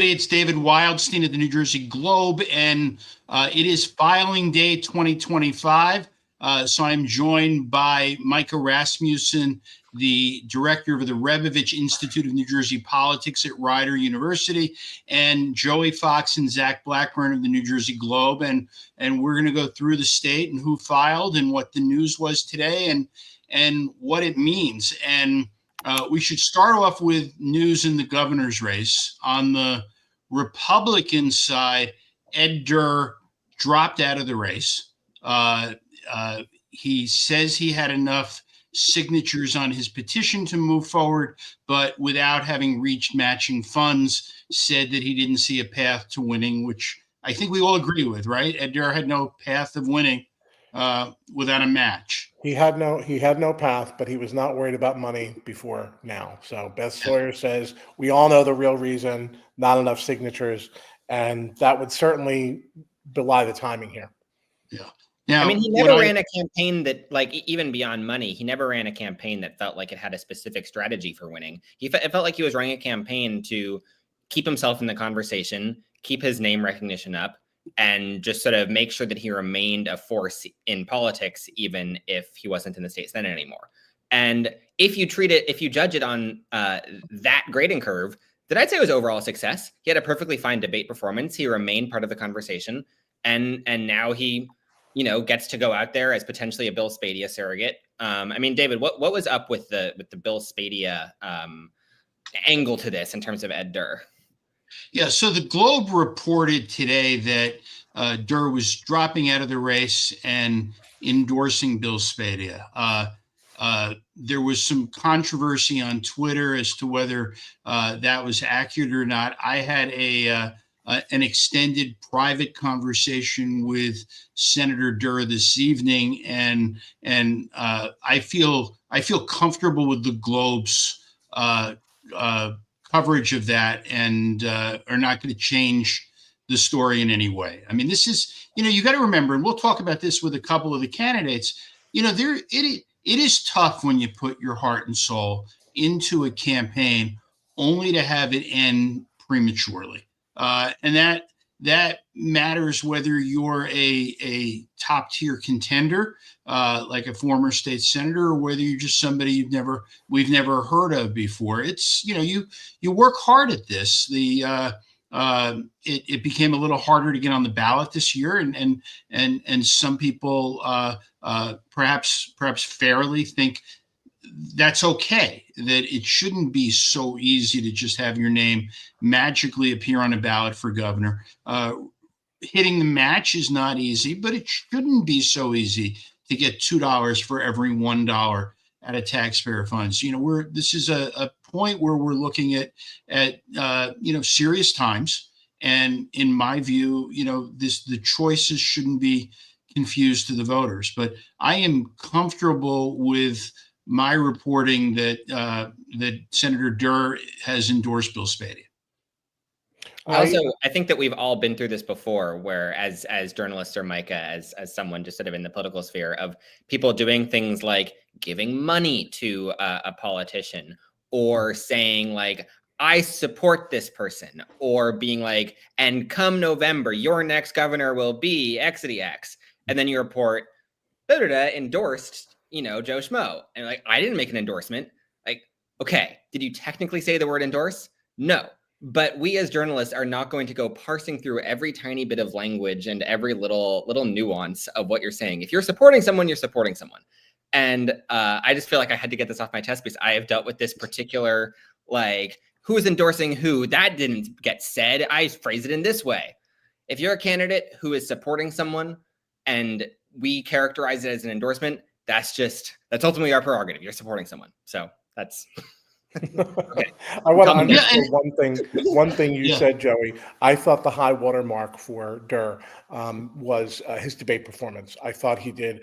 everybody. It's David Wildstein at the New Jersey Globe, and it is filing day 2025. So I'm joined by Micah Rasmussen, the director of the Rebovich Institute of New Jersey Politics at Rider University, and Joey Fox and Zach Blackburn of the New Jersey Globe. And we're going to go through the state and who filed and what the news was today and what it means. And we should start off with news in the governor's race. On the Republican side, Ed Durr dropped out of the race. He says he had enough signatures on his petition to move forward, but without having reached matching funds, said that he didn't see a path to winning, which I think we all agree with, right? Ed Durr had no path of winning without a match. He had no path, but he was not worried about money before now. So Beth Sawyer says, we all know the real reason, not enough signatures, and that would certainly belie the timing here. Yeah. Now, I mean, he never ran a campaign that, like, even beyond money, he never ran a campaign that felt like it had a specific strategy for winning. It felt like he was running a campaign to keep himself in the conversation, keep his name recognition up, and just sort of make sure that he remained a force in politics, even if he wasn't in the state senate anymore. And if you judge it on that grading curve, then I'd say it was overall a success. He had a perfectly fine debate performance. He remained part of the conversation. And now he, gets to go out there as potentially a Bill Spadia surrogate. I mean, David, what was up with the Bill Spadia angle to this in terms of Ed Durr? Yeah, so the Globe reported today that Durr was dropping out of the race and endorsing Bill Spadia. There was some controversy on Twitter as to whether that was accurate or not. I had an extended private conversation with Senator Durr this evening, and I feel comfortable with the Globe's coverage of that, and are not going to change the story in any way. I mean, this is, you got to remember, and we'll talk about this with a couple of the candidates. It is tough when you put your heart and soul into a campaign only to have it end prematurely. And that matters whether you're a top tier contender, like a former state senator, or whether you're just somebody we've never heard of before. It's, you work hard at this. It became a little harder to get on the ballot this year, and some people perhaps fairly think that's okay, that it shouldn't be so easy to just have your name magically appear on a ballot for governor. Hitting the match is not easy, but it shouldn't be so easy to get $2 for every $1 out of taxpayer funds. This is a point where we're looking at serious times, and in my view, the choices shouldn't be confused to the voters. But I am comfortable with my reporting that Senator Durr has endorsed Bill Spadia. I think that we've all been through this before, where as journalists, or Micah, as someone just sort of in the political sphere, of people doing things like giving money to a politician, or saying like, I support this person, or being like, and come November, your next governor will be XDX. And then you report, endorsed, Joe Schmo. And like, I didn't make an endorsement. Like, okay, did you technically say the word endorse? No. But we as journalists are not going to go parsing through every tiny bit of language and every little nuance of what you're saying. If you're supporting someone, you're supporting someone. And I just feel like I had to get this off my chest, because I have dealt with this particular, like, who's endorsing who. That didn't get said. I phrase it in this way. If you're a candidate who is supporting someone and we characterize it as an endorsement, that's ultimately our prerogative. You're supporting someone. So that's... Okay. I want to underscore one thing you said, Joey. I thought the high water mark for Durr was his debate performance. I thought he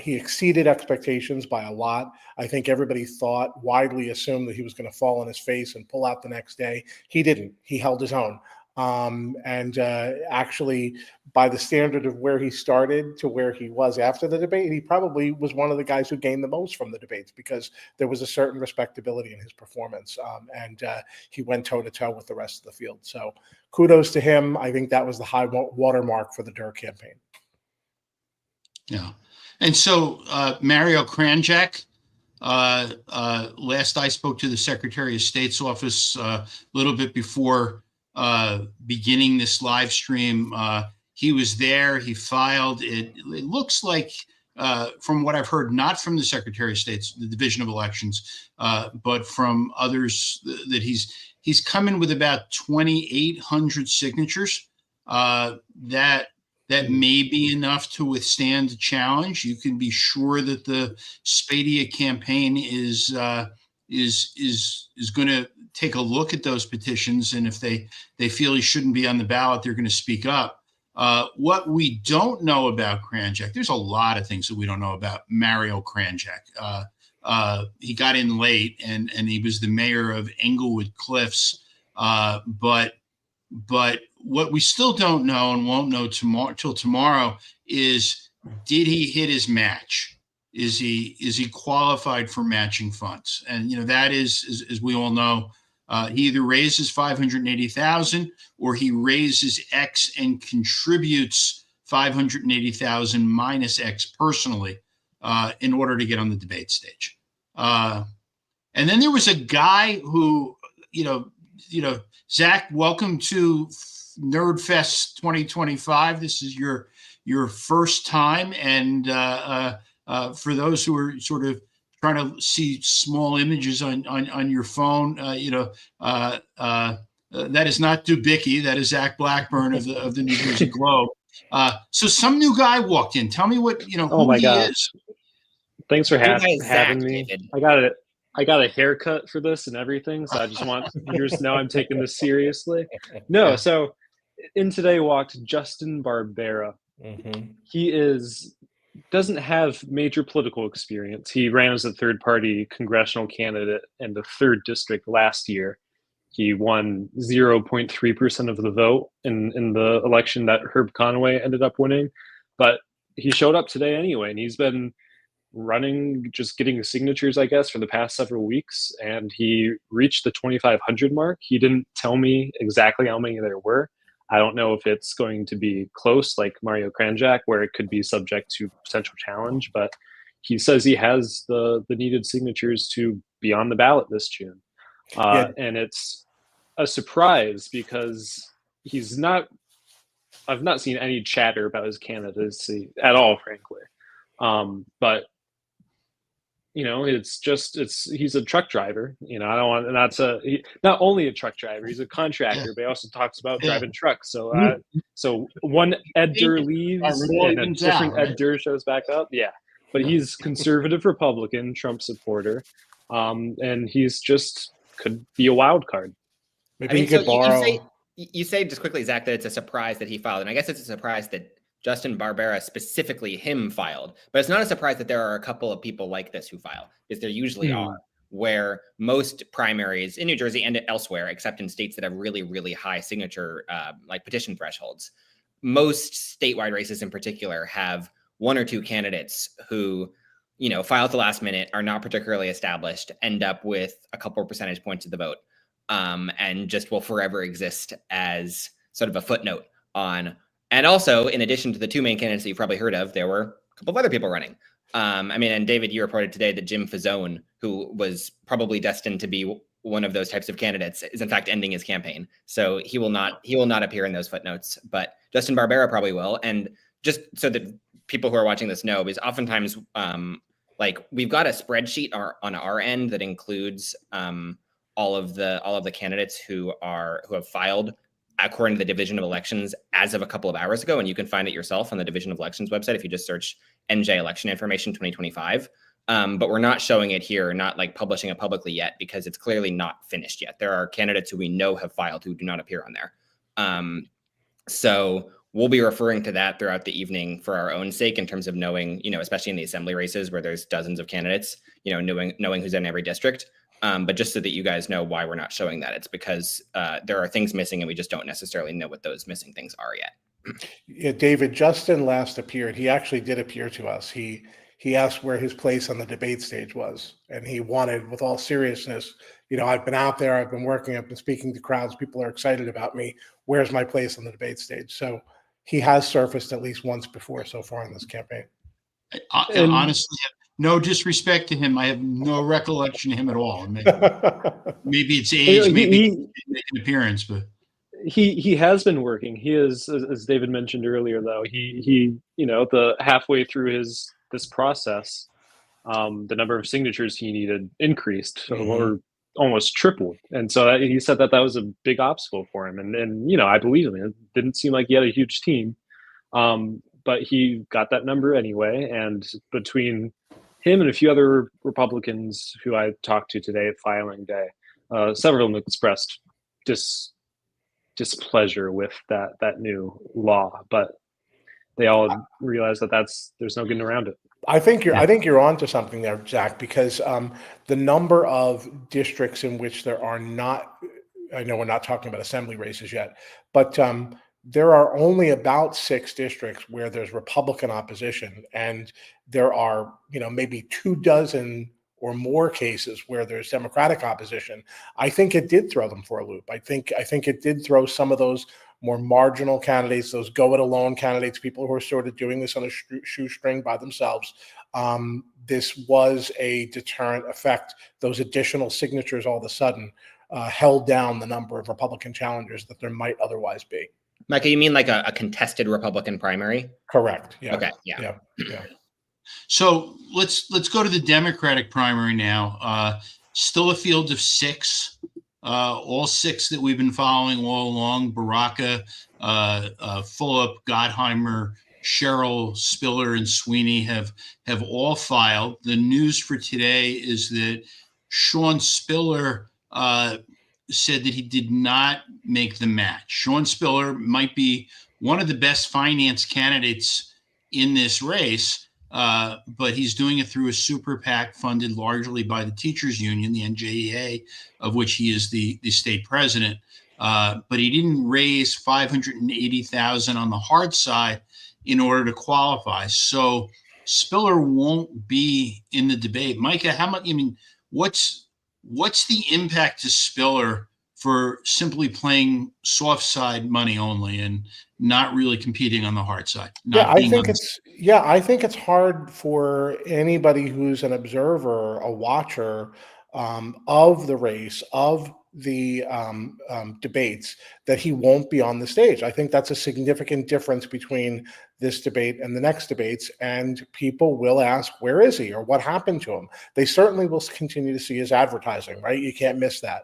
exceeded expectations by a lot. I think everybody widely assumed that he was going to fall on his face and pull out the next day. He didn't. He held his own. Actually, by the standard of where he started to where he was after the debate, he probably was one of the guys who gained the most from the debates because there was a certain respectability in his performance. He went toe-to-toe with the rest of the field. So kudos to him. I think that was the high watermark for the Durr campaign. Yeah. And so Mario Cranjack, last I spoke to the Secretary of State's office a little bit before beginning this live stream, he was there. He filed. It looks like, from what I've heard, not from the Secretary of State's, the Division of Elections, but from others, that he's come in with about 2,800 signatures. That may be enough to withstand the challenge. You can be sure that the Spadia campaign is going to take a look at those petitions, and if they feel he shouldn't be on the ballot, they're going to speak up. What we don't know about Cranjack, there's a lot of things that we don't know about Mario Cranjack. He got in late, and he was the mayor of Englewood Cliffs, but what we still don't know and won't know till tomorrow is, did he hit his match? Is he qualified for matching funds? And that is, as we all know, he either raises $580,000 or he raises X and contributes $580,000 minus X personally in order to get on the debate stage. And then there was a guy who, Zach, welcome to NerdFest 2025. This is your first time, and for those who are sort of trying to see small images on your phone, that is not Dubicki. That is Zach Blackburn of the New Jersey Globe. So some new guy walked in. Tell me who he is. Thanks for having Zach, me. David. I got a haircut for this and everything, so I just want viewers to know I'm taking this seriously. No, so in today walked Justin Barbera. Mm-hmm. He doesn't have major political experience. He ran as a third-party congressional candidate in the 3rd district last year. He won 0.3% of the vote in the election that Herb Conway ended up winning, but he showed up today anyway, and he's been running, just getting signatures, I guess, for the past several weeks, and he reached the 2,500 mark. He didn't tell me exactly how many there were. I don't know if it's going to be close like Mario Cranjack, where it could be subject to potential challenge, but he says he has the needed signatures to be on the ballot this June. And it's a surprise because I've not seen any chatter about his candidacy at all, frankly. But he's a truck driver. Not only a truck driver, he's a contractor, but he also talks about driving trucks. So one Ed Durr leaves and a different Ed Durr shows back up. Yeah, but he's conservative Republican, Trump supporter, and he's just could be a wild card. Maybe he could borrow. You say just quickly, Zach, that it's a surprise that he filed, and I guess it's a surprise that Justin Barbera, specifically him, filed. But it's not a surprise that there are a couple of people like this who file, because there usually are, where most primaries in New Jersey and elsewhere, except in states that have really, really high signature, like petition thresholds, most statewide races in particular have one or two candidates who, file at the last minute, are not particularly established, end up with a couple of percentage points of the vote, and just will forever exist as sort of a footnote on. And also, in addition to the two main candidates that you've probably heard of, there were a couple of other people running. And David, you reported today that Jim Fazzone, who was probably destined to be one of those types of candidates, is in fact ending his campaign. So he will not appear in those footnotes, but Justin Barbera probably will. And just so that people who are watching this know, because oftentimes, we've got a spreadsheet on our end that includes all of the candidates who have filed according to the Division of Elections as of a couple of hours ago, and you can find it yourself on the Division of Elections website if you just search NJ Election Information 2025. But we're not showing it here, not publishing it publicly yet, because it's clearly not finished yet. There are candidates who we know have filed who do not appear on there. So we'll be referring to that throughout the evening for our own sake, in terms of knowing, especially in the assembly races where there's dozens of candidates, knowing who's in every district. But just so that you guys know why we're not showing that, it's because there are things missing and we just don't necessarily know what those missing things are yet. Yeah, David, Justin last appeared. He actually did appear to us. He asked where his place on the debate stage was, and he wanted, with all seriousness, I've been out there, I've been working, I've been speaking to crowds, people are excited about me. Where's my place on the debate stage? So he has surfaced at least once before so far in this campaign. Honestly, no disrespect to him, I have no recollection of him at all. Maybe it's age, maybe he didn't make an appearance, but he has been working. He is, as David mentioned earlier, though, he the halfway through this process, the number of signatures he needed increased or almost tripled, and so he said that was a big obstacle for him. And I believe him. It didn't seem like he had a huge team, but he got that number anyway. And between him and a few other Republicans who I talked to today at filing day, several of them expressed displeasure with that new law, but they all realize that there's no getting around it. I think you're onto something there, Zach, because the number of districts in which there are not, I know we're not talking about assembly races yet, but there are only about 6 districts where there's Republican opposition, and there are maybe 24 or more cases where there's Democratic opposition. I think it did throw them for a loop. I think it did throw some of those more marginal candidates, those go-it-alone candidates, people who are sort of doing this on a shoestring by themselves. This was a deterrent effect. Those additional signatures all of a sudden held down the number of Republican challengers that there might otherwise be. Micah, you mean like a contested Republican primary? Correct. Yeah. Okay. Yeah. So let's go to the Democratic primary now. Still a field of 6. All 6 that we've been following all along: Baraka, Fulop, Gottheimer, Sherrill, Spiller, and Sweeney have all filed. The news for today is that Sean Spiller said that he did not make the match. Sean Spiller might be one of the best finance candidates in this race, but he's doing it through a super PAC funded largely by the teachers union, the NJEA, of which he is the state president. But he didn't raise $580,000 on the hard side in order to qualify. So Spiller won't be in the debate. Micah, how much? What's the impact to Spiller for simply playing soft side money only and not really competing on the hard side? I think it's hard for anybody who's an observer, a watcher of the race, of the debates, that he won't be on the stage. I think that's a significant difference between this debate and the next debates, and people will ask, where is he, or what happened to him? They certainly will continue to see his advertising, right? You can't miss that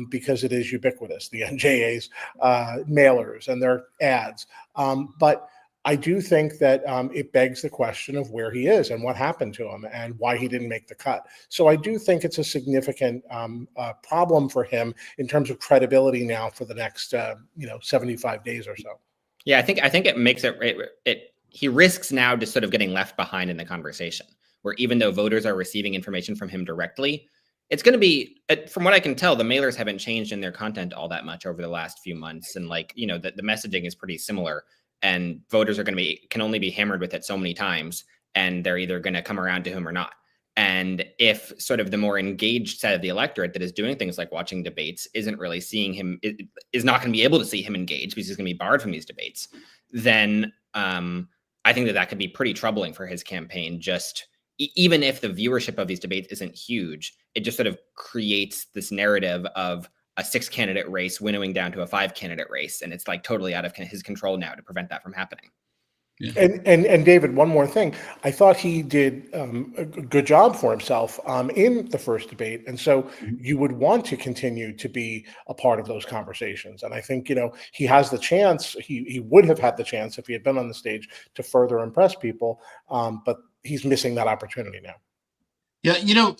because it is ubiquitous, the NJA's mailers and their ads. But I do think that it begs the question of where he is and what happened to him and why he didn't make the cut. So I do think it's a significant problem for him in terms of credibility now for the next 75 days or so. Yeah, I think it makes it he risks now just sort of getting left behind in the conversation, where even though voters are receiving information from him directly, it's going to be, from what I can tell, the mailers haven't changed in their content all that much over the last few months, and the messaging is pretty similar. And voters can only be hammered with it so many times, and they're either going to come around to him or not. And if sort of the more engaged set of the electorate that is doing things like watching debates isn't really seeing him, is not going to be able to see him engage because he's going to be barred from these debates, then I think that could be pretty troubling for his campaign. Just even if the viewership of these debates isn't huge, it just sort of creates this narrative of a 6-candidate race winnowing down to a 5-candidate race. And it's like totally out of his control now to prevent that from happening. Yeah. And David, one more thing. I thought he did a good job for himself in the first debate. And so you would want to continue to be a part of those conversations. And I think, he has the chance, he would have had the chance if he had been on the stage to further impress people. But he's missing that opportunity now. Yeah,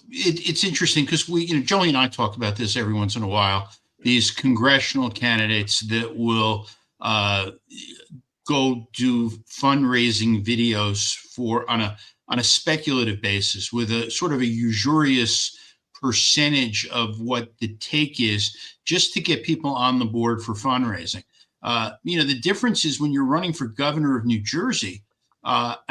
it's interesting because Joey and I talk about this every once in a while. These congressional candidates that will go do fundraising videos on a speculative basis with a sort of a usurious percentage of what the take is just to get people on the board for fundraising. The difference is when you're running for governor of New Jersey, I'll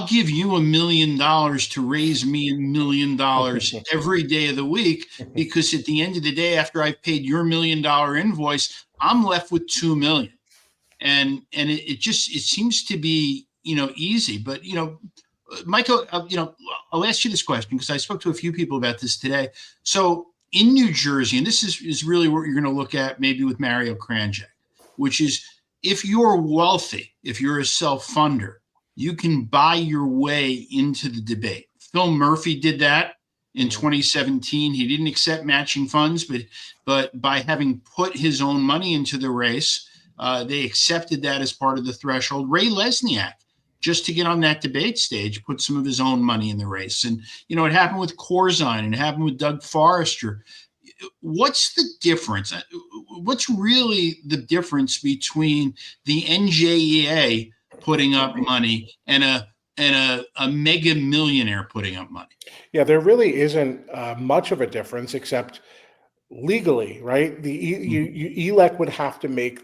give you $1 million to raise me $1 million every day of the week, because at the end of the day, after I've paid your $1 million invoice, I'm left with $2 million. And it seems to be, easy. But, Michael, I'll ask you this question because I spoke to a few people about this today. So in New Jersey, and this is really what you're going to look at maybe with Mario Cranjack, which is if you're wealthy, if you're a self-funder, you can buy your way into the debate. Phil Murphy did that in 2017. He didn't accept matching funds, but by having put his own money into the race, they accepted that as part of the threshold. Ray Lesniak, just to get on that debate stage, put some of his own money in the race. And, it happened with Corzine and it happened with Doug Forrester. What's the difference? What's really the difference between the NJEA putting up money and a mega millionaire putting up money? Yeah, there really isn't much of a difference except legally, right? The ELEC would have to make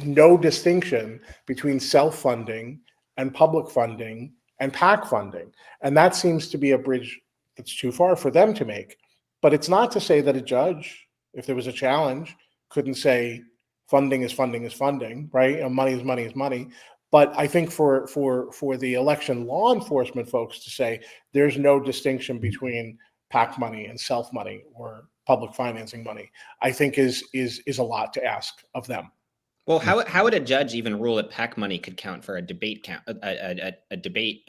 no distinction between self-funding and public funding and PAC funding. And that seems to be a bridge that's too far for them to make. But it's not to say that a judge, if there was a challenge, couldn't say funding is funding is funding, right? Money is money is money. But I think for the election law enforcement folks to say there's no distinction between PAC money and self money or public financing money, I think is a lot to ask of them. Well, how would a judge even rule that PAC money could count for a debate count, a debate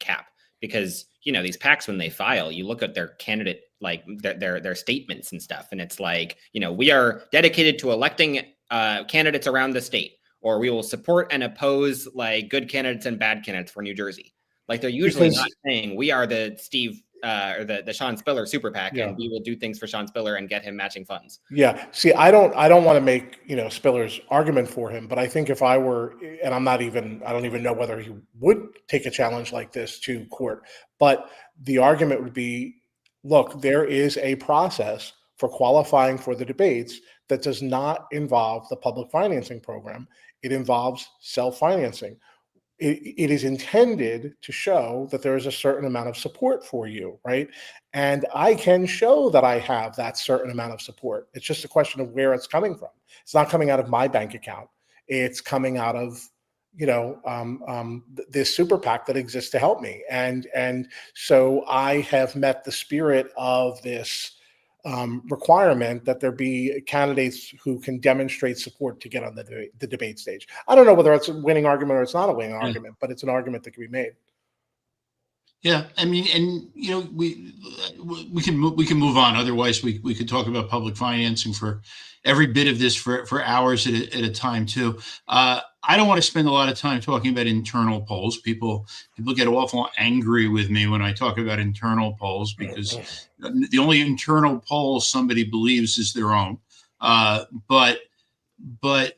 cap? Because these PACs, when they file, you look at their candidate, like their statements and stuff, and it's like, we are dedicated to electing candidates around the state, or we will support and oppose like good candidates and bad candidates for New Jersey. Like they're usually not saying we are the Steve or the Sean Spiller super PAC, and we will do things for Sean Spiller and get him matching funds. Yeah. See, I don't want to make, Spiller's argument for him, but I think if I were, and I don't even know whether he would take a challenge like this to court, but the argument would be, look, there is a process for qualifying for the debates that does not involve the public financing program. It involves self-financing. It is intended to show that there is a certain amount of support for you, right? And I can show that I have that certain amount of support. It's just a question of where it's coming from. It's not coming out of my bank account. It's coming out of, this super PAC that exists to help me. And so I have met the spirit of this requirement that there be candidates who can demonstrate support to get on the debate stage. I don't know whether it's a winning argument or it's not a winning argument, but it's an argument that can be made. Yeah, I mean, and we can move on. Otherwise, we could talk about public financing for every bit of this for hours at a time too. I don't want to spend a lot of time talking about internal polls. People get awful angry with me when I talk about internal polls because the only internal poll somebody believes is their own. But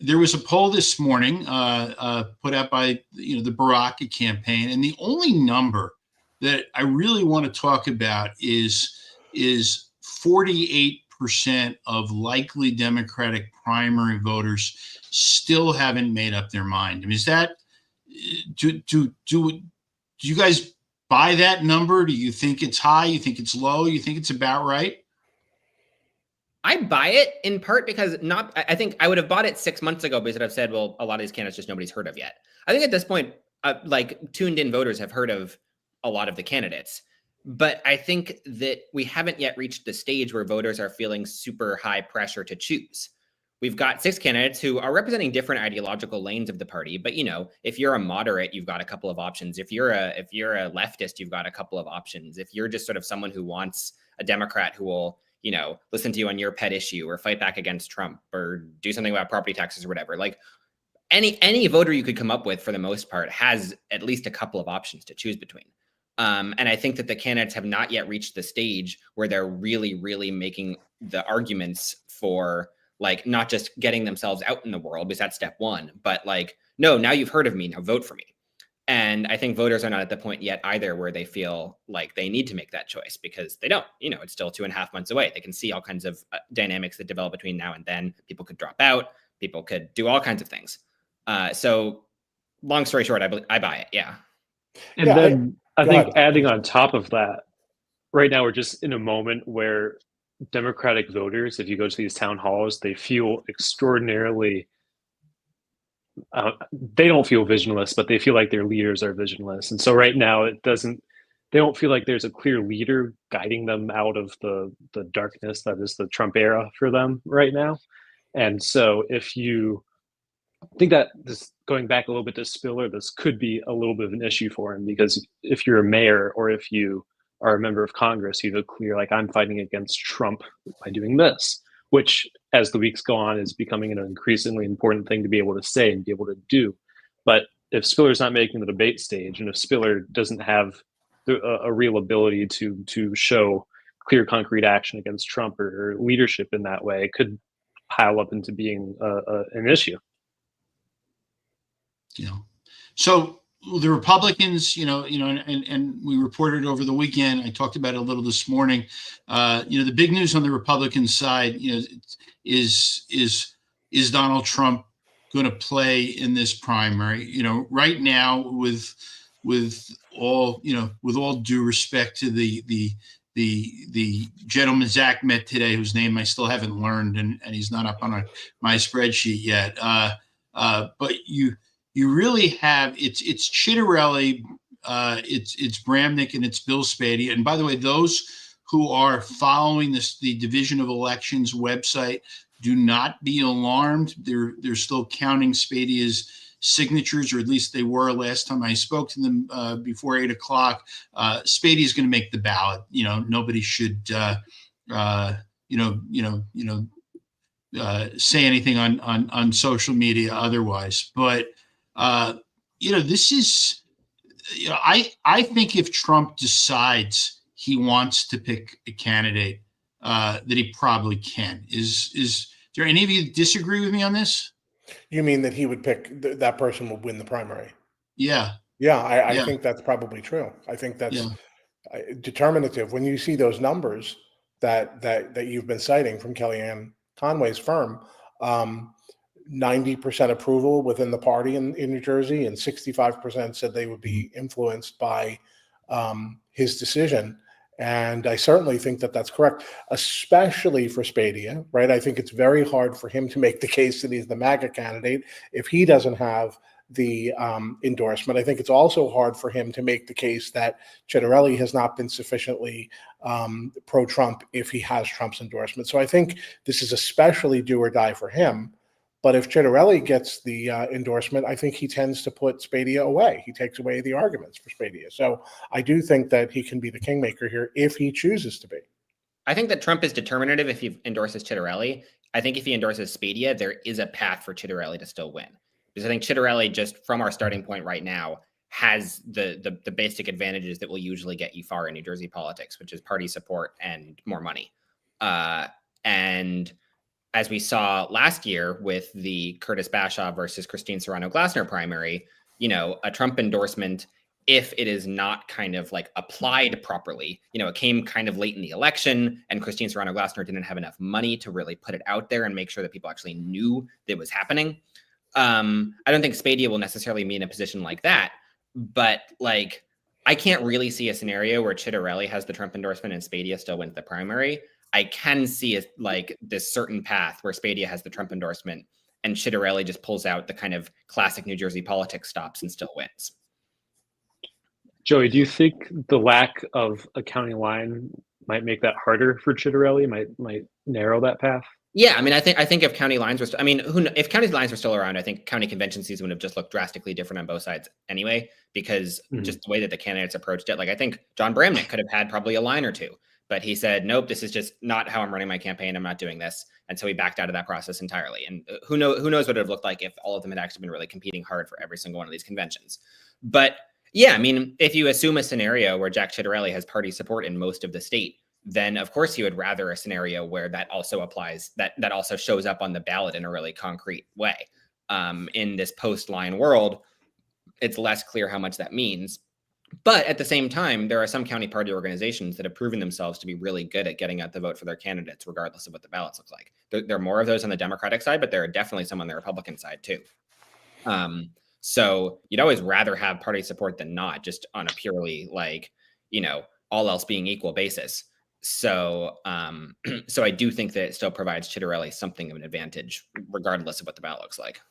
there was a poll this morning put out by the Baraka campaign, and the only number that I really want to talk about is 48% of likely Democratic primary voters still haven't made up their mind. I mean, is that do you guys buy that number? Do you think it's high? You think it's low? You think it's about right? I buy it in part because I think I would have bought it 6 months ago because I've said, well, a lot of these candidates just nobody's heard of yet. I think at this point, like tuned in voters have heard of a lot of the candidates, but I think that we haven't yet reached the stage where voters are feeling super high pressure to choose. We've got 6 candidates who are representing different ideological lanes of the party. But, if you're a moderate, you've got a couple of options. If you're a leftist, you've got a couple of options. If you're just sort of someone who wants a Democrat who will, listen to you on your pet issue or fight back against Trump or do something about property taxes or whatever, like any voter you could come up with for the most part has at least a couple of options to choose between. And I think that the candidates have not yet reached the stage where they're really, really making the arguments for like not just getting themselves out in the world, because that's step one, but like, no, now you've heard of me, now vote for me. And I think voters are not at the point yet either where they feel like they need to make that choice, because they don't. It's still 2.5 months away. They can see all kinds of dynamics that develop between now and then. People could drop out. People could do all kinds of things. So long story short, I buy it. Yeah. And then I think adding on top of that, right now we're just in a moment where Democratic voters, if you go to these town halls, they feel extraordinarily they don't feel visionless, but they feel like their leaders are visionless. And so right now they don't feel like there's a clear leader guiding them out of the darkness that is the Trump era for them right now. And so I think that this, going back a little bit to Spiller, this could be a little bit of an issue for him, because if you're a mayor or if you are a member of Congress, you have a clear, like, I'm fighting against Trump by doing this, which as the weeks go on is becoming an increasingly important thing to be able to say and be able to do. But if Spiller's not making the debate stage, and if Spiller doesn't have a real ability to show clear, concrete action against Trump or leadership in that way, it could pile up into being an issue. So the Republicans, and we reported over the weekend. I talked about it a little this morning. The big news on the Republican side, is Donald Trump going to play in this primary? Right now, with all due respect to the gentleman Zach met today, whose name I still haven't learned, and he's not up on my spreadsheet yet. But you really have it's Chitterelli, it's Bramnick, and it's Bill Spadia. And by the way, those who are following the Division of Elections website, do not be alarmed. They're still counting Spadia's signatures, or at least they were last time I spoke to them before 8 o'clock. Spadia is going to make the ballot. Nobody should say anything on social media otherwise. But this is, I think if Trump decides he wants to pick a candidate, that he probably can. Is there any of you disagree with me on this? You mean that he would pick that person will win the primary? Yeah. Yeah, I think that's probably true. I think that's determinative. When you see those numbers that you've been citing from Kellyanne Conway's firm, 90% approval within the party in New Jersey, and 65% said they would be influenced by his decision. And I certainly think that that's correct, especially for Spadia, right? I think it's very hard for him to make the case that he's the MAGA candidate if he doesn't have the endorsement. I think it's also hard for him to make the case that Chitterelli has not been sufficiently pro-Trump if he has Trump's endorsement. So I think this is especially do or die for him. But if Chitterelli gets the endorsement, I think he tends to put Spadia away. He takes away the arguments for Spadia. So I do think that he can be the kingmaker here if he chooses to be. I think that Trump is determinative if he endorses Chitterelli. I think if he endorses Spadia, there is a path for Chitterelli to still win. Because I think Chitterelli, just from our starting point right now, has the basic advantages that will usually get you far in New Jersey politics, which is party support and more money. And as we saw last year with the Curtis Bashaw versus Christine Serrano-Glassner primary, a Trump endorsement, if it is not kind of like applied properly, it came kind of late in the election, and Christine Serrano-Glassner didn't have enough money to really put it out there and make sure that people actually knew that it was happening. I don't think Spadia will necessarily be in a position like that, but I can't really see a scenario where Chitterelli has the Trump endorsement and Spadia still wins the primary. I can see this certain path where Spadia has the Trump endorsement and Chitterelli just pulls out the kind of classic New Jersey politics stops and still wins. Joey, do you think the lack of a county line might make that harder for Chitterelli? Might narrow that path? Yeah, I mean, I think if county lines were, if county lines were still around, I think county convention season would have just looked drastically different on both sides anyway, because just the way that the candidates approached it. I think John Bramnick could have had probably a line or two, but he said, nope, this is just not how I'm running my campaign. I'm not doing this. And so he backed out of that process entirely. And who knows what it would have looked like if all of them had actually been really competing hard for every single one of these conventions. But yeah, I mean, if you assume a scenario where Jack Chitterelli has party support in most of the state, then of course he would rather a scenario where that also applies, that also shows up on the ballot in a really concrete way. In this post-line world, it's less clear how much that means. But at the same time, there are some county party organizations that have proven themselves to be really good at getting out the vote for their candidates, regardless of what the ballots look like. There are more of those on the Democratic side, but there are definitely some on the Republican side too. So you'd always rather have party support than not, just on a purely like, all else being equal basis. So, so I do think that it still provides Chitterelli something of an advantage, regardless of what the ballot looks like.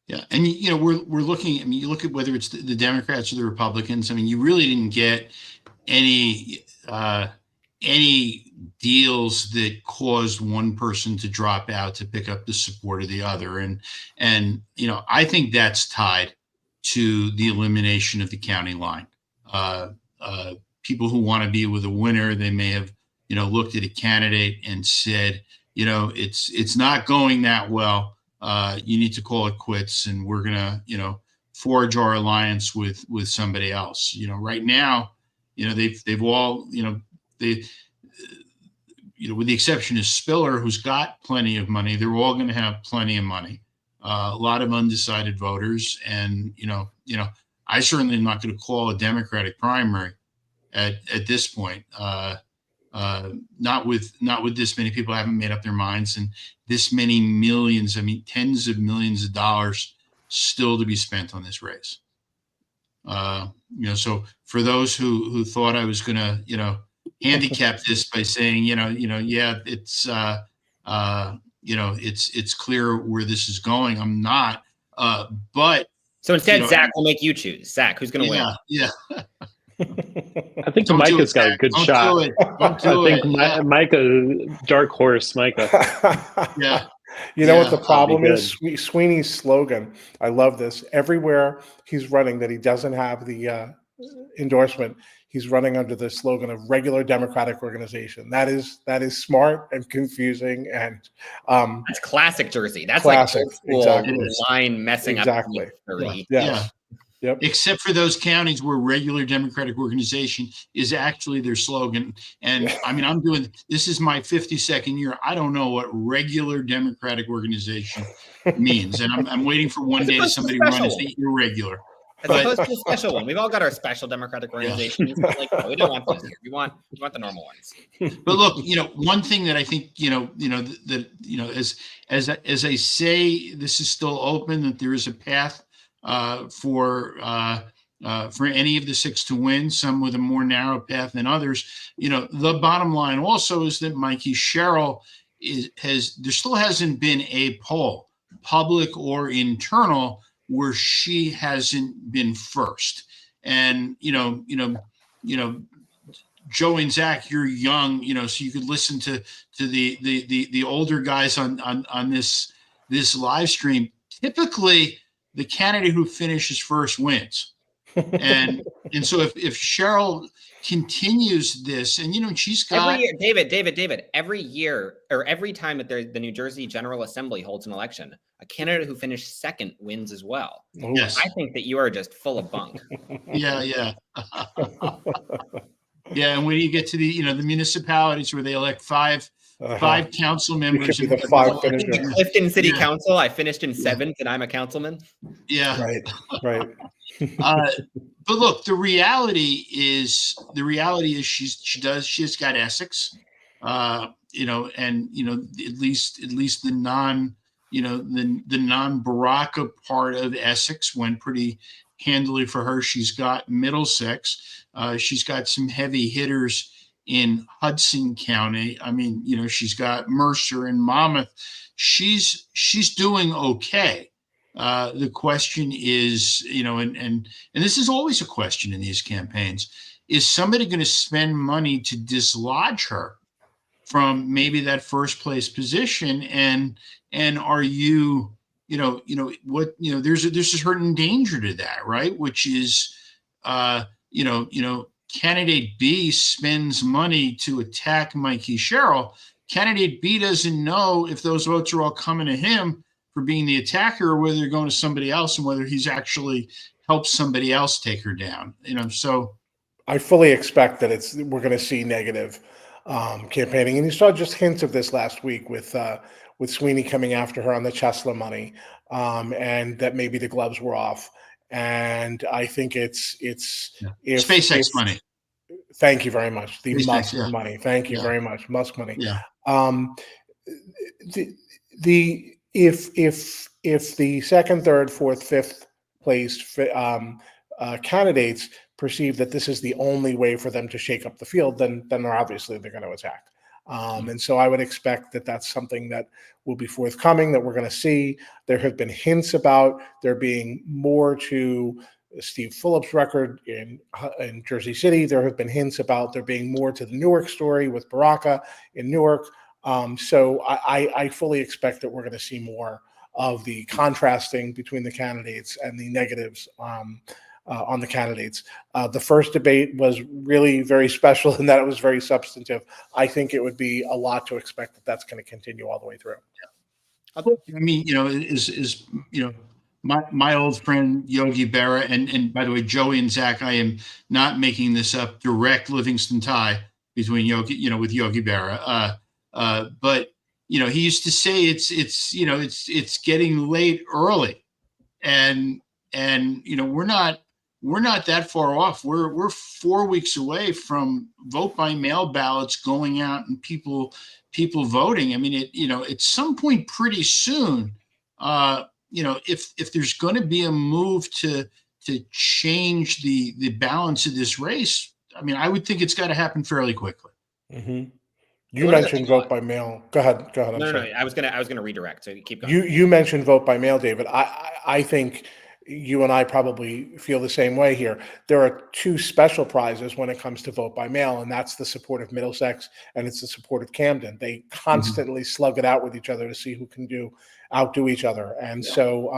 Yeah, and we're looking. I mean, you look at whether it's the Democrats or the Republicans. I mean, you really didn't get any deals that caused one person to drop out to pick up the support of the other, and I think that's tied to the elimination of the county line. People who want to be with a winner, they may have looked at a candidate and said, it's not going that well. You need to call it quits, and we're gonna, forge our alliance with somebody else. Right now, they've all, with the exception of Spiller, who's got plenty of money, they're all going to have plenty of money. A lot of undecided voters, and I certainly am not going to call a Democratic primary at this point. Not with this many people haven't made up their minds, and this many millions, I mean, tens of millions of dollars still to be spent on this race. So for those who thought I was going to, handicap this by saying, yeah, it's, it's clear where this is going. I'm not, but. So instead, Zach will make you choose. Zach, who's going to win? Yeah. I think Micah's got a good shot. Don't do it. Micah, dark horse, Micah. Yeah. You know what the problem is? Sweeney's slogan. I love this. Everywhere he's running that he doesn't have the endorsement, he's running under the slogan of regular Democratic organization. That is smart and confusing, and that's classic Jersey. That's classic. Like exactly. line messing exactly. up. Yeah. Yep. Except for those counties where regular Democratic organization is actually their slogan. And I mean, this is my 52nd year. I don't know what regular Democratic organization means. And I'm waiting for one day somebody run and say irregular. As opposed to a special one. We've all got our special Democratic organizations. Yeah. Like, no, we don't want those here. We want the normal ones. But look, one thing that I think, as I say, this is still open, that there is a path for any of the six to win, some with a more narrow path than others. The bottom line also is that Mikey Sherrill there still hasn't been a poll, public or internal, where she hasn't been first. And Joe and Zach, you're young, so you could listen to the older guys on this live stream. Typically, the candidate who finishes first wins. And so if Sherrill continues this, and she's got every year, David, every year or every time that the New Jersey General Assembly holds an election, a candidate who finished second wins as well. Yes. I think that you are just full of bunk. Yeah. Yeah, and when you get to the municipalities where they elect five council members. The five finishers. Clifton City Council, I finished in seventh, and I'm a councilman. Yeah, right. But look, the reality is she has got Essex, and at least the non-Baraka part of Essex went pretty handily for her. She's got Middlesex. She's got some heavy hitters in Hudson County. I mean, she's got Mercer and Monmouth. She's doing okay. The question is, and this is always a question in these campaigns, is somebody going to spend money to dislodge her from maybe that first place position? And are you, there's a certain danger to that, right? Which is, candidate B spends money to attack Mikey Sherrill. Candidate B doesn't know if those votes are all coming to him for being the attacker, or whether they're going to somebody else, and whether he's actually helped somebody else take her down. So I fully expect that we're going to see negative campaigning. And you saw just hints of this last week with Sweeney coming after her on the Chesla money, and that maybe the gloves were off. And I think it's if SpaceX money. Thank you very much. The SpaceX, Musk yeah. money. Thank you very much. Musk money. Yeah. If the second, third, fourth, fifth place candidates perceive that this is the only way for them to shake up the field, then they're obviously going to attack. And so I would expect that that's something that will be forthcoming, that we're going to see. There have been hints about there being more to Steve Phillips' record in Jersey City. There have been hints about there being more to the Newark story with Baraka in Newark. So I fully expect that we're going to see more of the contrasting between the candidates and the negatives on the candidates. The first debate was really very special in that it was very substantive. I think it would be a lot to expect that that's going to continue all the way through. I mean, my old friend Yogi Berra, and by the way, Joey and Zach, I am not making this up, direct Livingston tie between Yogi, with Yogi Berra. But he used to say it's getting late early, and we're not that far off. We're 4 weeks away from vote by mail ballots going out and people voting. I mean, at some point pretty soon, if there's going to be a move to change the balance of this race, I mean, I would think it's got to happen fairly quickly. Mm-hmm. You mentioned vote by mail. Go ahead. No. I was gonna redirect. So keep going. You mentioned vote by mail, David. I think you and I probably feel the same way here. There are two special prizes when it comes to vote by mail, and that's the support of Middlesex and it's the support of Camden. They constantly slug it out with each other to see who can outdo each other. And so,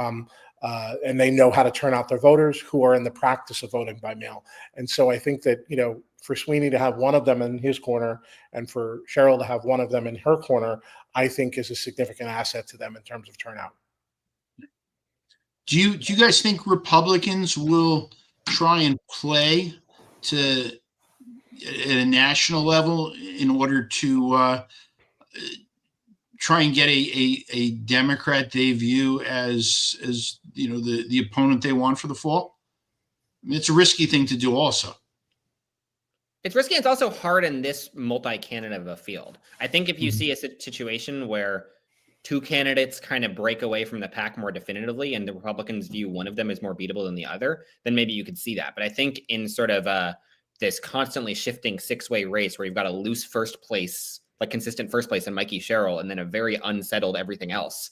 and they know how to turn out their voters who are in the practice of voting by mail. And so I think that, for Sweeney to have one of them in his corner and for Cheryl to have one of them in her corner, I think is a significant asset to them in terms of turnout. Do you guys think Republicans will try and play at a national level in order to try and get a Democrat they view as the opponent they want for the fall? I mean, it's a risky thing to do also. It's risky. It's also hard in this multi-candidate of a field. I think if you see a situation where two candidates kind of break away from the pack more definitively and the Republicans view one of them as more beatable than the other, then maybe you could see that. But I think in sort of this constantly shifting six-way race where you've got a loose first place, like consistent first place in Mikey Sherrill, and then a very unsettled everything else,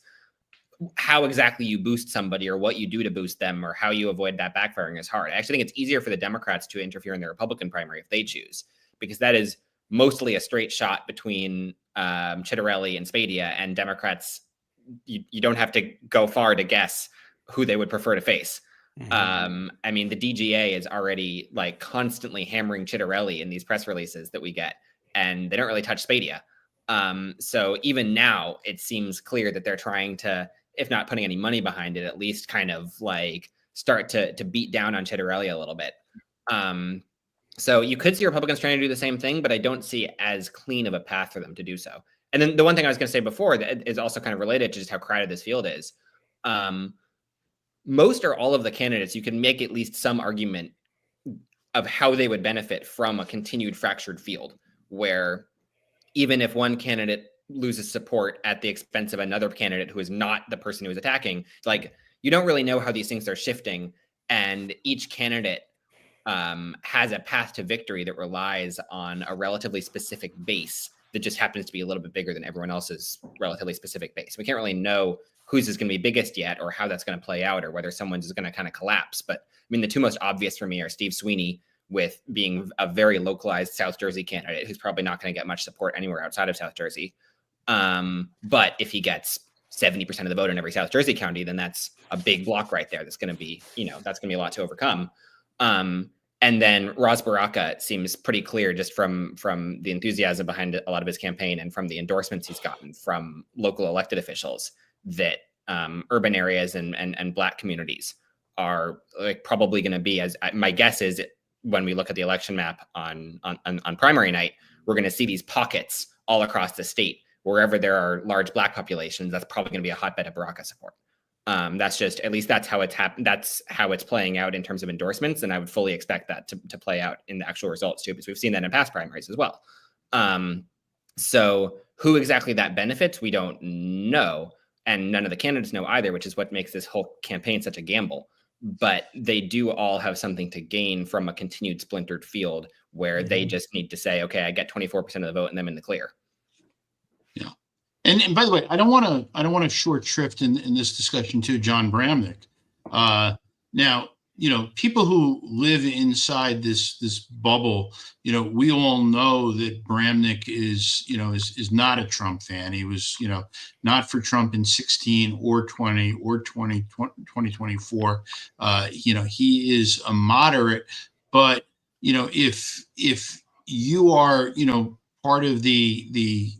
how exactly you boost somebody or what you do to boost them or how you avoid that backfiring is hard. I actually think it's easier for the Democrats to interfere in the Republican primary if they choose, because that is mostly a straight shot between Chitterelli and Spadia, and Democrats, you don't have to go far to guess who they would prefer to face. I mean, the DGA is already like constantly hammering Chitterelli in these press releases that we get, and they don't really touch Spadia. So even now, it seems clear that they're trying to, if not putting any money behind it, at least kind of like start to beat down on Chitterelli a little bit. So you could see Republicans trying to do the same thing, but I don't see as clean of a path for them to do so. And then the one thing I was going to say before that is also kind of related to just how crowded this field is. Most or all of the candidates, you can make at least some argument of how they would benefit from a continued fractured field, where even if one candidate loses support at the expense of another candidate who is not the person who is attacking, like you don't really know how these things are shifting, and each candidate has a path to victory that relies on a relatively specific base that just happens to be a little bit bigger than everyone else's relatively specific base. We can't really know whose is going to be biggest yet, or how that's going to play out, or whether someone's is going to kind of collapse. But I mean, the two most obvious for me are Steve Sweeney, with being a very localized South Jersey candidate who's probably not going to get much support anywhere outside of South Jersey. But if he gets 70% of the vote in every South Jersey county, then that's a big block right there. That's going to be, that's going to be a lot to overcome. And then Ras Baraka seems pretty clear just from the enthusiasm behind a lot of his campaign and from the endorsements he's gotten from local elected officials that urban areas and Black communities are like probably going to be, as my guess is, when we look at the election map on primary night, we're going to see these pockets all across the state. Wherever there are large Black populations, that's probably going to be a hotbed of Baraka support. That's just, at least that's how it's happened. That's how it's playing out in terms of endorsements. And I would fully expect that to play out in the actual results too, because we've seen that in past primaries as well. So who exactly that benefits, we don't know. And none of the candidates know either, which is what makes this whole campaign such a gamble. But they do all have something to gain from a continued splintered field where they just need to say, okay, I get 24% of the vote and I'm in the clear. Yeah. And by the way, I don't want to short shrift in this discussion too, John Bramnick. Now, people who live inside this bubble, we all know that Bramnick is not a Trump fan. He was, not for Trump in 16 or 20 or 2024. He is a moderate, but, if you are, part of the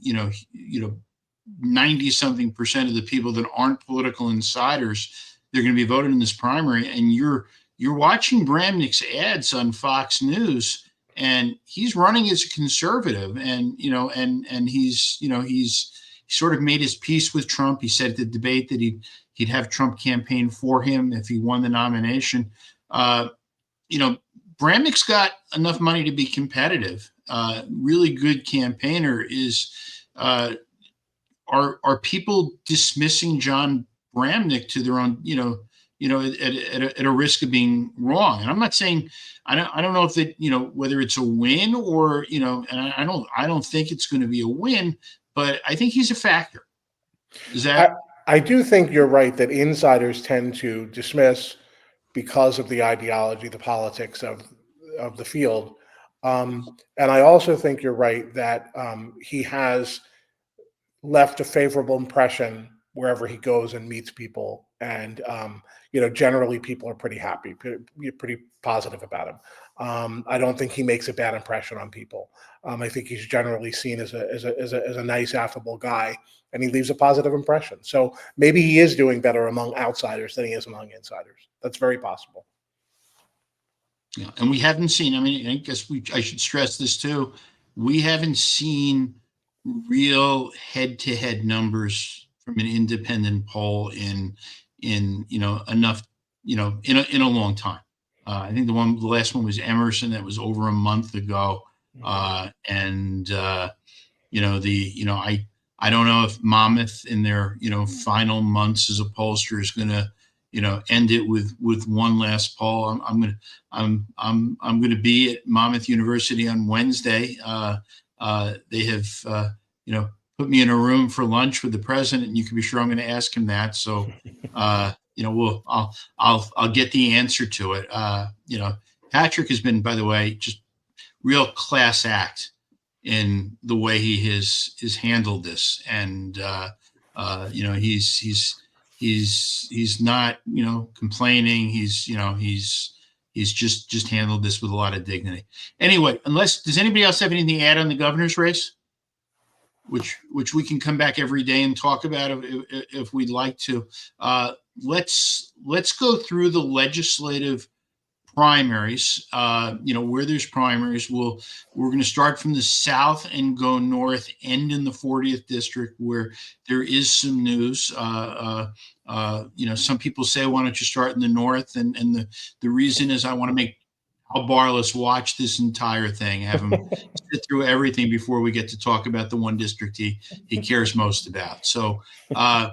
90-something% of the people that aren't political insiders, they're going to be voting in this primary, and you're watching Bramnick's ads on Fox News, and he's running as a conservative, and he's sort of made his peace with Trump. He said at the debate that he'd have Trump campaign for him if he won the nomination. Bramnick's got enough money to be competitive. Really good campaigner. Are people dismissing John Bramnick to their own, at a risk of being wrong? And I'm not saying, I don't know if that, whether it's a win or, and I don't think it's going to be a win, but I think he's a factor. Is that? I do think you're right that insiders tend to dismiss because of the ideology, the politics of the field. And I also think you're right that he has left a favorable impression wherever he goes and meets people. And, generally people are pretty happy, pretty positive about him. I don't think he makes a bad impression on people. I think he's generally seen as a nice, affable guy, and he leaves a positive impression. So maybe he is doing better among outsiders than he is among insiders. That's very possible. Yeah, and we haven't seen, I guess I should stress this too. We haven't seen real head-to-head numbers from an independent poll in enough, in a long time. I think the last one was Emerson. That was over a month ago. I don't know if Monmouth in their, final months as a pollster is going to, end it with one last poll. I'm going to be at Monmouth University on Wednesday. They have, put me in a room for lunch with the president, and you can be sure I'm going to ask him that. So, I'll get the answer to it. Patrick has been, by the way, just real class act in the way he has handled this. And, he's not, complaining. He's just handled this with a lot of dignity. Anyway, does anybody else have anything to add on the governor's race? Which we can come back every day and talk about if we'd like to. Let's go through the legislative primaries. Where there's primaries, we're going to start from the south and go north, end in the 40th district where there is some news. Some people say, why don't you start in the north? And the reason is I want to make Al Barlas watch this entire thing, have him sit through everything before we get to talk about the one district he cares most about. So, and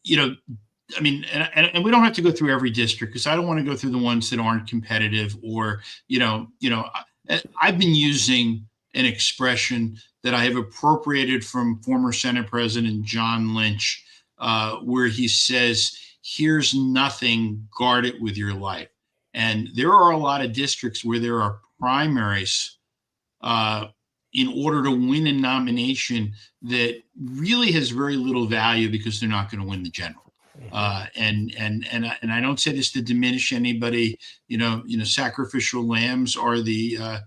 we don't have to go through every district because I don't want to go through the ones that aren't competitive or, I've been using an expression that I have appropriated from former Senate President John Lynch, where he says, here's nothing, guard it with your life. And there are a lot of districts where there are primaries in order to win a nomination that really has very little value because they're not going to win the general. And I don't say this to diminish anybody. Sacrificial lambs are they're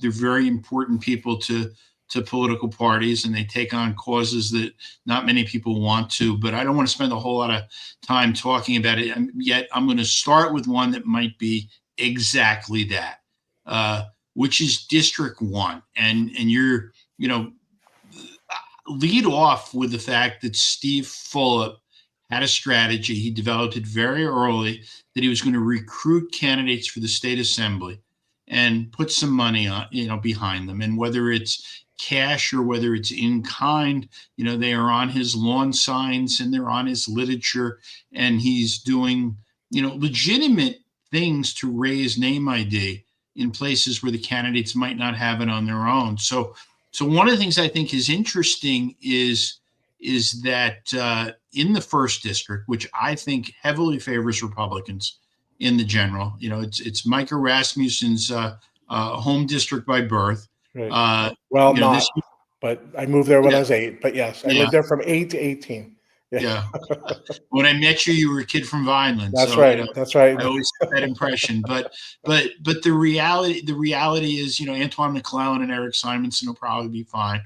very important people to to political parties, and they take on causes that not many people want to. But I don't want to spend a whole lot of time talking about it. And yet I'm going to start with one that might be exactly that, which is District 1. And you're, lead off with the fact that Steve Fulop had a strategy. He developed it very early that he was going to recruit candidates for the state assembly and put some money on, behind them. And whether it's cash or whether it's in kind, they are on his lawn signs and they're on his literature, and he's doing, legitimate things to raise name ID in places where the candidates might not have it on their own. So one of the things I think is interesting is that in the first district, which I think heavily favors Republicans in the general, it's Micah Rasmussen's home district by birth. Right. But I moved there when I was 8. But yes, I lived there from 8 to 18. Yeah. When I met you, you were a kid from Vineland. That's right. That's right. I always had that impression. But the reality is, Antoine McClellan and Eric Simonson will probably be fine.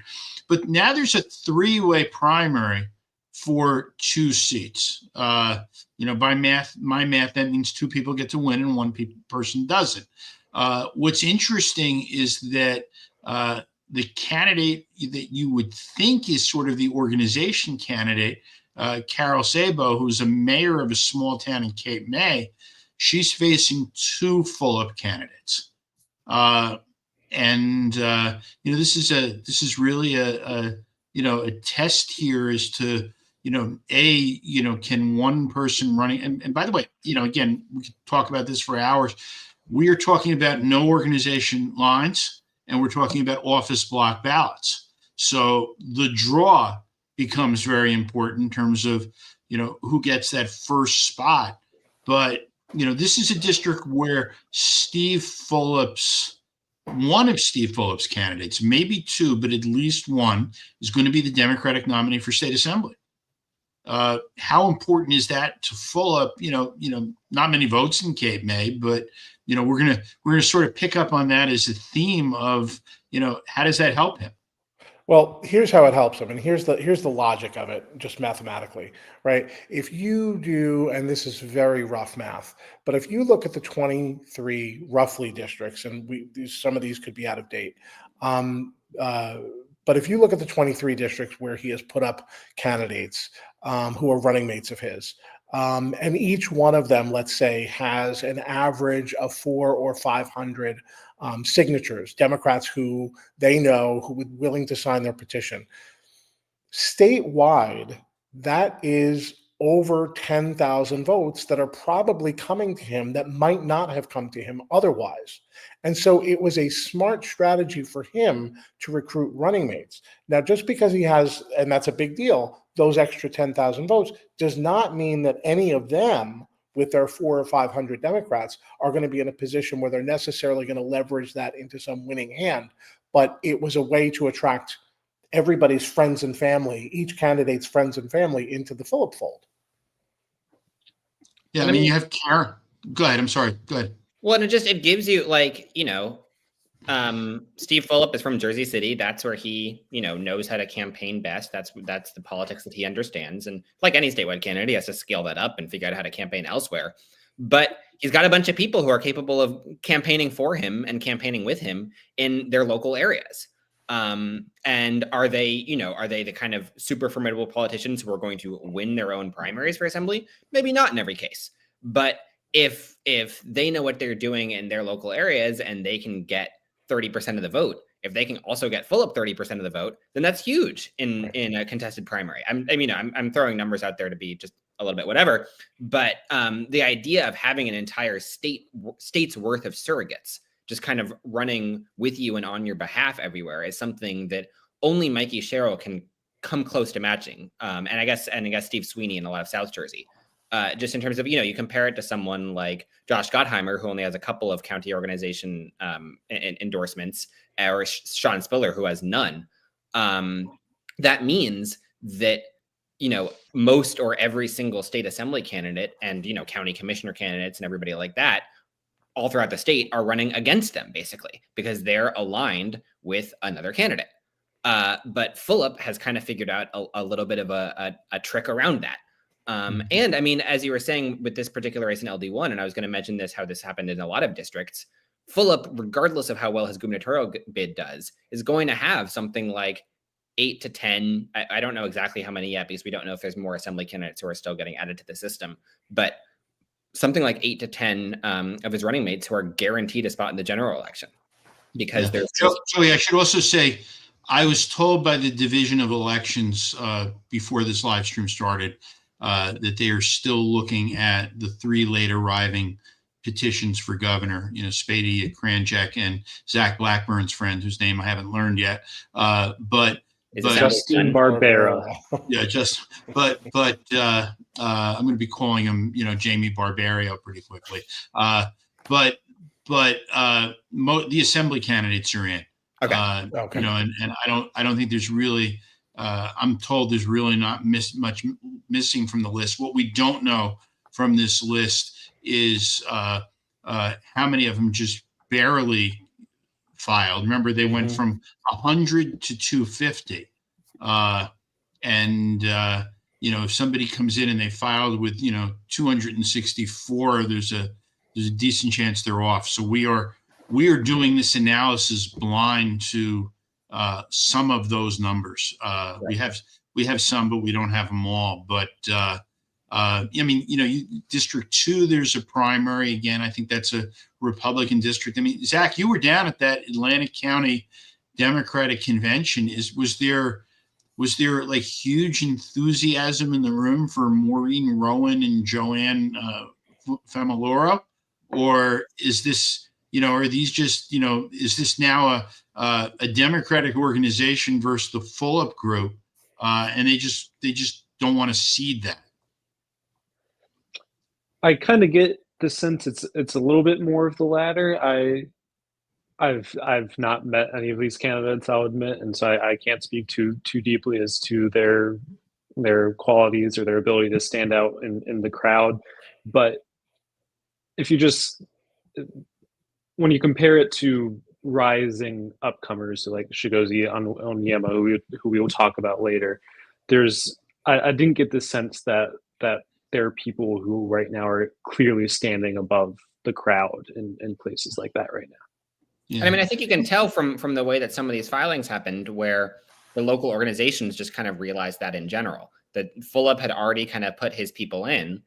But now there's a 3-way primary for 2 seats. By my math, that means 2 people get to win and 1 person doesn't. What's interesting is that the candidate that you would think is sort of the organization candidate, Carol Sabo, who's a mayor of a small town in Cape May, she's facing 2 Fulop candidates. This is really a test here as to, can one person running, and by the way, again, we could talk about this for hours. We are talking about no organization lines, and we're talking about office block ballots. So the draw becomes very important in terms of, who gets that first spot. But, this is a district where one of Steve Fulop's candidates, maybe 2, but at least 1, is going to be the Democratic nominee for state assembly. How important is that to Fulop? Not many votes in Cape May, but we're gonna sort of pick up on that as a theme of how does that help him? Well, here's how it helps him, and here's the logic of it, just mathematically, right? If you do, and this is very rough math, but if you look at the 23 roughly districts, and some of these could be out of date, but if you look at the 23 districts where he has put up candidates who are running mates of his, and each one of them, let's say, has an average of 400 or 500 signatures, Democrats who they know who would willing to sign their petition. Statewide, that is over 10,000 votes that are probably coming to him that might not have come to him otherwise. And so it was a smart strategy for him to recruit running mates. Now, just because he has, and that's a big deal, those extra 10,000 votes does not mean that any of them with their 400 or 500 Democrats are going to be in a position where they're necessarily going to leverage that into some winning hand. But it was a way to attract everybody's friends and family, each candidate's friends and family, into the Fulop fold. Yeah, I mean, you have Karen. Go ahead. I'm sorry. Go ahead. Well, and it gives you, like, Steve Fulop is from Jersey City. That's where he, knows how to campaign best. That's the politics that he understands. And like any statewide candidate, he has to scale that up and figure out how to campaign elsewhere. But he's got a bunch of people who are capable of campaigning for him and campaigning with him in their local areas. And are they the kind of super formidable politicians who are going to win their own primaries for assembly? Maybe not in every case. But if they know what they're doing in their local areas and they can get 30% of the vote, if they can also get Fulop 30% of the vote, then that's huge in a contested primary. I'm throwing numbers out there to be just a little bit whatever, but the idea of having an entire state's worth of surrogates just kind of running with you and on your behalf everywhere is something that only Mikey Sherrill can come close to matching. And I guess Steve Sweeney in a lot of South Jersey. Just in terms of, you compare it to someone like Josh Gottheimer, who only has a couple of county organization endorsements, or Sean Spiller, who has none. That means that, most or every single state assembly candidate and, county commissioner candidates and everybody like that all throughout the state are running against them, basically, because they're aligned with another candidate. But Fulop has kind of figured out a little bit of a trick around that. And I mean, as you were saying with this particular race in LD1, and I was going to mention this, how this happened in a lot of districts, Fulop, regardless of how well his gubernatorial bid does, is going to have something like 8 to 10. I don't know exactly how many yet, because we don't know if there's more assembly candidates who are still getting added to the system, but something like 8 to 10 of his running mates who are guaranteed a spot in the general election. Because there's Joey, I should also say, I was told by the Division of Elections before this live stream started that they are still looking at the 3 late arriving petitions for governor, Spadia, Cranjack, and Zach Blackburn's friend, whose name I haven't learned yet. But Justin Barbera. Yeah, but I'm going to be calling him, Jamie Barbario pretty quickly. But the assembly candidates are in. Okay. And I don't think there's really. I'm told there's really not much missing from the list. What we don't know from this list is how many of them just barely filed. Remember, they went from 100 to 250. If somebody comes in and they filed with 264, there's a decent chance they're off. So we are doing this analysis blind to some of those numbers. Right. We have some, but we don't have them all. But District 2, there's a primary. Again, I think that's a Republican district. I mean, Zach, you were down at that Atlantic County Democratic convention. Was there like huge enthusiasm in the room for Maureen Rowan and Joanne Familoro? Or is this, are these just, is this now a Democratic organization versus the Fulop group, and they just don't want to cede that? I kind of get the sense it's a little bit more of the latter. I've not met any of these candidates, I'll admit, and so I can't speak too deeply as to their qualities or their ability to stand out in the crowd. But if you when you compare it to rising upcomers like Chigozie Onyema, who we will talk about later, I didn't get the sense that there are people who right now are clearly standing above the crowd in places like that right now. Yeah. I mean, I think you can tell from the way that some of these filings happened, where the local organizations just kind of realized that in general, that Fulop had already kind of put his people in,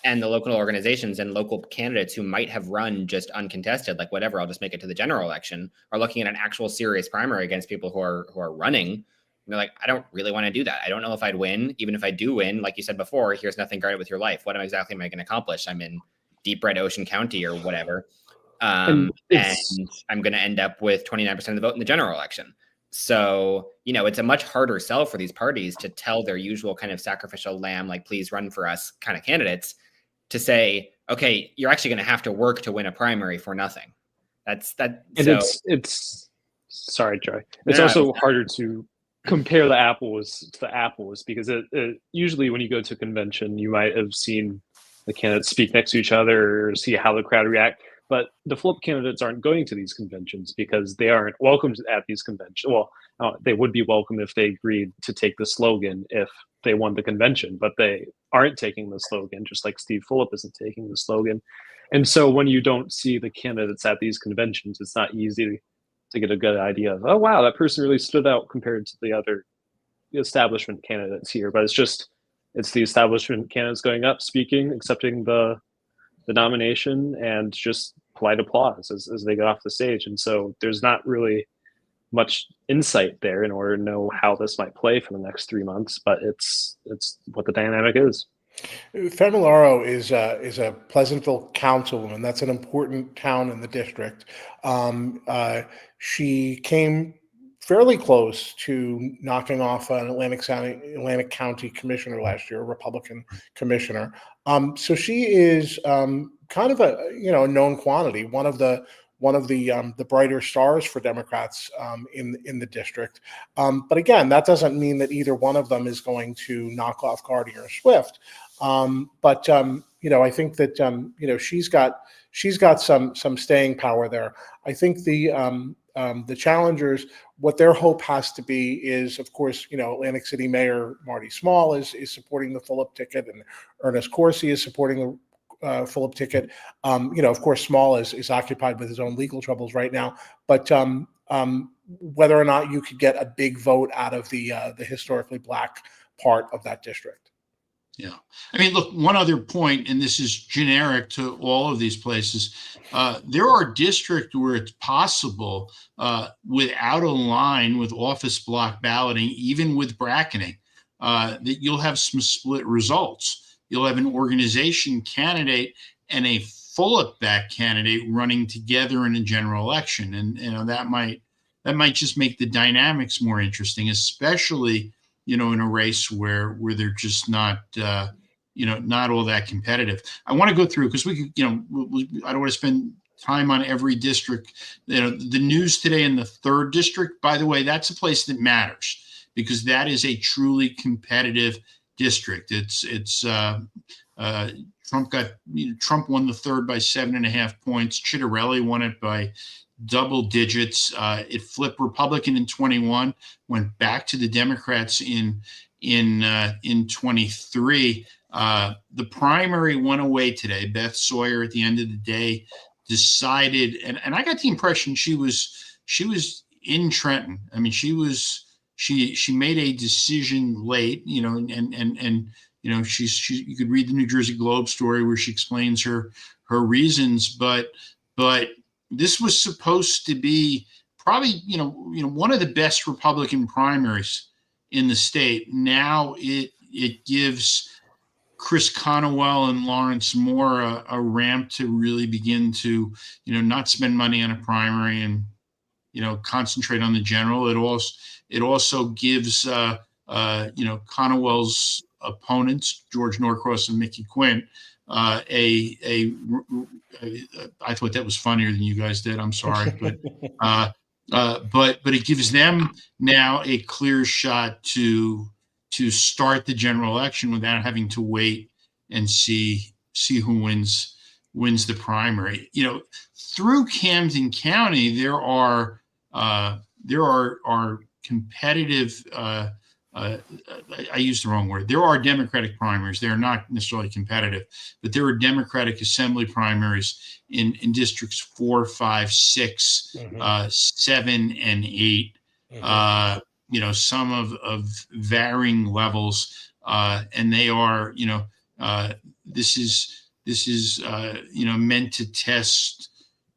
and the local organizations and local candidates who might have run just uncontested, like whatever, I'll just make it to the general election, are looking at an actual serious primary against people who are running. And they're like, I don't really want to do that. I don't know if I'd win. Even if I do win, like you said before, here's nothing guarded with your life. What exactly am I going to accomplish? I'm in deep red Ocean County or whatever. And I'm going to end up with 29% of the vote in the general election. So, it's a much harder sell for these parties to tell their usual kind of sacrificial lamb, like, please run for us kind of candidates, to say, okay, you're actually going to have to work to win a primary for nothing. That's that. And it's sorry, Joy. It's also harder to compare the apples to the apples, because it usually when you go to a convention, you might have seen the candidates speak next to each other or see how the crowd react. But the Fulop candidates aren't going to these conventions because they aren't welcomed at these conventions. Well, they would be welcome if they agreed to take the slogan if they won the convention, but they aren't taking the slogan, just like Steve Fulop isn't taking the slogan. And so when you don't see the candidates at these conventions, it's not easy to get a good idea of, oh, wow, that person really stood out compared to the other establishment candidates here. But it's the establishment candidates going up, speaking, accepting the nomination, and just polite applause as they get off the stage. And so there's not really much insight there in order to know how this might play for the next 3 months, but it's what the dynamic is. Familaro is a Pleasantville councilwoman. That's an important town in the district. She came fairly close to knocking off an Atlantic County commissioner last year, a Republican commissioner. So she is kind of a known quantity, one of the brighter stars for Democrats in the district. But again, that doesn't mean that either one of them is going to knock off Gardner or Swift. But I think that she's got some staying power there. I think the the challengers, what their hope has to be is, of course, Atlantic City Mayor Marty Small is supporting the Fulop ticket, and Ernest Corsi is supporting the Fulop ticket. Of course, Small is occupied with his own legal troubles right now, but whether or not you could get a big vote out of the historically Black part of that district. Yeah. I mean, look, one other point, and this is generic to all of these places. There are districts where it's possible, without a line with office block balloting, even with bracketing, that you'll have some split results. You'll have an organization candidate and a Fulop-backed candidate running together in a general election. And, that might just make the dynamics more interesting, especially in a race where they're just not, not all that competitive. I want to go through, because we could, I don't want to spend time on every district. The news today in the 3rd district, by the way, that's a place that matters, because that is a truly competitive district. Trump won the 3rd by 7.5 points. Chitterelli won it by double digits. It flipped Republican in 21, went back to the Democrats in 23. The primary went away today. Beth Sawyer, at the end of the day, decided, and I got the impression she was in Trenton. I mean, she made a decision late, and you could read the New Jersey Globe story where she explains her reasons, but this was supposed to be probably, one of the best Republican primaries in the state. Now it gives Chris Conowell and Lawrence Moore a ramp to really begin to, not spend money on a primary and, concentrate on the general. It also gives, Conowell's opponents, George Norcross and Mickey Quinn, I thought that was funnier than you guys did. I'm sorry, but it gives them now a clear shot to start the general election without having to wait and see who wins the primary. Through Camden County, there are competitive. I used the wrong word. There are Democratic primaries. They're not necessarily competitive, but there are Democratic assembly primaries in districts 4, 5, 6, 7, and 8. Some of varying levels, and they are, this is meant to test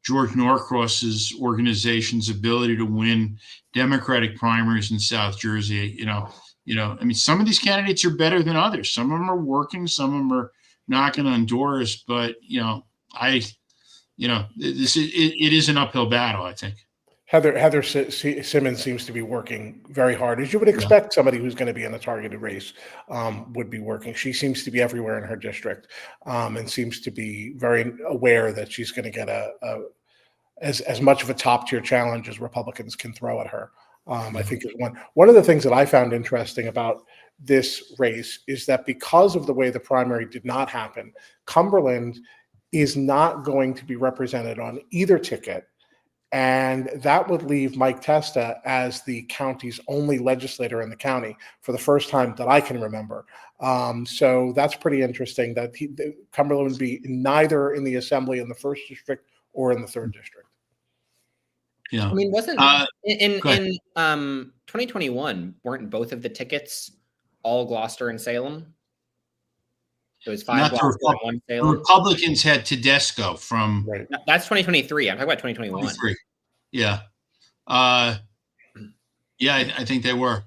George Norcross's organization's ability to win Democratic primaries in South Jersey. I mean, some of these candidates are better than others. Some of them are working, some of them are knocking on doors, but it is an uphill battle, I think. Heather Simmons seems to be working very hard, as you would expect somebody who's going to be in a targeted race would be working. She seems to be everywhere in her district, and seems to be very aware that she's going to get as much of a top tier challenge as Republicans can throw at her. I think is one of the things that I found interesting about this race is that because of the way the primary did not happen, Cumberland is not going to be represented on either ticket. And that would leave Mike Testa as the county's only legislator in the county for the first time that I can remember. So that's pretty interesting that Cumberland would be neither in the assembly in the 1st district or in the 3rd district. Yeah. I mean, wasn't in 2021, weren't both of the tickets all Gloucester and Salem? It was 5 Gloucester and 1 Salem. The Republicans had Tedesco from. Right. That's 2023. I'm talking about 2021. 23. Yeah. I think they were.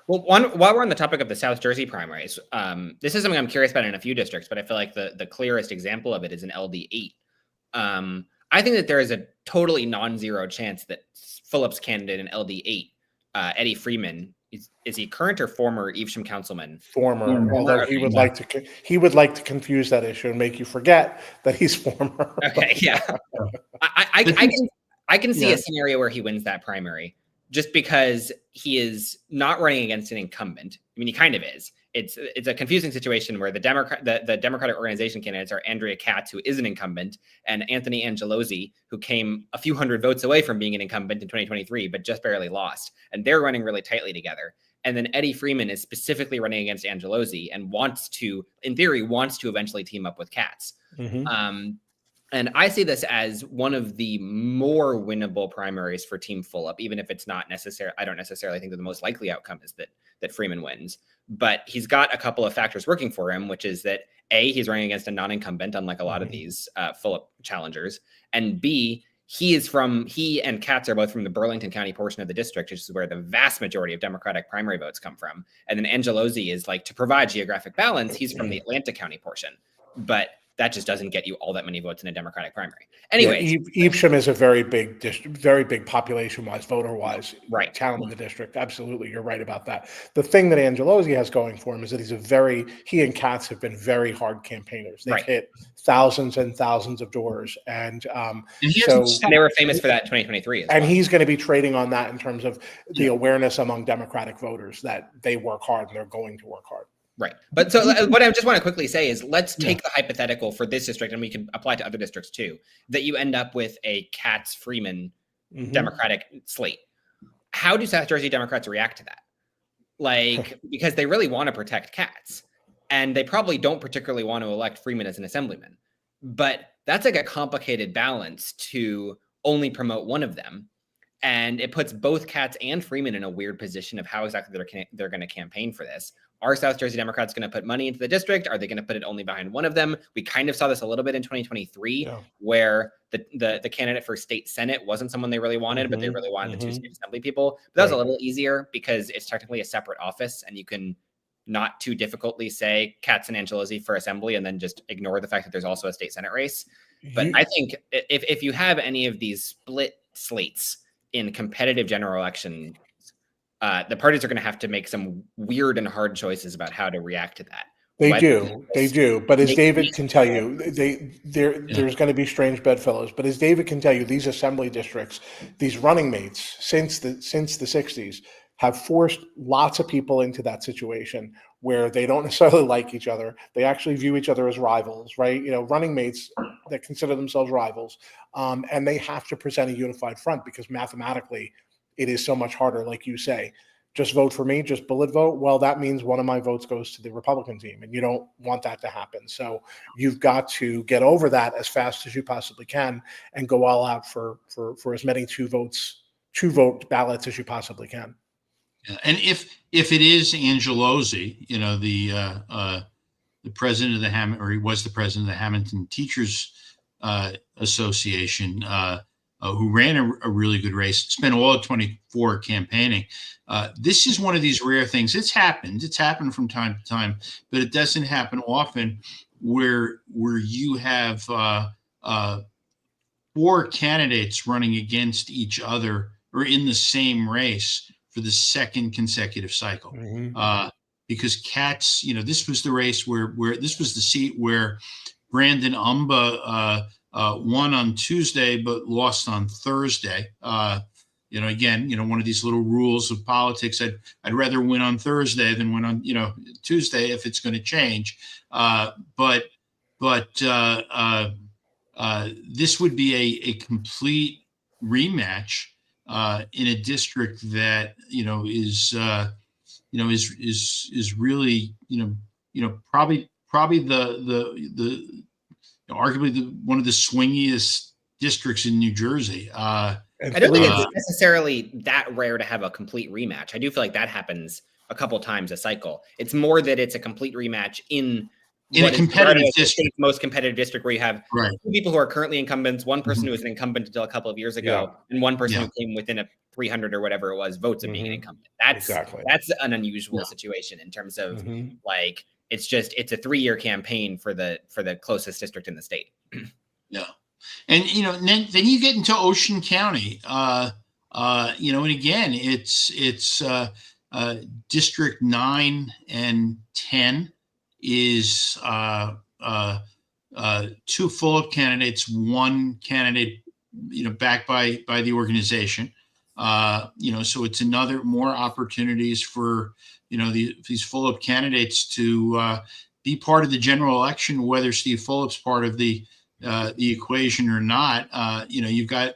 Well, while we're on the topic of the South Jersey primaries, this is something I'm curious about in a few districts, but I feel like the clearest example of it is in LD8. I think that there is a totally non-zero chance that Fulop's candidate in LD8, Eddie Freeman, is he current or former Evesham councilman? Former. Although he would like to confuse that issue and make you forget that he's former. Okay, yeah. I can see a scenario where he wins that primary just because he is not running against an incumbent. I mean, he kind of is, it's a confusing situation where the Democratic organization candidates are Andrea Katz, who is an incumbent, and Anthony Angelozzi, who came a few hundred votes away from being an incumbent in 2023, but just barely lost. And they're running really tightly together. And then Eddie Freeman is specifically running against Angelozzi and wants to eventually team up with Katz. And I see this as one of the more winnable primaries for Team Fulop, even if it's not necessary. I don't necessarily think that the most likely outcome is that Freeman wins. But he's got a couple of factors working for him, which is that A, he's running against a non-incumbent, unlike a lot of these Fulop challengers. And B, he and Katz are both from the Burlington County portion of the district, which is where the vast majority of Democratic primary votes come from. And then Angelozzi is, like, to provide geographic balance, he's from the Atlanta County portion. But that just doesn't get you all that many votes in a Democratic primary. Anyway, Evesham is a very big district, very big population-wise, voter-wise, right, town in the district. Absolutely, you're right about that. The thing that Angelozzi has going for him is that he and Katz have been very hard campaigners. They've hit thousands and thousands of doors, and they were famous for that in 2023. And he's going to be trading on that in terms of the awareness among Democratic voters that they work hard and they're going to work hard. Right. But so what I just want to quickly say is, let's take the hypothetical for this district, and we can apply to other districts too, that you end up with a Katz-Freeman Democratic slate. How do South Jersey Democrats react to that? Like, because they really want to protect Katz, and they probably don't particularly want to elect Freeman as an assemblyman. But that's like a complicated balance to only promote one of them. And it puts both Katz and Freeman in a weird position of how exactly they're going to campaign for this. Are South Jersey Democrats going to put money into the district? Are they going to put it only behind one of them? We kind of saw this a little bit in 2023, where the candidate for state Senate wasn't someone they really wanted, but they really wanted the two state assembly people. But that was a little easier because it's technically a separate office, and you can not too difficultly say Katz and Angelozzi for assembly and then just ignore the fact that there's also a state Senate race. But I think if you have any of these split slates in competitive general elections, the parties are going to have to make some weird and hard choices about how to react to that. They do. But as David can tell you, there's going to be strange bedfellows. But as David can tell you, these assembly districts, these running mates since the 60s have forced lots of people into that situation where they don't necessarily like each other. They actually view each other as rivals, right? You know, running mates that consider themselves rivals, and they have to present a unified front because mathematically it is so much harder. Like you say, just vote for me, just bullet vote. Well, that means one of my votes goes to the Republican team, and you don't want that to happen. So you've got to get over that as fast as you possibly can and go all out for as many two vote ballots as you possibly can. Yeah. And if it is Angelozzi, you know, the president of the he was the president of the Hamilton Teachers Association, who ran a really good race, spent all of 24 campaigning. This is one of these rare things. It's happened from time to time, but it doesn't happen often where you have 4 candidates running against each other or in the same race for the second consecutive cycle. Because Katz, you know, this was the race where this was the seat where Brandon Umba won on Tuesday but lost on Thursday. You know, again, you know, one of these little rules of politics. I'd rather win on Thursday than win on, you know, Tuesday if it's going to change. But this would be a complete rematch in a district that is really probably the arguably one of the swingiest districts in New Jersey. I don't think it's necessarily that rare to have a complete rematch. I do feel like that happens a couple times a cycle. It's more that it's a complete rematch in a competitive district, most competitive district, where you have 2 people who are currently incumbents, one person who was an incumbent until a couple of years ago, and one person who came within a 300 or whatever it was votes of being an incumbent. That's an unusual situation in terms of like it's a 3-year campaign for the closest district in the state. Yeah. And then you get into Ocean County, and again it's District 9 and 10 is 2 Fulop candidates, 1 candidate backed by the organization. So it's more opportunities for these Fulop candidates to be part of the general election, whether Steve Fulop's part of the equation or not. You've got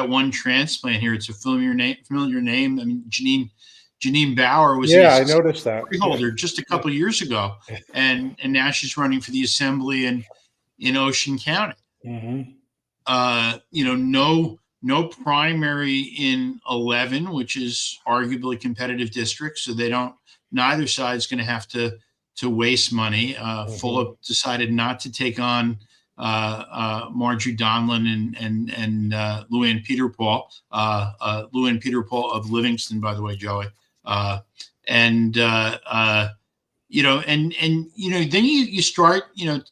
one transplant here. It's a familiar name. I mean, Janine Bauer was I noticed that freeholder just a couple of years ago, and now she's running for the assembly in Ocean County. No primary in 11, which is arguably competitive district, so neither side's going to have to waste money. Fulop decided not to take on Marjorie Donlin and Luann Peterpaul. Luann Peterpaul of Livingston, by the way, Joey. Then you start,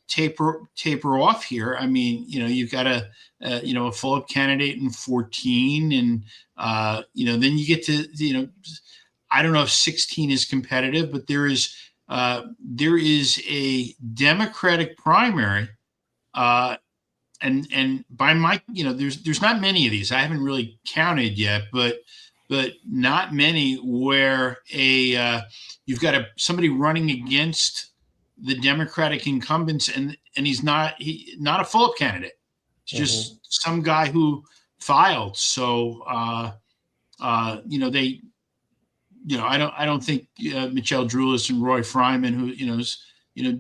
taper off here. I mean, you've got a Fulop candidate in 14, and then you get to, I don't know if 16 is competitive, but there is a Democratic primary, and by my, there's not many of these. I haven't really counted yet, but not many where you've got somebody running against the Democratic incumbents, and he's not a Fulop candidate. It's just some guy who filed. So I don't think Michelle Drulis and Roy Fryman, who is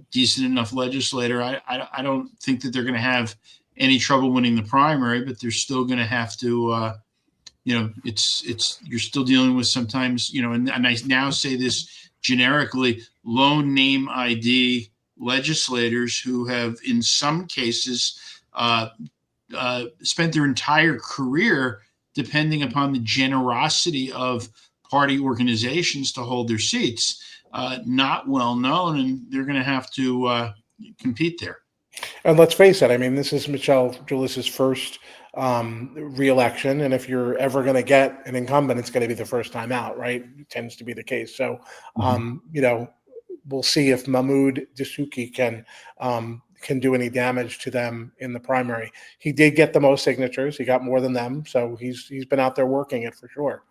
decent enough legislator, I don't think that they're going to have any trouble winning the primary, but they're still going to have to. You're still dealing with sometimes, and I now say this generically, low name ID legislators who have, in some cases, spent their entire career depending upon the generosity of party organizations to hold their seats, not well known, and they're going to have to compete there. And let's face it, I mean, this is Michelle Drulis's first re-election, and if you're ever going to get an incumbent, it's going to be the first time out, right? It tends to be the case. So, we'll see if Mahmoud Dasuki can do any damage to them in the primary. He did get the most signatures. He got more than them, so he's been out there working it for sure.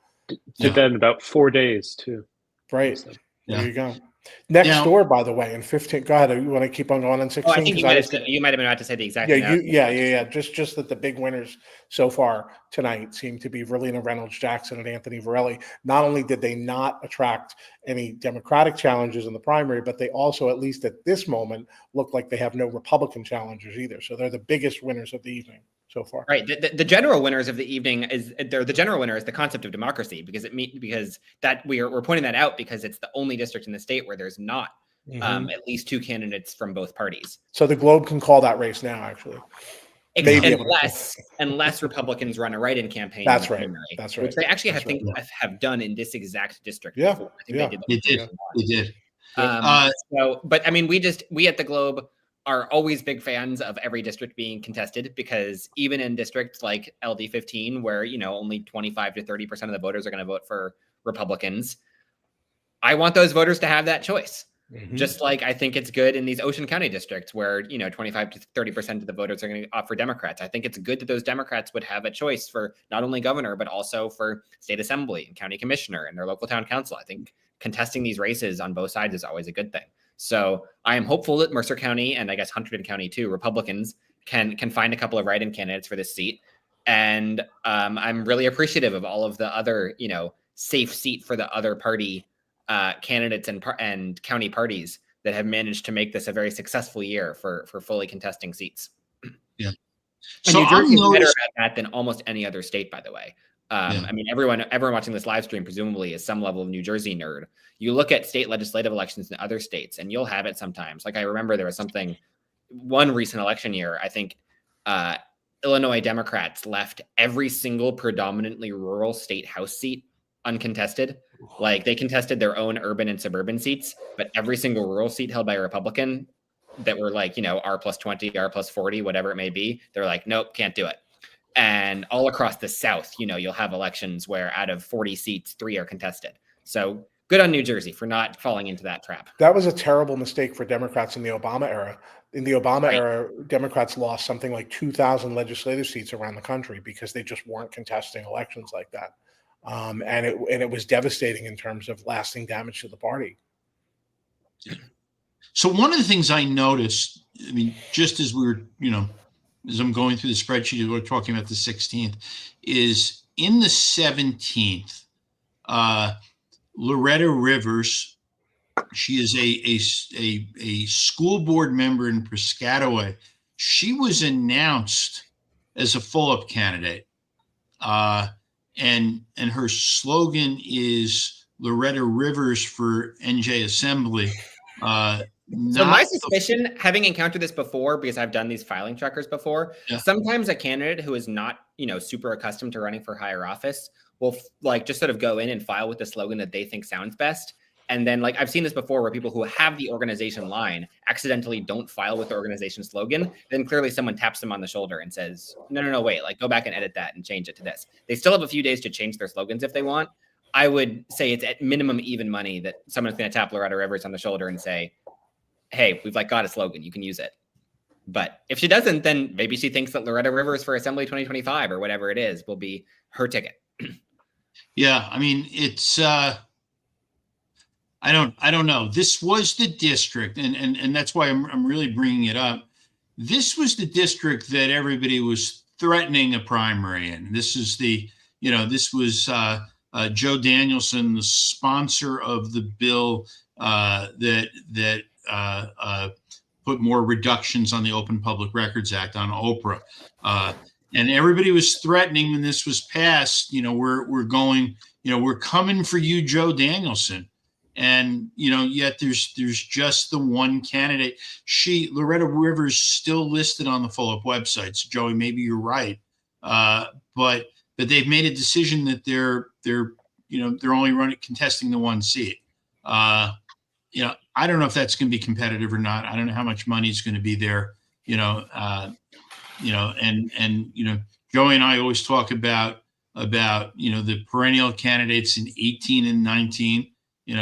Did that in about 4 days too. Right. So, there you go. Next door, by the way, in 15. Go ahead. You want to keep on going on 16? Oh, I think you might have been about to say the exact thing. Yeah. Just that the big winners so far tonight seem to be Verlina Reynolds-Jackson and Anthony Varelli. Not only did they not attract any Democratic challengers in the primary, but they also, at least at this moment, look like they have no Republican challengers either. So they're the biggest winners of the evening so far. Right. The general winners of the evening the general winner is the concept of democracy, because that we're pointing that out because it's the only district in the state where there's not at least two candidates from both parties. So the Globe can call that race now, actually. Unless Republicans run a write-in campaign. That's right. Which they actually have done in this exact district. Yeah. Before. I think they did. But I mean, we at the Globe are always big fans of every district being contested, because even in districts like LD15, where, only 25 to 30% of the voters are going to vote for Republicans, I want those voters to have that choice. Just like I think it's good in these Ocean County districts where, 25 to 30% of the voters are going to opt for Democrats. I think it's good that those Democrats would have a choice for not only governor, but also for state assembly and county commissioner and their local town council. I think contesting these races on both sides is always a good thing. So I am hopeful that Mercer County, and I guess Hunterdon County too, Republicans can find a couple of write-in candidates for this seat. And I'm really appreciative of all of the other, safe seat for the other party candidates and county parties that have managed to make this a very successful year for fully contesting seats. Yeah. And So New Jersey is better I'm at that than almost any other state, by the way. I mean, everyone watching this live stream presumably is some level of New Jersey nerd. You look at state legislative elections in other states, and you'll have it sometimes. Like I remember there was one recent election year, I think Illinois Democrats left every single predominantly rural state house seat uncontested. Like they contested their own urban and suburban seats, but every single rural seat held by a Republican that were like, R+20, R+40, whatever it may be, they're like, nope, can't do it. And all across the South, you'll have elections where out of 40 seats, 3 are contested. So good on New Jersey for not falling into that trap. That was a terrible mistake for Democrats in the Obama era. In the Obama era, Democrats lost something like 2,000 legislative seats around the country because they just weren't contesting elections like that. and it was devastating in terms of lasting damage to the party. So one of the things I noticed, I mean, just as we were, as I'm going through the spreadsheet, we're talking about the 16th, is in the 17th, Loretta Rivers, she is a school board member in Piscataway. She was announced as a follow-up candidate, and her slogan is Loretta Rivers for NJ Assembly. So my suspicion, having encountered this before, because I've done these filing trackers before, sometimes a candidate who is not, super accustomed to running for higher office will just sort of go in and file with the slogan that they think sounds best. And then I've seen this before where people who have the organization line accidentally don't file with the organization slogan. Then clearly someone taps them on the shoulder and says, no, wait, go back and edit that and change it to this. They still have a few days to change their slogans if they want. I would say it's at minimum even money that someone's going to tap Loretta Rivers on the shoulder and say, hey, we've got a slogan, you can use it. But if she doesn't, then maybe she thinks that Loretta Rivers for Assembly 2025 or whatever it is will be her ticket. Yeah, I mean, it's I don't know. This was the district, and that's why I'm really bringing it up. This was the district that everybody was threatening a primary in. This is this was Joe Danielson, the sponsor of the bill that put more reductions on the Open Public Records Act on Oprah. And everybody was threatening when this was passed, we're going, we're coming for you, Joe Danielson. And, yet there's just the one candidate. Loretta Rivers still listed on the follow-up website. So Joey, maybe you're right. But they've made a decision that they're only contesting the one seat. I don't know if that's going to be competitive or not. I don't know how much money is going to be there, and Joey and I always talk about the perennial candidates in 18 and 19, they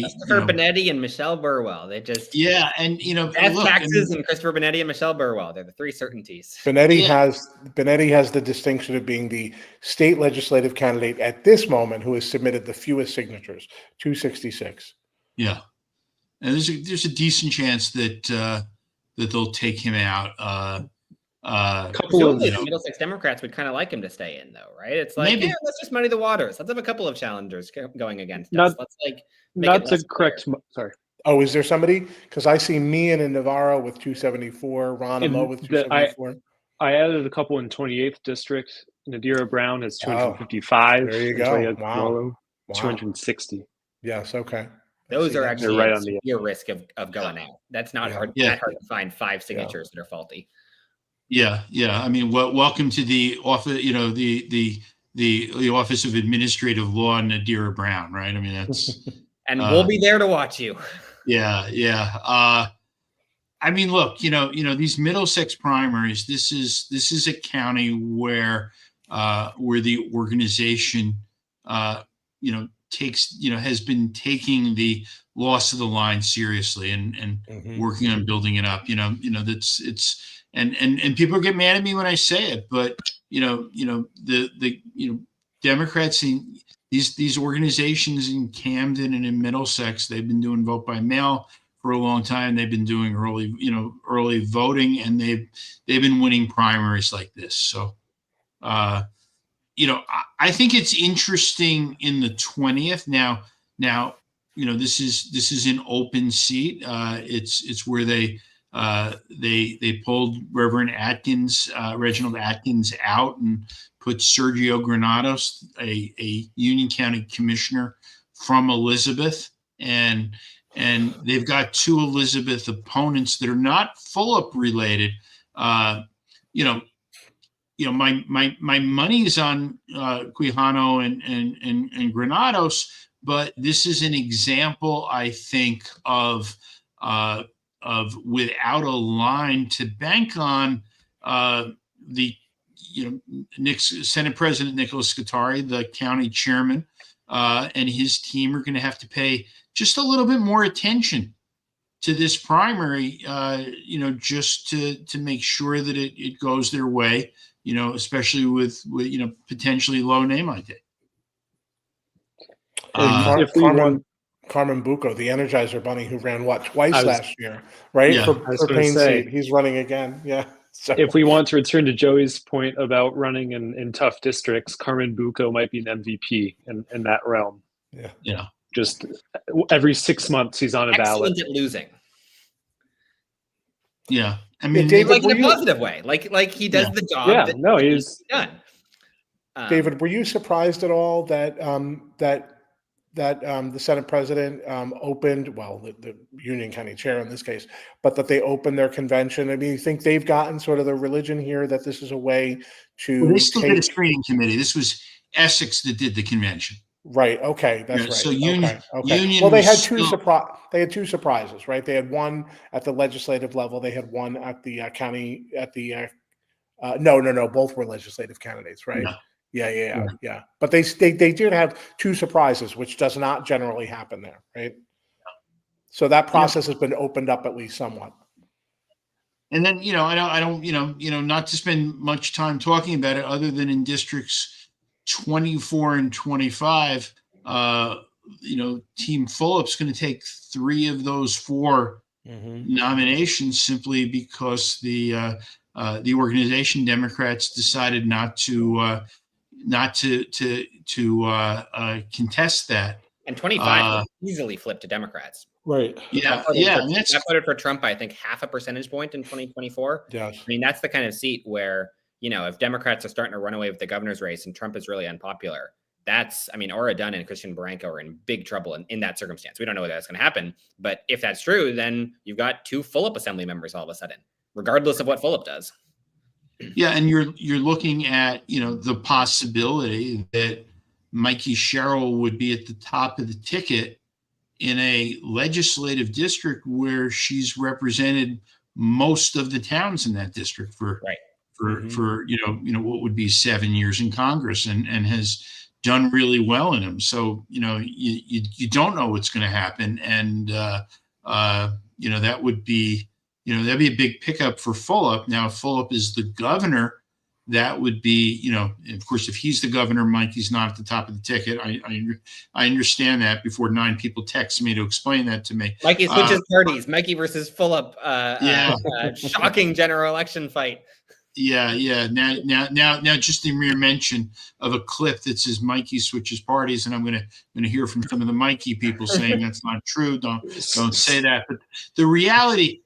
Christopher Benetti and Michelle Burwell. They just and taxes and Christopher Benetti and Michelle Burwell. They're the three certainties. Benetti has the distinction of being the state legislative candidate at this moment who has submitted the fewest signatures, 266. Yeah, and there's a decent chance that they'll take him out. A couple of Middlesex Democrats would kind of like him to stay in, though, right? It's let's just muddy the waters. Let's have a couple of challengers going against us. Let's Sorry. Oh, is there somebody? Because I see Meehan and Navarro with 274, Ron and Lowe with 274. I added a couple in 28th district. Nadira Brown has 255. There you go. Wow. 260. Yes. Okay. Those are actually right on your risk of going out. That's not hard. That hard to find 5 signatures that are faulty. Yeah. I mean, welcome to the office. The Office of Administrative Law, Nadira Brown, right? I mean, that's and we'll be there to watch you. Yeah. I mean, look, these Middlesex primaries. This is a county where the organization, has been taking the loss of the line seriously and working on building it up. And people get mad at me when I say it, but the Democrats in these organizations in Camden and in Middlesex, they've been doing vote by mail for a long time. They've been doing early voting, and they've been winning primaries like this. So, I think it's interesting in the 20th now. This is an open seat. It's where they pulled Reginald Atkins out and put Sergio Granados, a Union County commissioner from Elizabeth, and they've got 2 Elizabeth opponents that are not follow-up related. My money is on Quijano and Granados, but this is an example, I think, of without a line to bank on. Senate President Nicholas Scutari, the county chairman, and his team are going to have to pay just a little bit more attention this primary, just to make sure that it goes their way, especially with potentially low name ID. If we want, Carmen Bucco, the Energizer Bunny, who ran twice last year, right? Yeah, for Payne seat. He's running again. Yeah. So. If we want to return to Joey's point about running in tough districts, Carmen Bucco might be an MVP in that realm. Yeah. Yeah. Just every 6 months he's on a ballot. Excellent at losing. Yeah. I mean, David, like in a positive way, like he does the job. Yeah, no, he's done. David, were you surprised at all that the Senate president opened, the Union County chair in this case, but that they opened their convention? I mean, you think they've gotten sort of the religion here that this is a way to? Well, they still did a screening committee. This was Essex that did the convention. Right. Okay, that's right. So Union. Well, they had They had two surprises, right? They had one at the legislative level. They had one at the county. No. Both were legislative candidates, right? No. Yeah. But they did have two surprises, which does not generally happen there, right? So that process has been opened up at least somewhat. And then I don't not to spend much time talking about it, other than in districts 24 and 25, Team Fulop's going to take 3 of those 4 nominations simply because the organization Democrats decided not to contest that. And 25 easily flipped to Democrats. Right. Yeah. I voted for Trump by, I think, 0.5 percentage point in 2024. Yes. I mean, that's the kind of seat where, if Democrats are starting to run away with the governor's race and Trump is really unpopular, Ora Dunn and Christian Barranco are in big trouble in that circumstance. We don't know whether that's going to happen, but if that's true, then you've got 2 Fulop assembly members all of a sudden, regardless of what Fulop does. Yeah, and you're looking at the possibility that Mikey Sherrill would be at the top of the ticket in a legislative district where she's represented most of the towns in that district for what would be 7 years in Congress, and has done really well in them. So you don't know what's going to happen, and that would be. That'd be a big pickup for Fulop. Now, if Fulop is the governor, that would be, of course, if he's the governor, Mikey's not at the top of the ticket. I understand that before 9 people text me to explain that to me. Mikey switches parties. Mikey versus Fulop. Shocking general election fight. Yeah. Now, just the mere mention of a clip that says Mikey switches parties, and I'm going to hear from some of the Mikey people saying that's not true. Don't say that. But the reality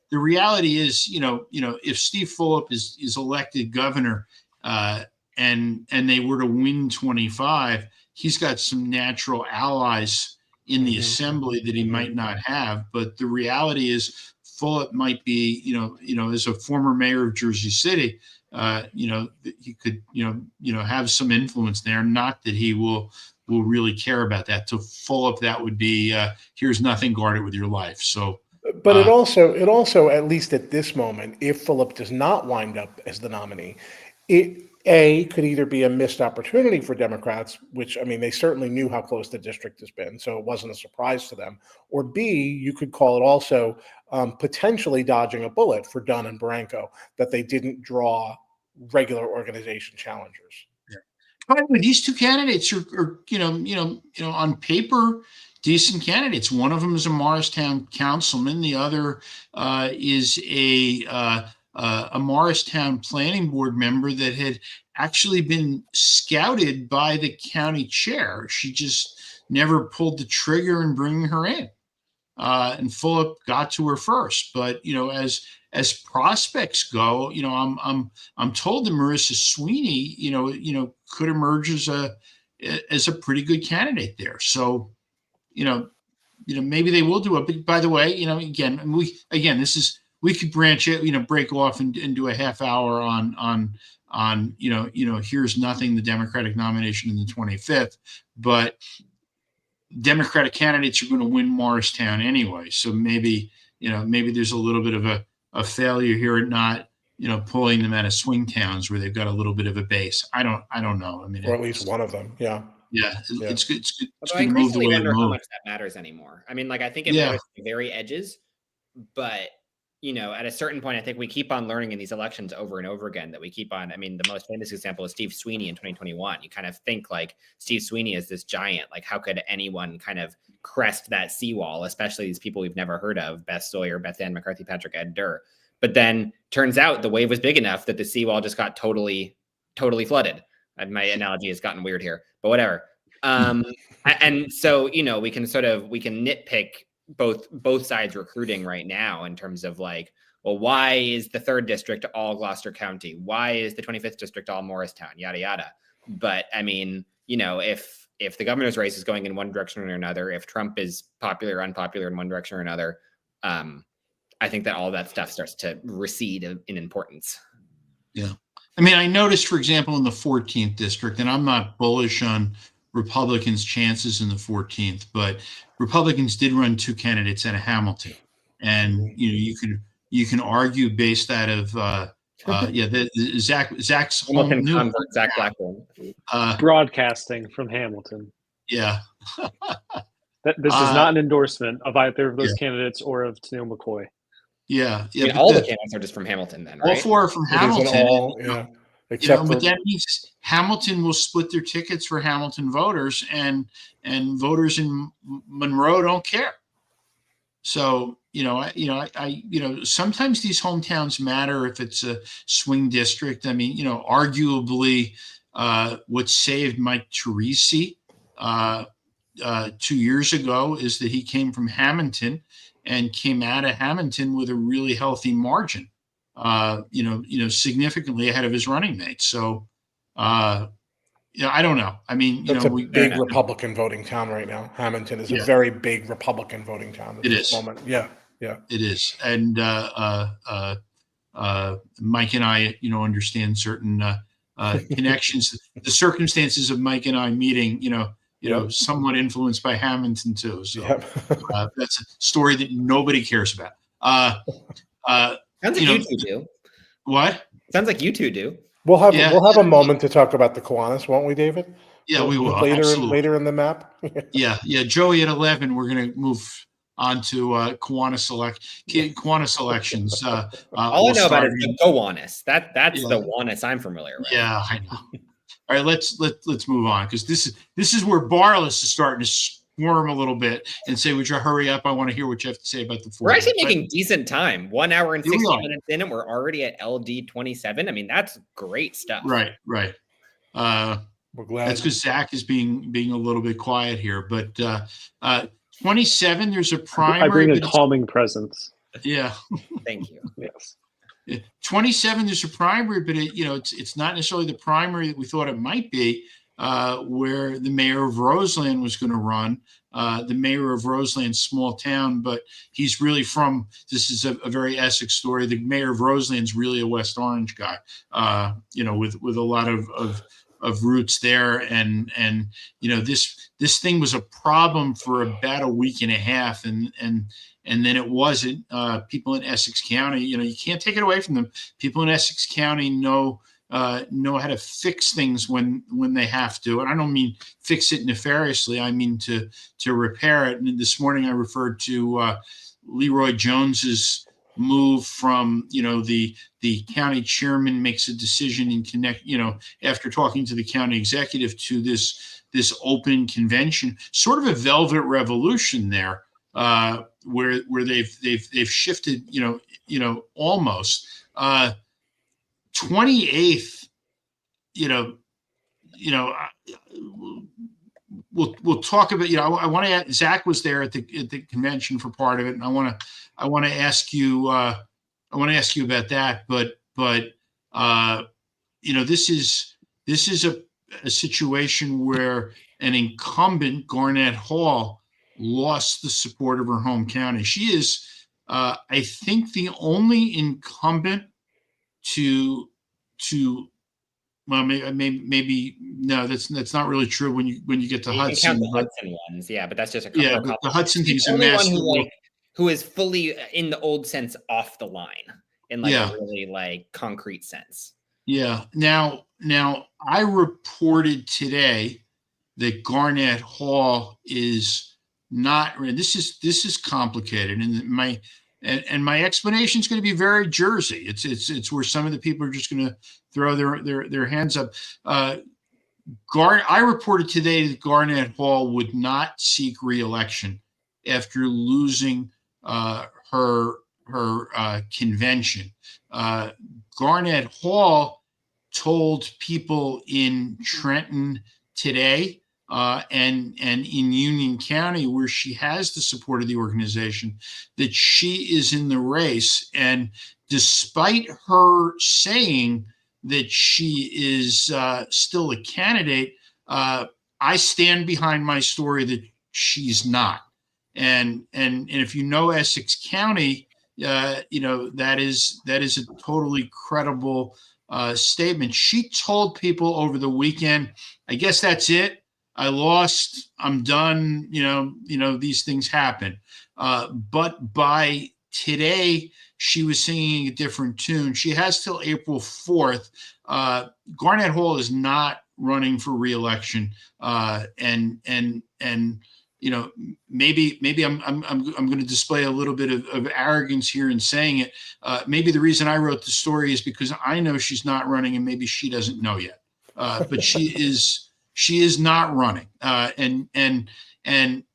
is, if Steve Fulop is elected governor, and they were to win 25, he's got some natural allies in the assembly that he might not have. But the reality is, Fulop might be, as a former mayor of Jersey City, he could, have some influence there. Not that he will really care about that. To Fulop, that would be, here's nothing, guard it with your life. So. But it also, at least at this moment, if Fulop does not wind up as the nominee, it could either be a missed opportunity for Democrats, which, they certainly knew how close the district has been, so it wasn't a surprise to them. Or B, you could call it also potentially dodging a bullet for Dunn and Barranco, that they didn't draw regular organization challengers. Yeah. By the way, these 2 candidates are on paper, decent candidates. One of them is a Morristown councilman. The other is a Morristown planning board member that had actually been scouted by the county chair. She just never pulled the trigger in bringing her in. And Fulop got to her first. But as prospects go, I'm told that Marissa Sweeney, could emerge as a pretty good candidate there. So. Maybe they will do it. But by the way, we could branch it, break off and do a half hour on here's nothing, the Democratic nomination in the 25th, but Democratic candidates are going to win Morristown anyway. So maybe there's a little bit of a failure here at not, pulling them out of swing towns where they've got a little bit of a base. I don't know. Or at least one of them. Yeah. Yeah, it's good. It's I good to move the way it wonder how moves. much that matters anymore. I think it matters at the very edges, But at a certain point, I think we keep on learning in these elections over and over again that we keep on. I mean, the most famous example is Steve Sweeney in 2021. You kind of think like Steve Sweeney is this giant. Like, how could anyone kind of crest that seawall, especially these people we've never heard of, Beth Sawyer, Beth Ann McCarthy, Patrick Ed Durr. But then turns out the wave was big enough that the seawall just got totally flooded. My analogy has gotten weird here, but whatever. And so, we can nitpick both sides recruiting right now in terms of like, well, why is the 3rd district all Gloucester County? Why is the 25th district all Morristown? Yada, yada. But I mean, if the governor's race is going in one direction or another, if Trump is popular or unpopular in one direction or another, I think that all that stuff starts to recede in importance. Yeah. I mean, I noticed, for example, in the 14th district, and I'm not bullish on Republicans' chances in the 14th, but Republicans did run 2 candidates out of Hamilton, and you can argue based out of Zach's Hamilton home convert, Zach Blackburn, broadcasting from Hamilton. Yeah, this is not an endorsement of either of those candidates or of Tennille McCoy. Yeah, I mean, all the candidates are just from Hamilton, then, right? All 4 are from Hamilton. Except but that means Hamilton will split their tickets for Hamilton voters, and voters in Monroe don't care. So sometimes these hometowns matter if it's a swing district. I mean, arguably, what saved Mike Teresi 2 years ago is that he came from Hamilton and came out of Hamilton with a really healthy margin. Significantly ahead of his running mate. So, I don't know. I mean, it's a big Republican voting town right now. Hamilton is a very big Republican voting town at this moment. Yeah. It is. And Mike and I, understand certain connections. The circumstances of Mike and I meeting, somewhat influenced by Hamilton too. So that's a story that nobody cares about. Sounds like you two do. What? Sounds like you two do. We'll have a moment to talk about the Kiwanis, won't we, David? Yeah, we will. Later in the map. Yeah. Joey, at 11, we're going to move on to Kiwanis selections. All I know about it is the Gowanus. That's the Wanus I'm familiar with. Yeah, I know. All right, let's move on, because this is where Barless is starting to squirm a little bit and say, would you hurry up? I want to hear what you have to say about the 4. We're actually making decent time. 1 hour and 60 minutes in, and we're already at LD 27. I mean, that's great stuff. Right. We're glad. That's because Zach is being a little bit quiet here. But 27, there's a primary. I bring a calming presence. Yeah. Thank you. Yes. 27, there's a primary, but it's not necessarily the primary that we thought it might be, where the mayor of Roseland was going to run. The mayor of Roseland, small town, but he's really from. This is a very Essex story. The mayor of Roseland's really a West Orange guy, with a lot of roots there, and this thing was a problem for about a week and a half, and then it wasn't. People in Essex County, you can't take it away from them. People in Essex County know how to fix things when they have to. And I don't mean fix it nefariously. I mean to repair it. And this morning I referred to Leroy Jones's move from, the county chairman makes a decision and after talking to the county executive, to this open convention, sort of a velvet revolution there. Where they've shifted, almost 28th, we'll talk about, I want to. Zach was there at the convention for part of it, and I want to ask you about that. But this is a situation where an incumbent, Garnett Hall, lost the support of her home county. She is, I think, the only incumbent to well, maybe no, that's not really true when you get to Hudson. Count the Hudson ones, yeah, but that's just a couple. Yeah, of the Hudson thing's a only mess. one who is fully in the old sense off the line in a really concrete sense. Yeah. Now I reported today that Garnett Hall is not. This is complicated, and And my explanation is going to be very Jersey. It's where some of the people are just going to throw their hands up. I reported today that Garnett Hall would not seek re-election after losing her convention. Garnett Hall told people in Trenton today and in Union County, where she has the support of the organization, that she is in the race. And despite her saying that she is still a candidate, I stand behind my story that she's not. And if you know Essex County, that is a totally credible statement. She told people over the weekend, I guess that's it. I lost. I'm done. These things happen. But by today, she was singing a different tune. She has till April 4th. Garnett Hall is not running for re-election. Maybe I'm going to display a little bit of arrogance here in saying it. Maybe the reason I wrote the story is because I know she's not running, and maybe she doesn't know yet. But she is not running. And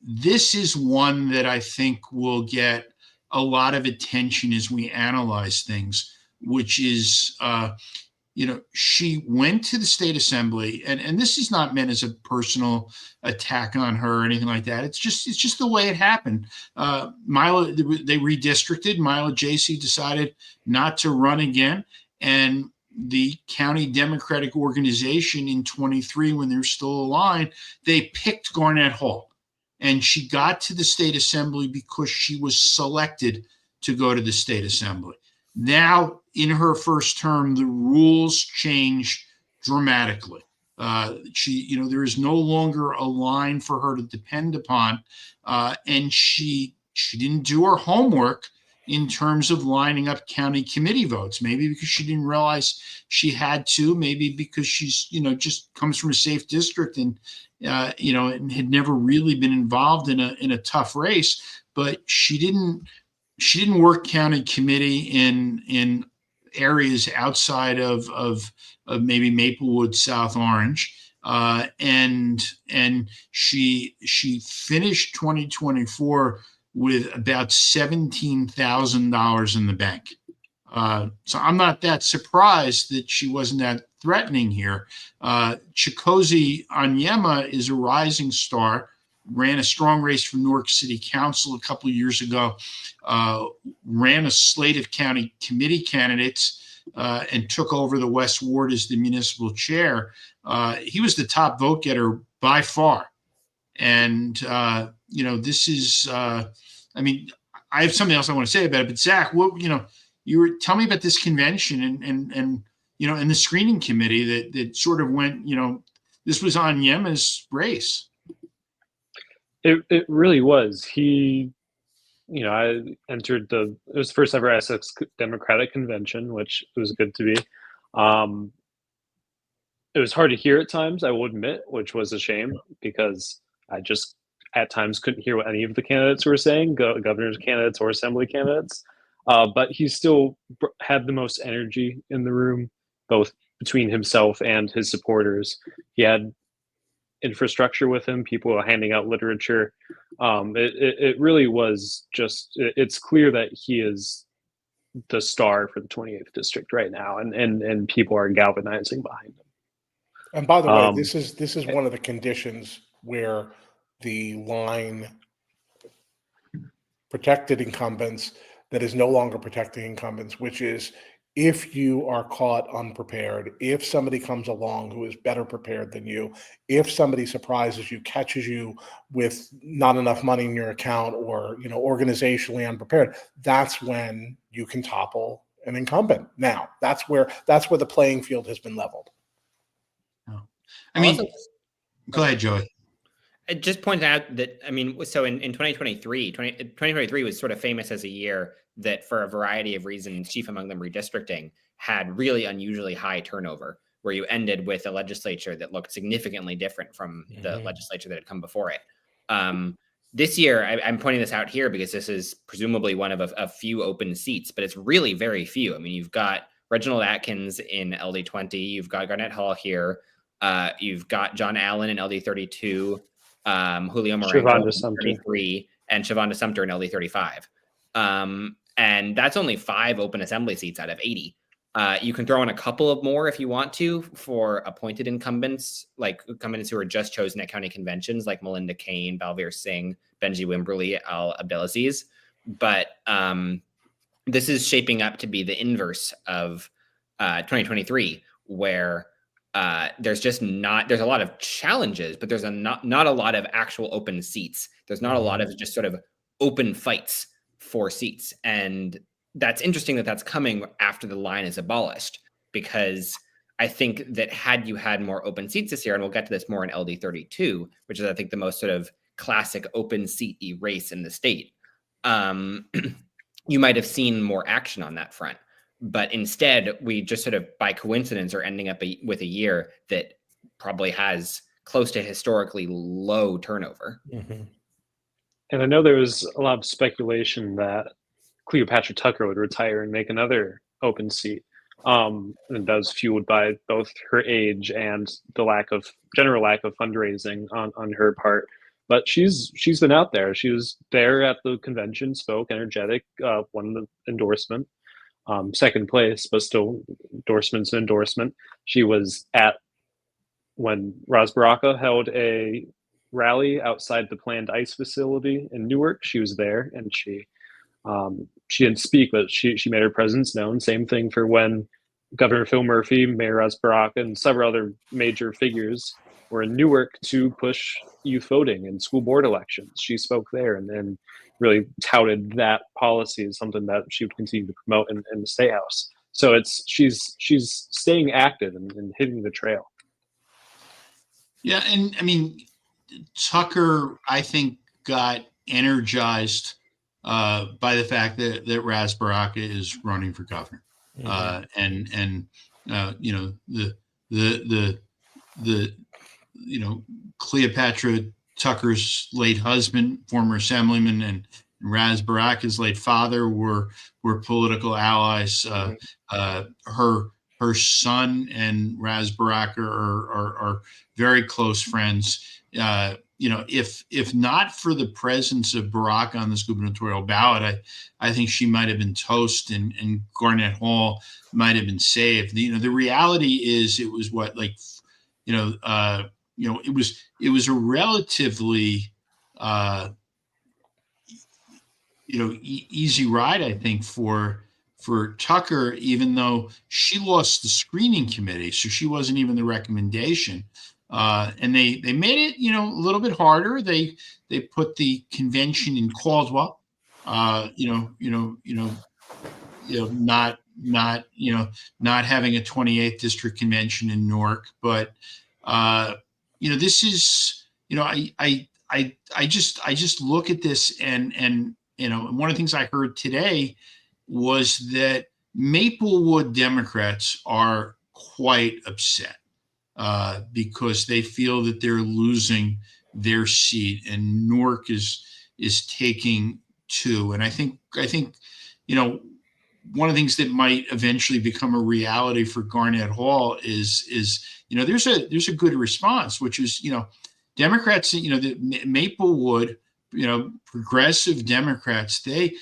this is one that I think will get a lot of attention as we analyze things, which is, she went to the state assembly, and this is not meant as a personal attack on her or anything like that. It's just the way it happened. Mila, they redistricted. Mila J.C. decided not to run again, and the county Democratic organization in 23, when they're still aligned, they picked Garnett Hall. And she got to the state assembly because she was selected to go to the state assembly. Now, in her first term, the rules change dramatically. There is no longer a line for her to depend upon. And she didn't do her homework in terms of lining up county committee votes, maybe because she didn't realize she had to, maybe because she's, just comes from a safe district and had never really been involved in a tough race. But she didn't work county committee in areas outside of maybe Maplewood, South Orange. And she finished 2024 with about $17,000 in the bank. So I'm not that surprised that she wasn't that threatening here. Chikosi Onyema is a rising star, ran a strong race for Newark City Council a couple of years ago, ran a slate of county committee candidates, and took over the West Ward as the municipal chair. He was the top vote getter by far. And, this is, I have something else I want to say about it, but Zach, tell me about this convention and the screening committee that sort of went, this was Onyema's race. It really was. He, I entered it was the first ever Essex Democratic Convention, which was good to be. It was hard to hear at times, I will admit, which was a shame because I just at times couldn't hear what any of the candidates were saying, governor's candidates or assembly candidates. But he still had the most energy in the room, both between himself and his supporters. He had infrastructure with him, people handing out literature. It really was just, it's clear that he is the star for the 28th district right now, and people are galvanizing behind him. And by the way, this is one of the conditions where the line protected incumbents that is no longer protecting incumbents, which is if you are caught unprepared, if somebody comes along who is better prepared than you, if somebody surprises you, catches you with not enough money in your account or, organizationally unprepared, that's when you can topple an incumbent. Now, that's where the playing field has been leveled. Go ahead, Joey. I just point out that, so in 2023 was sort of famous as a year that for a variety of reasons, chief among them redistricting, had really unusually high turnover, where you ended with a legislature that looked significantly different from the legislature that had come before it. This year, I'm pointing this out here because this is presumably one of a few open seats, but it's really very few. I mean, you've got Reginald Atkins in LD20, you've got Garnett Hall here, you've got John Allen in LD32, Julio Marenco in LD33, and Shavonda Sumter in LD35. And that's only 5 open assembly seats out of 80. You can throw in a couple of more if you want to for appointed incumbents, like incumbents who are just chosen at county conventions, like Melinda Kane, Balveer Singh, Benji Wimberly, Al Abdelaziz. But this is shaping up to be the inverse of 2023, where there's a lot of challenges, but there's not a lot of actual open seats. There's not a lot of just sort of open fights for seats. And that's interesting that that's coming after the line is abolished, because I think that had you had more open seats this year, and we'll get to this more in LD32, which is, I think, the most sort of classic open seat race in the state, you might have seen more action on that front. But instead, we just sort of by coincidence are ending up with a year that probably has close to historically low turnover. Mm-hmm. And I know there was a lot of speculation that Cleopatra Tucker would retire and make another open seat. And that was fueled by both her age and the general lack of fundraising on her part. But she's been out there. She was there at the convention, spoke, energetic, won the endorsement, second place, but still endorsement's an endorsement. She was at when Ras Baraka held a rally outside the planned ICE facility in Newark. She was there, and she didn't speak, but she made her presence known. Same thing for when Governor Phil Murphy, Mayor Ras Baraka, and several other major figures were in Newark to push youth voting and school board elections. She spoke there and really touted that policy as something that she would continue to promote in the State House. So she's staying active and hitting the trail. Yeah, and I mean, Tucker, I think, got energized by the fact that Ras Baraka is running for governor, and you know, the Cleopatra Tucker's late husband, former assemblyman, and Ras Baraka's late father were political allies. Her son and Ras Baraka are very close friends. If not for the presence of Baraka on this gubernatorial ballot, I think she might have been toast, and Garnett Hall might have been saved. The reality is it was it was a relatively easy ride, I think, for Tucker, even though she lost the screening committee, so she wasn't even the recommendation. And they made it, a little bit harder. They put the convention in Caldwell, not having a 28th district convention in Newark. But, this is, I just look at this and one of the things I heard today was that Maplewood Democrats are quite upset because they feel that they're losing their seat, and Newark is taking 2. And I think one of the things that might eventually become a reality for Garnett Hall is there's a good response, which is Democrats, the Maplewood, progressive Democrats, they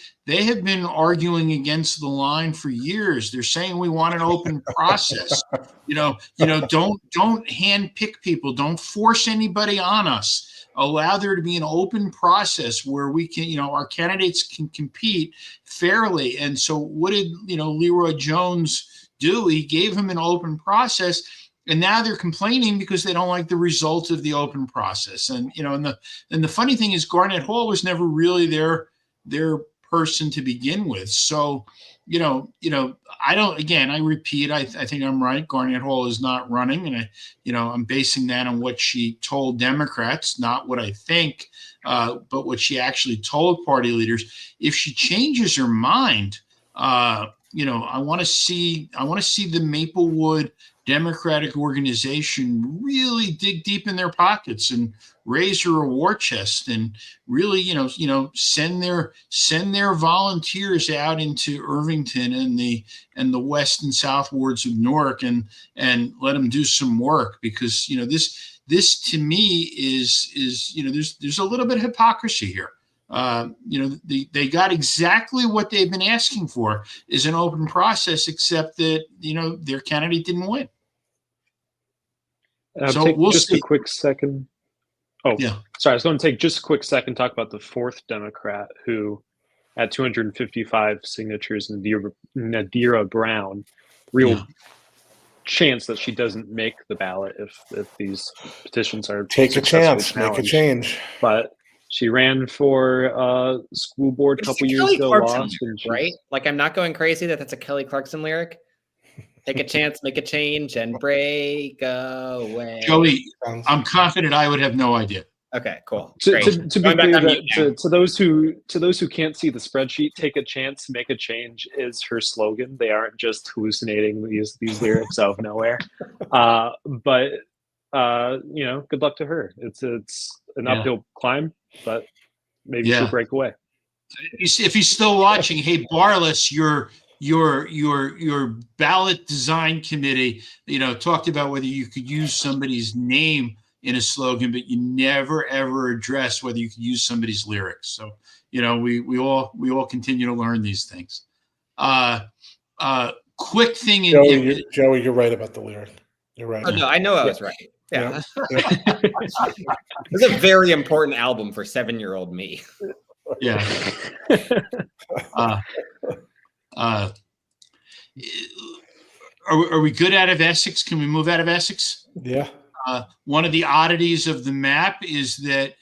have been arguing against the line for years. They're saying we want an open process. Don't hand pick people. Don't force anybody on us. Allow there to be an open process where we can, our candidates can compete fairly. And so what did, Leroy Jones do? He gave him an open process. And now they're complaining because they don't like the result of the open process. And the funny thing is Garnett Hall was never really their person to begin with. So, I repeat, I think I'm right. Garnett Hall is not running, and I'm basing that on what she told Democrats, not what I think, but what she actually told party leaders. If she changes her mind, I want to see the Maplewood Democratic organization really dig deep in their pockets and raise her a war chest and really, send their volunteers out into Irvington and the west and south wards of Newark and let them do some work, because this to me is there's a little bit of hypocrisy here. They got exactly what they've been asking for, is an open process, except that their candidate didn't win. So we'll just see. A quick second. Oh, yeah. Sorry, I was going to take just a quick second to talk about the fourth Democrat who, at 255 signatures, Nadira Brown, real chance that she doesn't make the ballot if these petitions are take a chance, make a change. But she ran for school board a couple years ago, lost, right? Like, I'm not going crazy that's a Kelly Clarkson lyric. Take a chance, make a change, and break away. Joey, I'm confident I would have no idea. Okay, cool. To be clear, to those who can't see the spreadsheet, "Take a chance, make a change" is her slogan. They aren't just hallucinating these lyrics out of nowhere. But good luck to her. It's an uphill climb, but maybe she'll break away. If he's still watching, hey Barless, your ballot design committee, talked about whether you could use somebody's name in a slogan, but you never ever address whether you could use somebody's lyrics. So, we all continue to learn these things. Quick thing. Joey, you're right about the lyric. You're right. Oh, no, I know I was right. Yeah. It's a very important album for 7-year-old me. Yeah. Are we good out of Essex? Can we move out of Essex? Yeah. One of the oddities of the map is that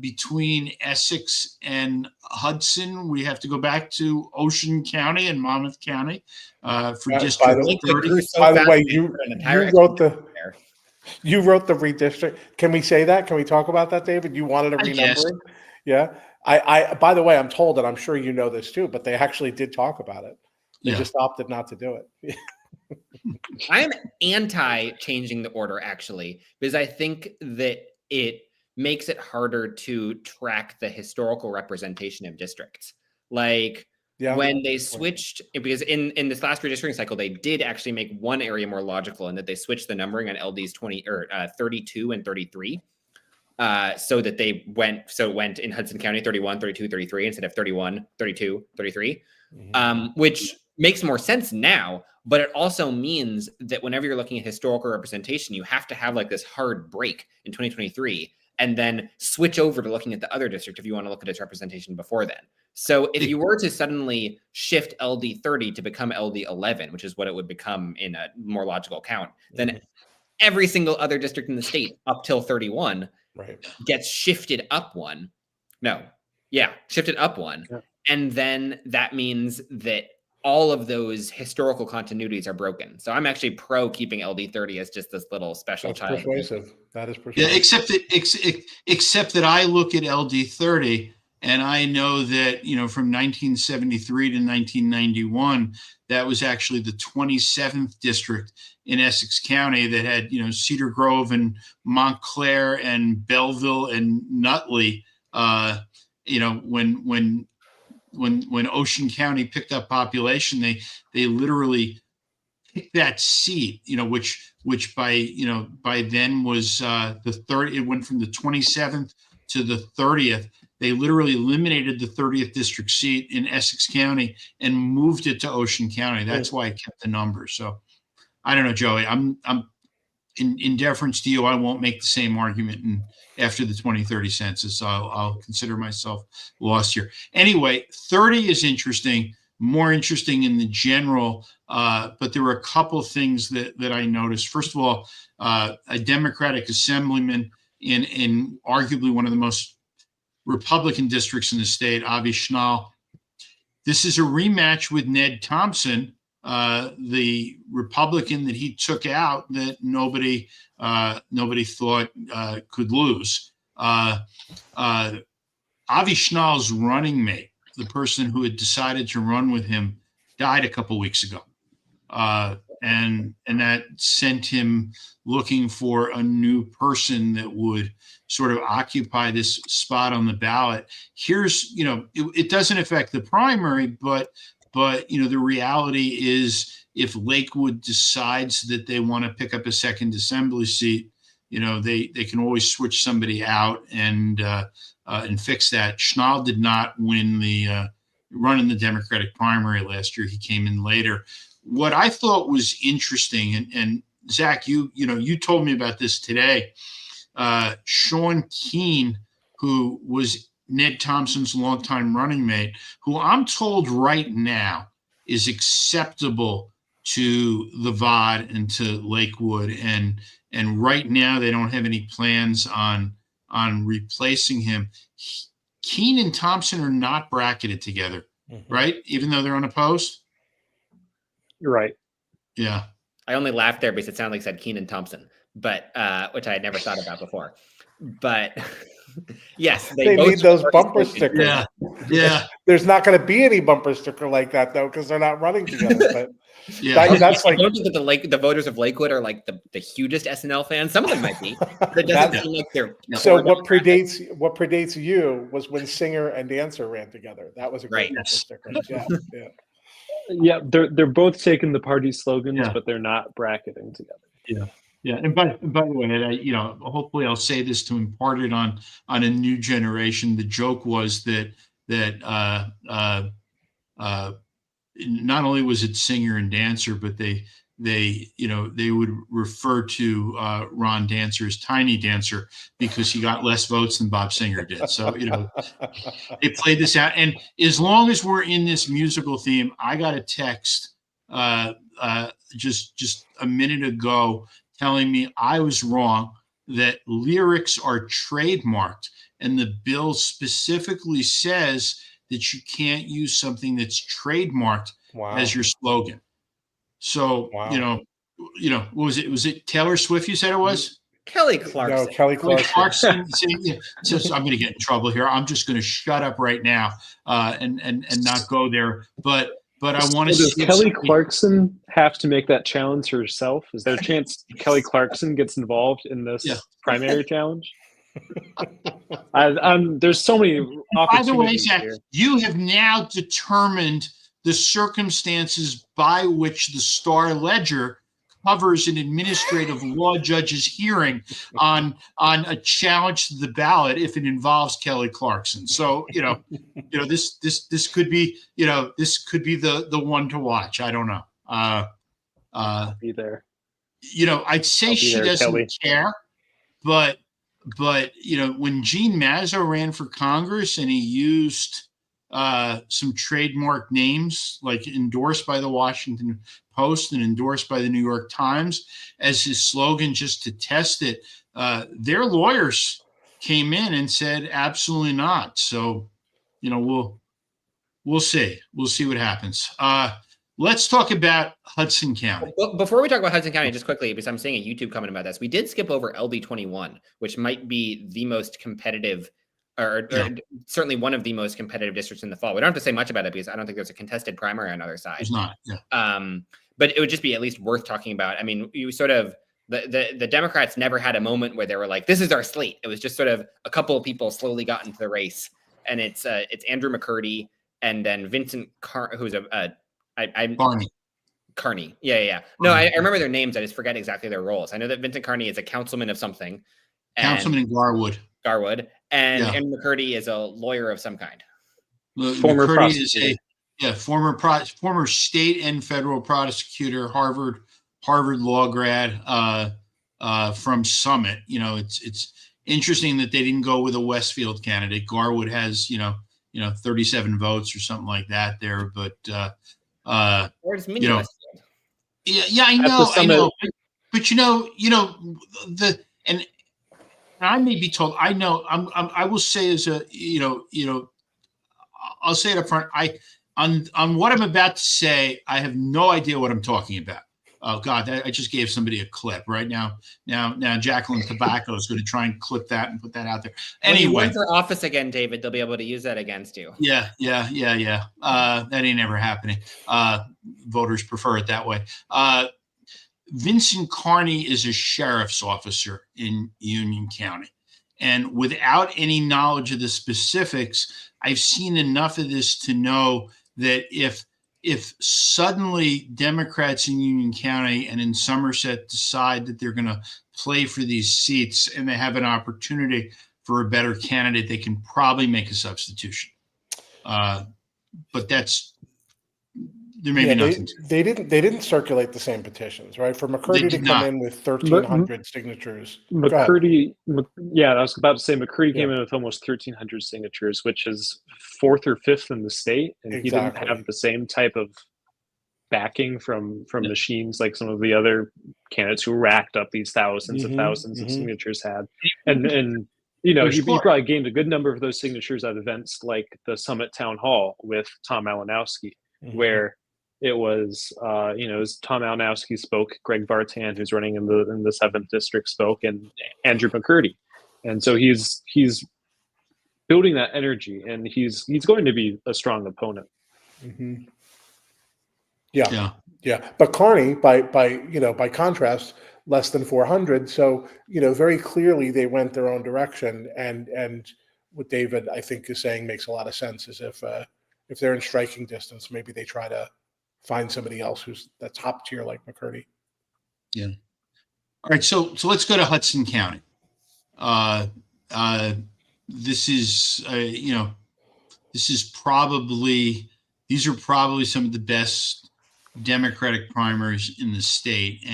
between Essex and Hudson, we have to go back to Ocean County and Monmouth County for District 30. By the way, you wrote the redistrict. Can we say that? Can we talk about that, David? You wanted a renumbering? Yeah. I by the way, I'm told, and I'm sure you know this too, but they actually did talk about it. They just opted not to do it. I am anti changing the order, actually, because I think that it makes it harder to track the historical representation of districts. Like when they switched, because in this last redistricting cycle, they did actually make one area more logical in that they switched the numbering on LDs 32 and 33. So that it went in Hudson County 31, 32, 33 instead of 31, 32, 33, which makes more sense now. But it also means that whenever you're looking at historical representation, you have to have like this hard break in 2023 and then switch over to looking at the other district if you want to look at its representation before then. So if you were to suddenly shift LD 30 to become LD 11, which is what it would become in a more logical count, then every single other district in the state up till 31 gets shifted up one. Shifted up one. Yeah. And then that means that all of those historical continuities are broken. So I'm actually pro keeping LD 30 as just this little special child. Persuasive. That is persuasive. Yeah, except that I look at LD 30 and I know that, from 1973 to 1991, that was actually the 27th district in Essex County that had, Cedar Grove and Montclair and Belleville and Nutley. When Ocean County picked up population, they literally picked that seat, which by then was the third. It went from the 27th to the 30th. They literally eliminated the 30th district seat in Essex County and moved it to Ocean County. That's why I kept the number. So I don't know, Joey. I'm in deference to you. I won't make the same argument after the 2030 census. So I'll consider myself lost here. Anyway, 30 is interesting, more interesting in the general. But there were a couple of things that I noticed. First of all, a Democratic assemblyman in arguably one of the most Republican districts in the state, Avi Schnall. This is a rematch with Ned Thompson, the Republican that he took out that nobody thought could lose. Avi Schnall's running mate, the person who had decided to run with him, died a couple weeks ago. and that sent him looking for a new person that would sort of occupy this spot on the ballot. Here's, it doesn't affect the primary, but the reality is, if Lakewood decides that they want to pick up a second assembly seat, they can always switch somebody out and fix that. Schnall did not win the run in the Democratic primary last year. He came in later. What I thought was interesting, and Zach, you told me about this today. Sean Keane, who was Ned Thompson's longtime running mate, who I'm told right now is acceptable to the VOD and to Lakewood, and right now they don't have any plans on replacing him. Keane and Thompson are not bracketed together, right? Even though they're unopposed. You're right. Yeah. I only laughed there because it sounded like it said Keane and Thompson, but which I had never thought about before. But yes, they need those bumper stickers. Yeah. There's not going to be any bumper sticker like that though, because they're not running together. But that's like, I don't think that the voters of Lakewood are like the hugest SNL fans. Some of them might be. But it doesn't seem like they're. So what predates you was when Singer and Dancer ran together. That was a great bumper sticker. Yeah. Yeah, they're both taking the party slogans, but they're not bracketing together. Yeah. Yeah, and by the way, hopefully I'll say this to impart it on a new generation. The joke was that not only was it Singer and Dancer, but they would refer to Ron Dancer as Tiny Dancer because he got less votes than Bob Singer did. So they played this out, and as long as we're in this musical theme, I got a text just a minute ago telling me I was wrong, that lyrics are trademarked, and the bill specifically says that you can't use something that's trademarked as your slogan. So, what was it? Was it Taylor Swift you said it was? Kelly Clarkson. No, Kelly Clarkson. So I'm going to get in trouble here. I'm just going to shut up right now and not go there. But I want to. Does Kelly Clarkson have to make that challenge herself? Is there a chance Kelly Clarkson gets involved in this primary challenge? There's so many opportunities. By the way, Zach, you have now determined the circumstances by which the Star Ledger covers an administrative law judge's hearing on a challenge to the ballot if it involves Kelly Clarkson. So this could be the one to watch. I don't know. I'll be there. I'd say she doesn't care, but when Gene Mazzo ran for Congress and he used some trademark names like endorsed by the Washington Post and endorsed by the New York Times as his slogan just to test it, their lawyers came in and said absolutely not. So we'll see what happens. Let's talk about Hudson County. Well, before we talk about Hudson County, just quickly, because I'm seeing a YouTube comment about this, we did skip over LB 21, which might be the most competitive or certainly one of the most competitive districts in the fall. We don't have to say much about it because I don't think there's a contested primary on either side. There's not. Yeah. But it would just be at least worth talking about. I mean, you sort of the Democrats never had a moment where they were like, "This is our slate." It was just sort of a couple of people slowly got into the race, and it's Andrew McCurdy and then Vincent who's Carney. Yeah. No, I remember their names. I just forget exactly their roles. I know that Vincent Carney is a councilman of something. Councilman in Garwood. And McCurdy is a lawyer of some kind. Former prosecutor. Former state and federal prosecutor, Harvard law grad from Summit. It's interesting that they didn't go with a Westfield candidate. Garwood has 37 votes or something like that there, but where's Mini Westfield? Yeah, I know. But and I may be told. I know. I will say as a I'll say it up front. On what I'm about to say, I have no idea what I'm talking about. Oh God, I just gave somebody a clip right now. Now Jacqueline Tobacco is going to try and clip that and put that out there. Anyway, when you run for office again, David, they'll be able to use that against you. Yeah. That ain't ever happening. Voters prefer it that way. Vincent Carney is a sheriff's officer in Union County. And without any knowledge of the specifics, I've seen enough of this to know that if suddenly Democrats in Union County and in Somerset decide that they're going to play for these seats and they have an opportunity for a better candidate, they can probably make a substitution. But there may be nothing. They didn't circulate the same petitions, right? For McCurdy to come in with 1,300 signatures. McCurdy, I was about to say McCurdy came in with almost 1,300 signatures, which is 4th or 5th in the state, and he didn't have the same type of backing from machines like some of the other candidates who racked up these thousands and thousands of signatures had, and he probably gained a good number of those signatures at events like the Summit Town Hall with Tom Malinowski, where it was, Tom Malinowski spoke, Greg Vartan, who's running in the 7th district, spoke, and Andrew McCurdy. And so he's building that energy, and he's going to be a strong opponent. Yeah. But Carney, by contrast, less than 400. So, very clearly they went their own direction. And what David, I think, is saying makes a lot of sense, is if they're in striking distance, maybe they try to find somebody else that's top tier like McCurdy. Yeah. All right. So let's go to Hudson County. These are probably some of the best Democratic primaries in the state.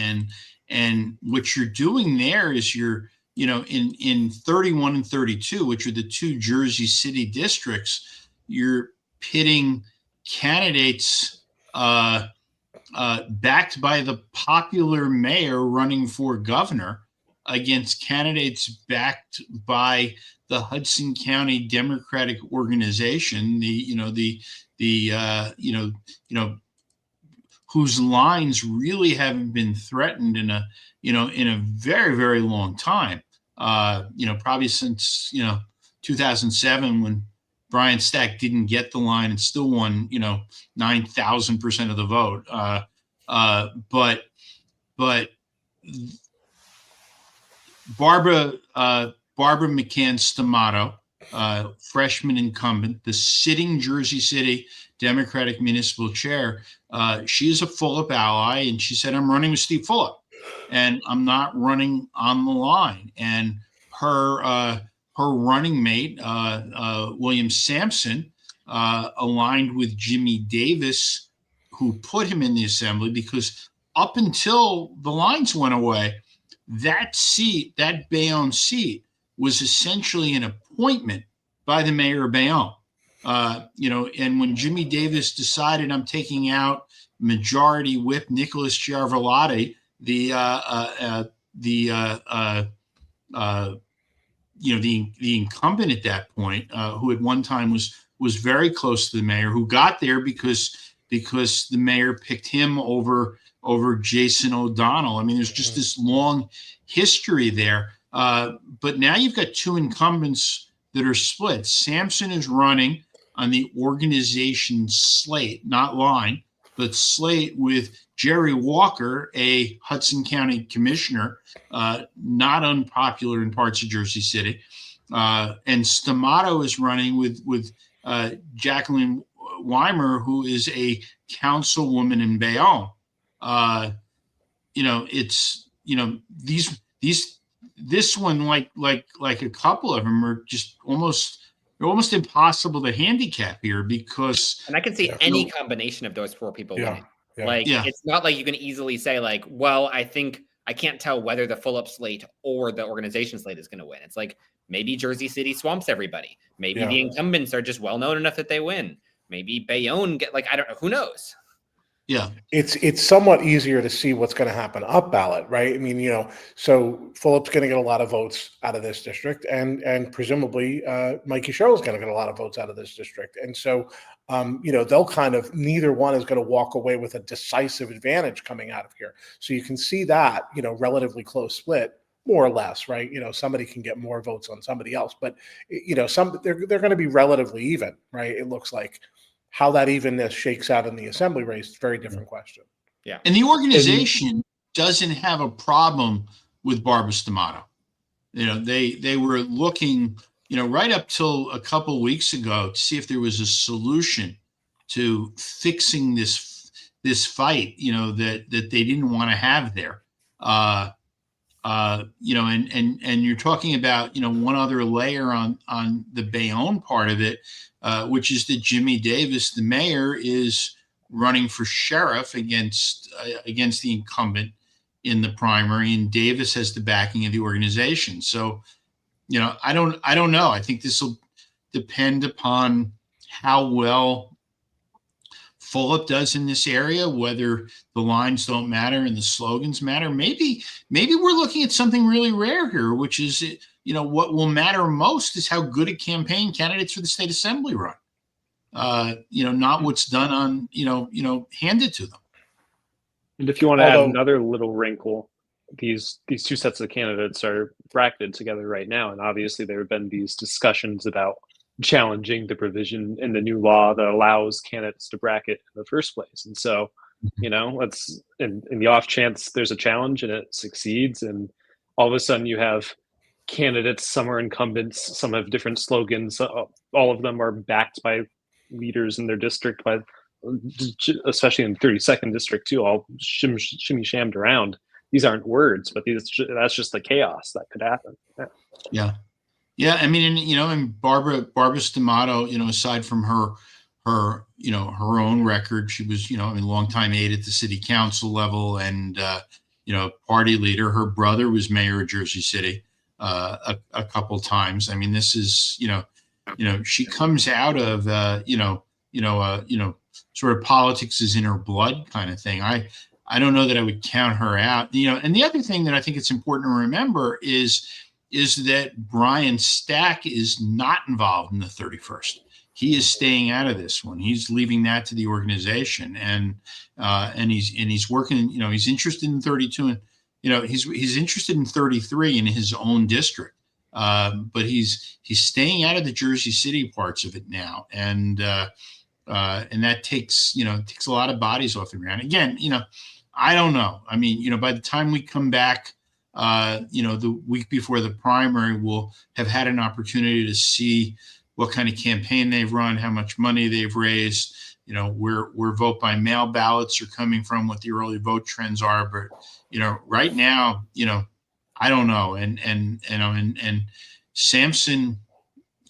And what you're doing there is in 31 and 32, which are the two Jersey City districts, you're pitting candidates backed by the popular mayor running for governor against candidates backed by the Hudson County Democratic Organization, whose lines really haven't been threatened in a very, very long time. Probably since 2007, when Brian Stack didn't get the line and still won 9,000% of the vote. But Barbara McCann Stamato, freshman incumbent, the sitting Jersey City Democratic Municipal Chair, she is a Fulop ally, and she said, "I'm running with Steve Fulop, and I'm not running on the line." And her running mate, William Sampson, aligned with Jimmy Davis, who put him in the assembly, because up until the lines went away, that seat, that Bayonne seat, was essentially an appointment by the mayor of Bayonne. And when Jimmy Davis decided, I'm taking out Majority Whip Nicholas Giarvalotti, the incumbent at that point, who at one time was very close to the mayor, who got there because the mayor picked him over Jason O'Donnell. I mean, there's just this long history there. But now you've got two incumbents that are split. Sampson is running on the organization slate, not line, but slate, with Jerry Walker, a Hudson County commissioner, not unpopular in parts of Jersey City. And Stamato is running with Jacqueline Weimer, who is a councilwoman in Bayonne. This one, like a couple of them, are just almost impossible to handicap here, because. And I can see any combination of those four people winning. It's not like you can easily say, like, well, I think I can't tell whether the Fulop slate or the organization slate is going to win. It's like, maybe Jersey City swamps everybody. Maybe the incumbents are just well known enough that they win. Maybe Bayonne I don't know. Who knows? Yeah, it's somewhat easier to see what's going to happen up ballot, right? I mean, so Fulop's going to get a lot of votes out of this district, and presumably Mikey Sherrill's going to get a lot of votes out of this district, and so they'll kind of, neither one is going to walk away with a decisive advantage coming out of here. So you can see that relatively close split, more or less, right? Somebody can get more votes on somebody else, but they're going to be relatively even, right? It looks like. How that evenness shakes out in the assembly race is a very different question. Yeah. And the organization doesn't have a problem with Barbara Stamato. They were looking, right up till a couple weeks ago to see if there was a solution to fixing this fight, that they didn't want to have there. And you're talking about, one other layer on the Bayonne part of it, which is that Jimmy Davis, the mayor, is running for sheriff against the incumbent in the primary, and Davis has the backing of the organization. So, I don't know. I think this will depend upon how well Fulop does in this area, whether the lines don't matter and the slogans matter. Maybe we're looking at something really rare here, which is, what will matter most is how good a campaign candidates for the state assembly run. Not what's done on, handed to them. And if you want to add another little wrinkle, these two sets of candidates are bracketed together right now, and obviously there have been these discussions about challenging the provision in the new law that allows candidates to bracket in the first place. And so, let's in the off chance there's a challenge and it succeeds, and all of a sudden you have candidates, some are incumbents, some have different slogans, all of them are backed by leaders in their district, by especially in the 32nd district too, all shimmy shammed around. These aren't words, but that's just the chaos that could happen. Yeah. I mean, and Barbara Stamato, aside from her own record, she was, longtime aide at the city council level and, party leader. Her brother was mayor of Jersey City a couple times. I mean, this is, she comes out of, sort of politics is in her blood kind of thing. I don't know that I would count her out, and the other thing that I think it's important to remember is that Brian Stack is not involved in the 31st. He is staying out of this one. He's leaving that to the organization, and he's working. He's interested in 32, and he's interested in 33 in his own district. But he's staying out of the Jersey City parts of it now, and that takes a lot of bodies off the ground. Again, I don't know. I mean, by the time we come back, the week before the primary, we'll have had an opportunity to see what kind of campaign they've run, how much money they've raised, where vote by mail ballots are coming from, what the early vote trends are. But, right now, I don't know. And Sampson,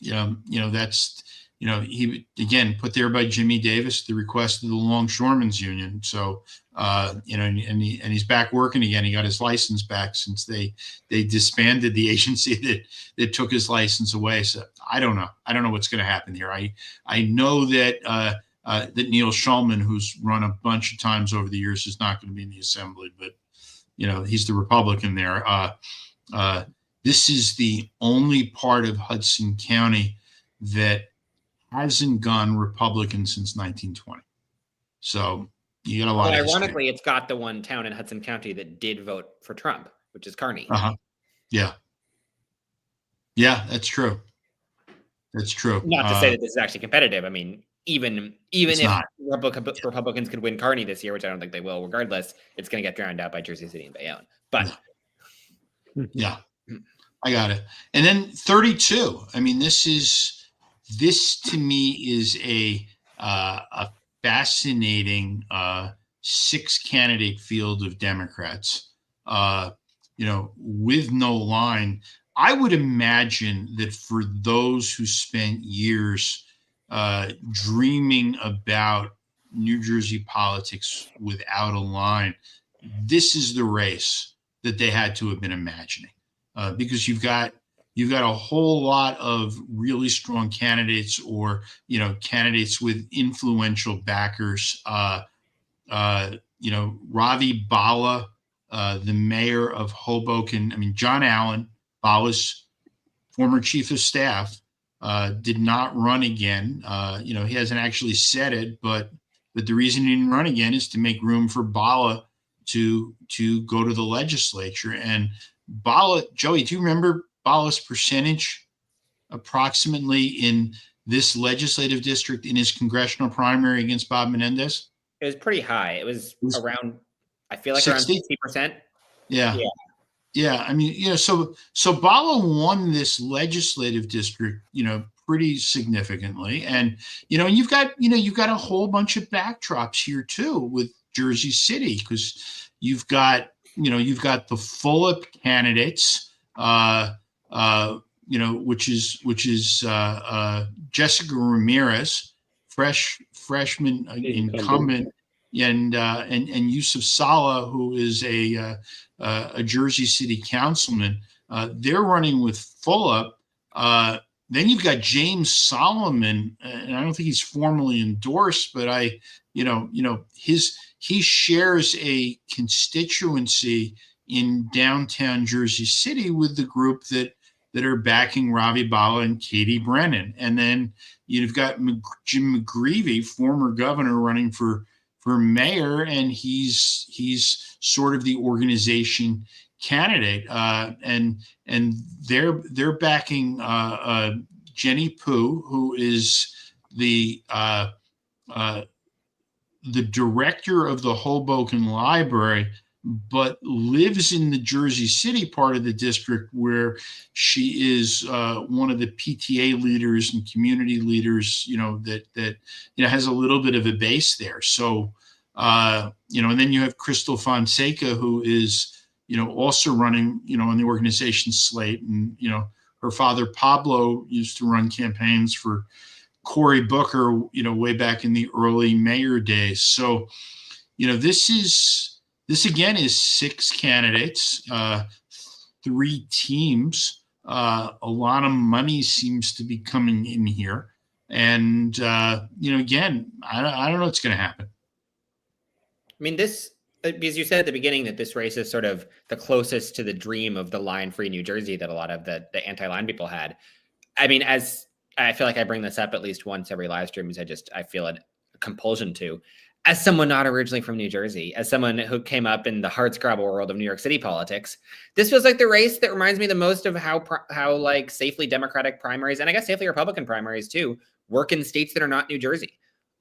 that's, he, again, put there by Jimmy Davis, the request of the Longshoremen's Union. So, and he's back working again. He got his license back since they disbanded the agency that took his license away. So I don't know. I don't know what's going to happen here. I know that that Neil Schulman, who's run a bunch of times over the years, is not going to be in the assembly, but he's the Republican there. This is the only part of Hudson County that hasn't gone Republican since 1920. So you got a lot. But ironically, it's got the one town in Hudson County that did vote for Trump, which is Kearney. Yeah, that's true. That's true. Not to say that this is actually competitive. I mean, even if Republicans could win Kearney this year, which I don't think they will, regardless, it's going to get drowned out by Jersey City and Bayonne. But yeah, I got it. And then 32. I mean, this to me is a fascinating 6-candidate field of Democrats. With no line. I would imagine that for those who spent years dreaming about New Jersey politics without a line, this is the race that they had to have been imagining, because you've got a whole lot of really strong candidates, or candidates with influential backers. Ravi Bala, the mayor of Hoboken. I mean, John Allen, Bala's former chief of staff, did not run again. He hasn't actually said it, but the reason he didn't run again is to make room for Bala to go to the legislature. And Bala, Joey, do you remember Bala's percentage approximately in this legislative district in his congressional primary against Bob Menendez? It was pretty high. It was around I feel like 60? around 60%. Yeah. Yeah. I mean, so Bala won this legislative district, pretty significantly. And, and you've got a whole bunch of backdrops here too with Jersey City, because you've got the Fulop candidates, which is Jessica Ramirez, freshman incumbent, and Yusuf Saleh, who is a Jersey City councilman. They're running with Fulop. Then you've got James Solomon, and I don't think he's formally endorsed, but he shares a constituency in downtown Jersey City with the group that are backing Ravi Bala and Katie Brennan. And then you've got Jim McGreevey, former governor, running for mayor, and he's sort of the organization candidate, and they're backing Jenny Poo, who is the director of the Hoboken Library, but lives in the Jersey City part of the district, where she is one of the PTA leaders and community leaders, that has a little bit of a base there. So, and then you have Crystal Fonseca, who is, also running, on the organization slate. And, her father, Pablo, used to run campaigns for Cory Booker, way back in the early mayor days. So, this again is 6 candidates, 3 teams. A lot of money seems to be coming in here. And, again, I don't know what's going to happen. I mean, because you said at the beginning that this race is sort of the closest to the dream of the line-free New Jersey that a lot of the anti-line people had. I mean, as I feel like I bring this up at least once every live stream, because I feel a compulsion to, as someone not originally from New Jersey, as someone who came up in the hardscrabble world of New York City politics, this feels like the race that reminds me the most of how like safely Democratic primaries, and I guess safely Republican primaries too, work in states that are not New Jersey.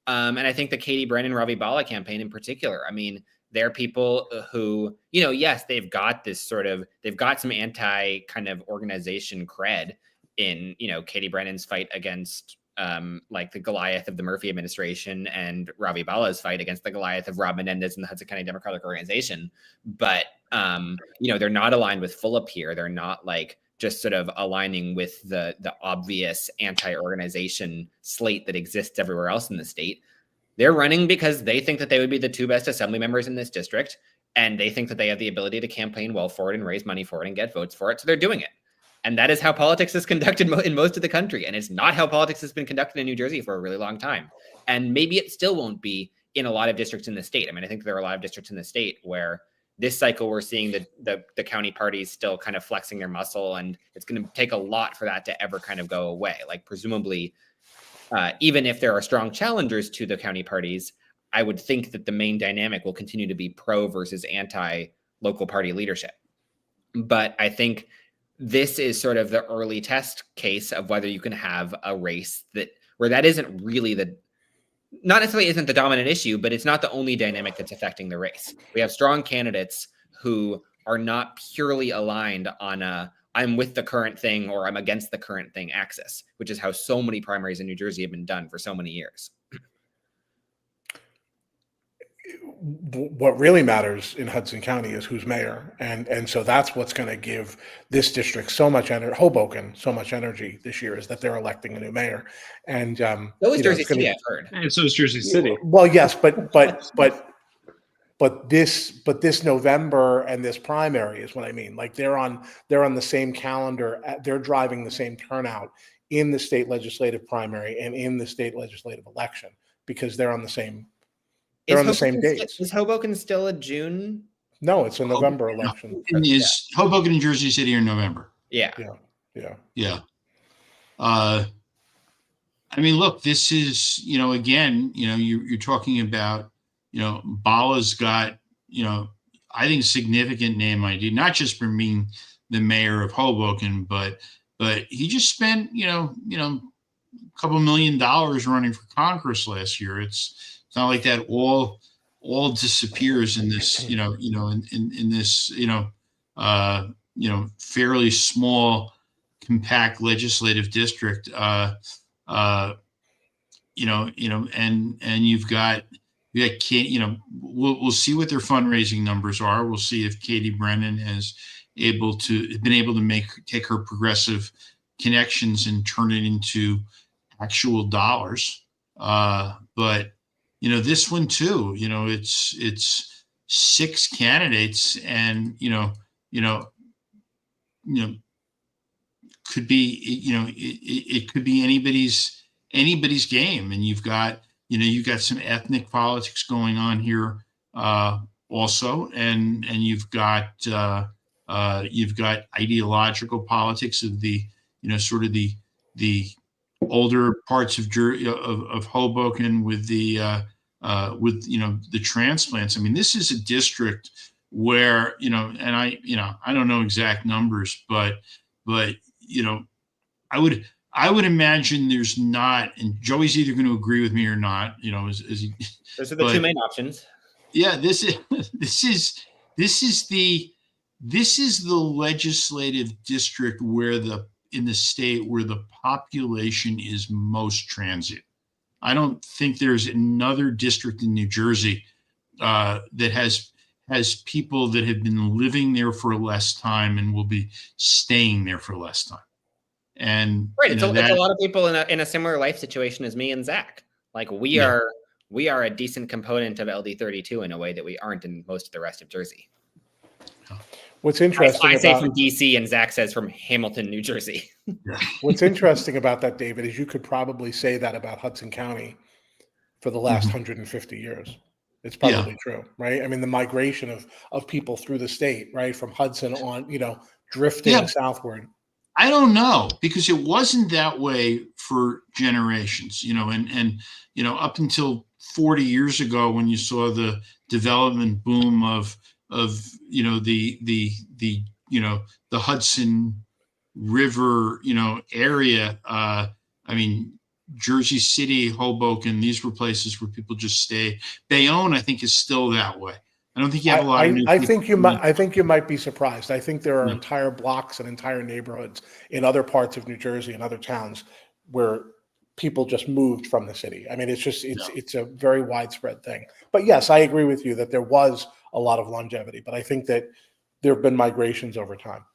And I think the Katie Brennan, Ravi Bala campaign in particular, I mean, they're people who, yes, they've got some anti kind of organization cred in, Katie Brennan's fight against like the Goliath of the Murphy administration, and Ravi Bala's fight against the Goliath of Rob Menendez and the Hudson County Democratic Organization. But, they're not aligned with Fulop here. They're not like just sort of aligning with the obvious anti-organization slate that exists everywhere else in the state. They're running because they think that they would be the 2 best assembly members in this district, and they think that they have the ability to campaign well for it and raise money for it and get votes for it. So they're doing it. And that is how politics is conducted in most of the country. And it's not how politics has been conducted in New Jersey for a really long time. And maybe it still won't be in a lot of districts in the state. I mean, I think there are a lot of districts in the state where this cycle we're seeing the county parties still kind of flexing their muscle, and it's going to take a lot for that to ever kind of go away. Like presumably, even if there are strong challengers to the county parties, I would think that the main dynamic will continue to be pro versus anti local party leadership. But I think this is sort of the early test case of whether you can have a race where that isn't really not necessarily isn't the dominant issue, but it's not the only dynamic that's affecting the race. We have strong candidates who are not purely aligned on I'm with the current thing or I'm against the current thing axis, which is how so many primaries in New Jersey have been done for so many years. What really matters in Hudson County is who's mayor, and so that's what's going to give this district so much energy, Hoboken so much energy this year, is that they're electing a new mayor. And so is Jersey City, I've heard, and so is Jersey City. Well, yes, but this November and this primary is what I mean. Like they're on the same calendar. They're driving the same turnout in the state legislative primary and in the state legislative election because they're on the same. They're on the same dates. Is Hoboken still a June? No, it's a November election. Hoboken and Jersey City are in November. Yeah. I mean, look, this is, again, you're talking about, Bala's got, I think significant name ID, not just for being the mayor of Hoboken, but he just spent, a couple $1 million running for Congress last year. It's not like that all all disappears in this, in this, fairly small, compact legislative district. And you've got we'll see what their fundraising numbers are. We'll see if Katie Brennan has been able to take her progressive connections and turn it into actual dollars. But this one too, it's 6 candidates, and could be, it could be anybody's game. And you've got some ethnic politics going on here also, and you've got ideological politics of the sort of the older parts of Hoboken with the transplants. I mean, this is a district where and I don't know exact numbers, but I would imagine there's not, and Joey's either going to agree with me or not. Those are the 2 main options. Yeah, this is the legislative district in the state where the population is most transient. I don't think there's another district in New Jersey that has people that have been living there for less time and will be staying there for less time. And right, it's a lot of people in a similar life situation as me and Zach. Like we are a decent component of LD32 in a way that we aren't in most of the rest of Jersey. What's interesting, I say from DC, and Zach says from Hamilton, New Jersey. What's interesting about that, David, is you could probably say that about Hudson County for the last 150 years. It's probably true, right? I mean, the migration of people through the state, right, from Hudson on, drifting southward. I don't know, because it wasn't that way for generations, and up until 40 years ago, when you saw the development boom of the Hudson River, area. I mean, Jersey City, Hoboken, these were places where people just stay. Bayonne, I think, is still that way. I don't think you have a lot of new I think you might be surprised. I think there are entire blocks and entire neighborhoods in other parts of New Jersey and other towns where people just moved from the city. I mean, it's a very widespread thing. But yes, I agree with you that there was a lot of longevity, but I think that there have been migrations over time.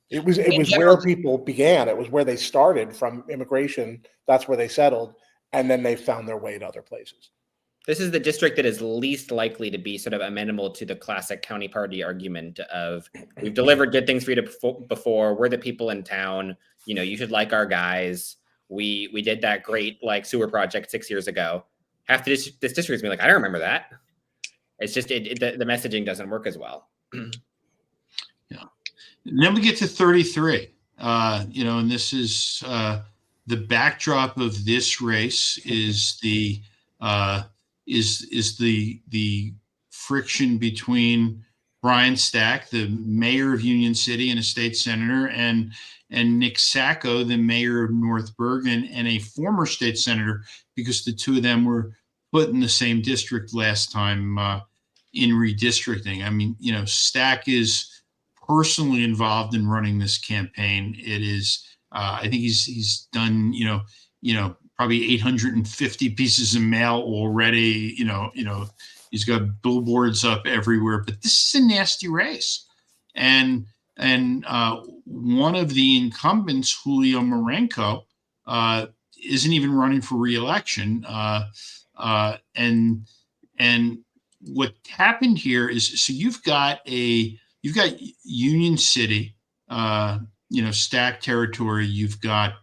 It was where people began. It was where they started from immigration. That's where they settled, and then they found their way to other places. This is the district that is least likely to be sort of amenable to the classic county party argument of we've delivered good things for you before. We're the people in town. You should like our guys. We did that great sewer project 6 years ago. Half this district is being like, I don't remember that. It's just the messaging doesn't work as well. Yeah. And then we get to 33. And this is the backdrop of this race is the friction between Brian Stack, the mayor of Union City and a state senator, and Nick Sacco, the mayor of North Bergen and a former state senator, because the two of them were put in the same district last time in redistricting. I mean, Stack is personally involved in running this campaign. It is, I think he's done, probably 850 pieces of mail already. He's got billboards up everywhere. But this is a nasty race, and one of the incumbents, Julio Marenco, isn't even running for re-election. And what happened here is, so you've got Union City, Stack territory. You've got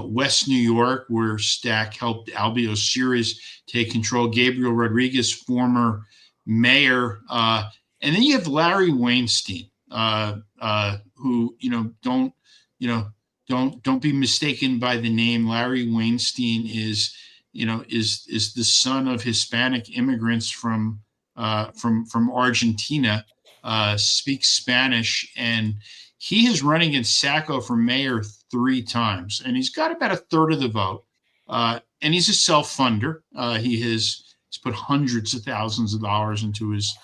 West New York, where Stack helped Albio Series take control. Gabriel Rodriguez, former mayor, and then you have Larry Weinstein, who don't be mistaken by the name. Larry Weinstein is the son of Hispanic immigrants from Argentina, speaks Spanish, and he is running against Sacco for mayor 3 times, and he's got about a third of the vote. And he's a self-funder. He has He's put hundreds of thousands of dollars into his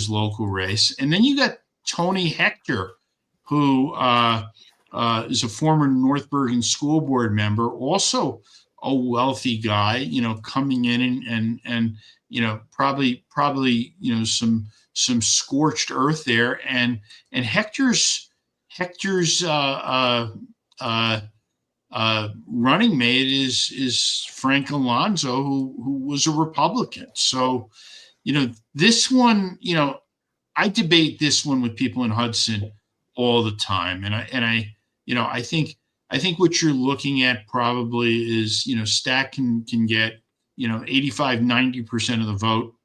local race. And then you got Tony Hector, who is a former North Bergen school board member, also a wealthy guy, you know, coming in and you know, probably you know, some scorched earth there, and Hector's running mate is Frank Alonso, who was a Republican. So, you know, this one, you know, I debate this one with people in Hudson all the time, and I you know, I think what you're looking at probably is, you know, Stack can get, you know, 85-90% of the vote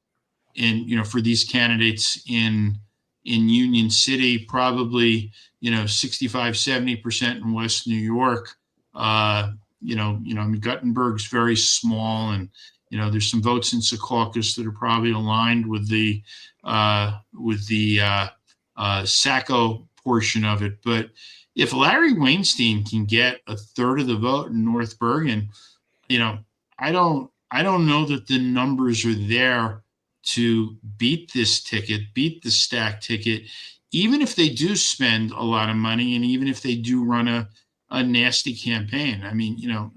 in, you know, for these candidates in Union City, probably, you know, 65-70% in West New York. You know, I mean, Guttenberg's very small, and, you know, there's some votes in Secaucus that are probably aligned with the Sacco portion of it. But if Larry Weinstein can get a third of the vote in North Bergen, you know, I don't know that the numbers are there to beat this ticket, beat the Stack ticket, even if they do spend a lot of money and even if they do run a nasty campaign. I mean, you know,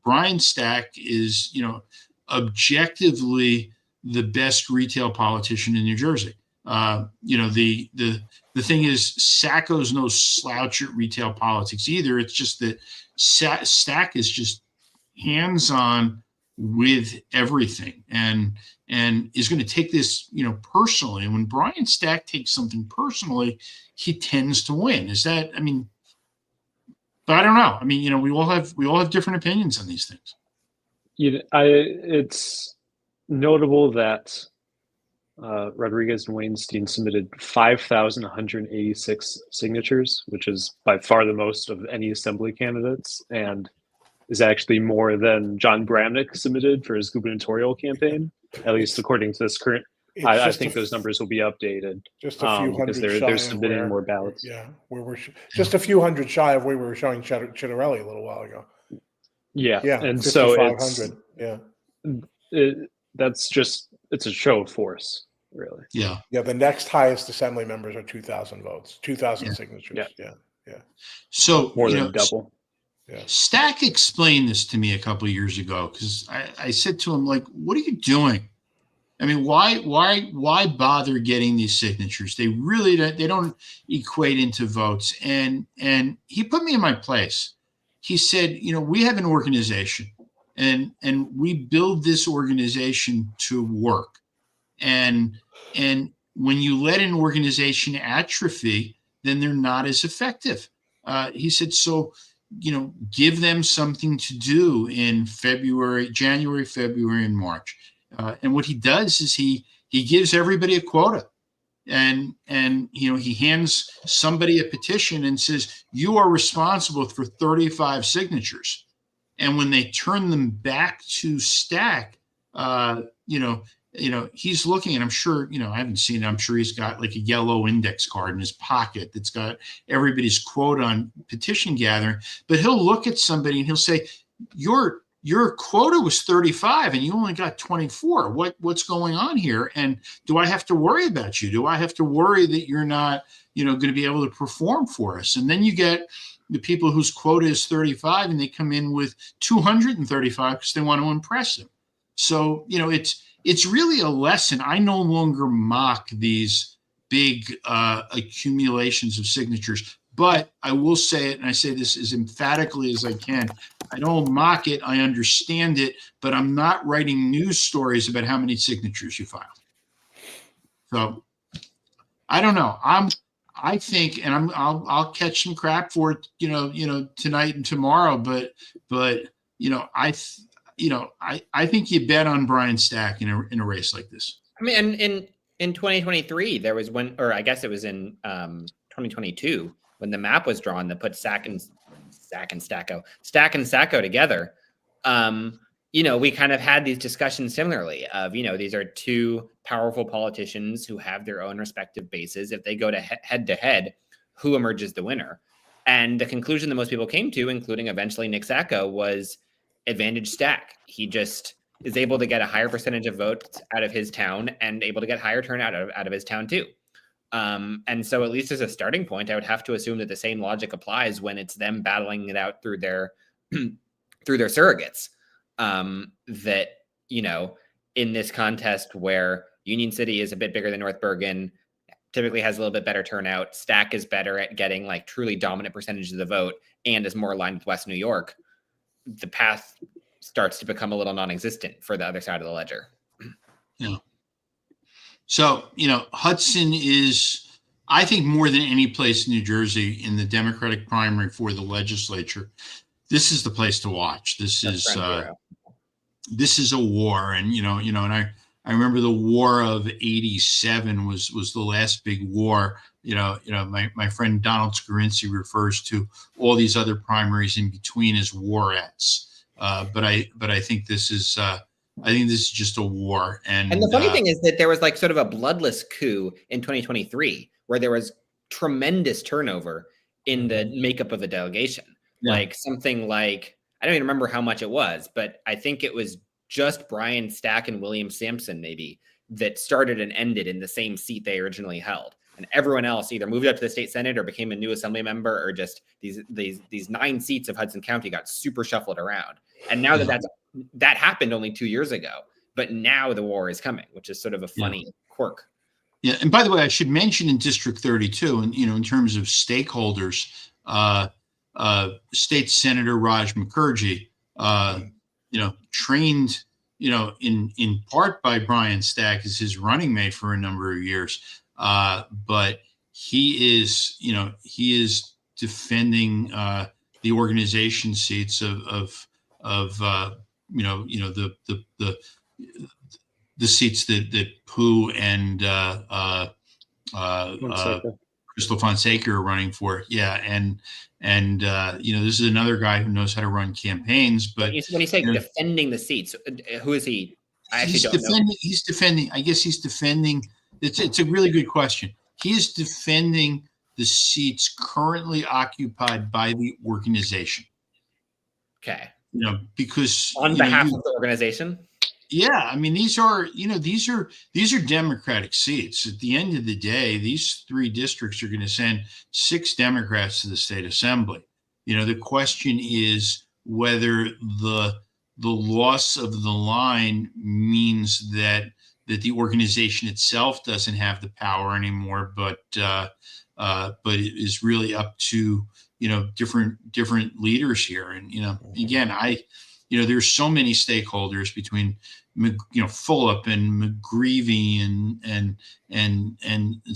Brian Stack is, you know, objectively the best retail politician in New Jersey. You know, the thing is, Sacco's no slouch at retail politics either. It's just that Stack is just hands-on with everything and is going to take this, you know, personally. And when Brian Stack takes something personally, he tends to win. Is that, I mean, but I don't know. I mean, you know, we all have different opinions on these things. It's notable that Rodriguez and Weinstein submitted 5,186 signatures, which is by far the most of any assembly candidates, and is actually more than John Bramnick submitted for his gubernatorial campaign, at least according to this current. I think those numbers will be updated. Just a few hundred because they're submitting more ballots. Yeah, we're just a few hundred shy of where we were showing Chitterelli a little while ago. Yeah, and 5,500. so it's it's a show of force, really. Yeah. The next highest assembly members are 2,000 votes, 2,000 signatures. Yeah. So more than double. Yeah. Stack explained this to me a couple of years ago, because I said to him, like, what are you doing? I mean, why bother getting these signatures? They really don't equate into votes. And he put me in my place. He said, you know, we have an organization and we build this organization to work. And when you let an organization atrophy, then they're not as effective. He said, so, you know, give them something to do in January, February, and March. And what he does is he gives everybody a quota, and you know, he hands somebody a petition and says, you are responsible for 35 signatures. And when they turn them back to Stack, you know, he's looking, and I'm sure, you know, I haven't seen it. I'm sure he's got like a yellow index card in his pocket that's got everybody's quote on petition gathering. But he'll look at somebody and he'll say, your quota was 35 and you only got 24. What's going on here? And do I have to worry about you? Do I have to worry that you're not, you know, going to be able to perform for us? And then you get the people whose quota is 35 and they come in with 235 because they want to impress him. So, you know, it's really a lesson. I no longer mock these big accumulations of signatures, but I will say it, and I say this as emphatically as I can. I don't mock it. I understand it, but I'm not writing news stories about how many signatures you filed. So I don't know. I think, and I'll catch some crap for it, you know, tonight and tomorrow. But you know, I think you bet on Brian Stack in a race like this. I mean, in 2023, there was one, or I guess it was in 2022 when the map was drawn that put Stack and Sacco together. You know, we kind of had these discussions similarly of, you know, these are two powerful politicians who have their own respective bases. If they go to head to head, who emerges the winner? And the conclusion that most people came to, including eventually Nick Sacco, was advantage Stack. He just is able to get a higher percentage of votes out of his town and able to get higher turnout out of his town too. And so at least as a starting point, I would have to assume that the same logic applies when it's them battling it out through their through their surrogates. That, you know, in this contest where Union City is a bit bigger than North Bergen, typically has a little bit better turnout, Stack is better at getting like truly dominant percentages of the vote and is more aligned with West New York, the path starts to become a little non-existent for the other side of the ledger. Yeah. So, you know, Hudson is, I think, more than any place in New Jersey in the Democratic primary for the legislature, this is the place to watch. This is a war. And, and I remember the war of 87 was the last big war. My friend Donald Scarinci refers to all these other primaries in between as warettes. But I think this is just a war. And the funny thing is that there was like sort of a bloodless coup in 2023 where there was tremendous turnover in the makeup of the delegation. Yeah. Like something like, I don't even remember how much it was, but I think it was just Brian Stack and William Sampson maybe that started and ended in the same seat they originally held. And everyone else either moved up to the state Senate or became a new assembly member, or just these 9 seats of Hudson County got super shuffled around. And now that happened only 2 years ago, but now the war is coming, which is sort of a funny quirk. Yeah. And by the way, I should mention in District 32, and, in terms of stakeholders, State Senator Raj Mukherjee, trained, in part by Brian Stack as his running mate for a number of years. But he is defending the organization seats of the seats that Pooh and Crystal Fonseca are running for. Yeah. And this is another guy who knows how to run campaigns. But when you say defending the seats, who is he? I actually don't know. He's defending. I guess he's defending. It's a really good question. He is defending the seats currently occupied by the organization. Okay. Because on behalf of the organization. Yeah, I mean, these are Democratic seats. At the end of the day, these 3 districts are going to send 6 Democrats to the state assembly. The question is whether the loss of the line means that the organization itself doesn't have the power anymore, but it is really up to different leaders here. And again, there's so many stakeholders between Fulop and McGreevy and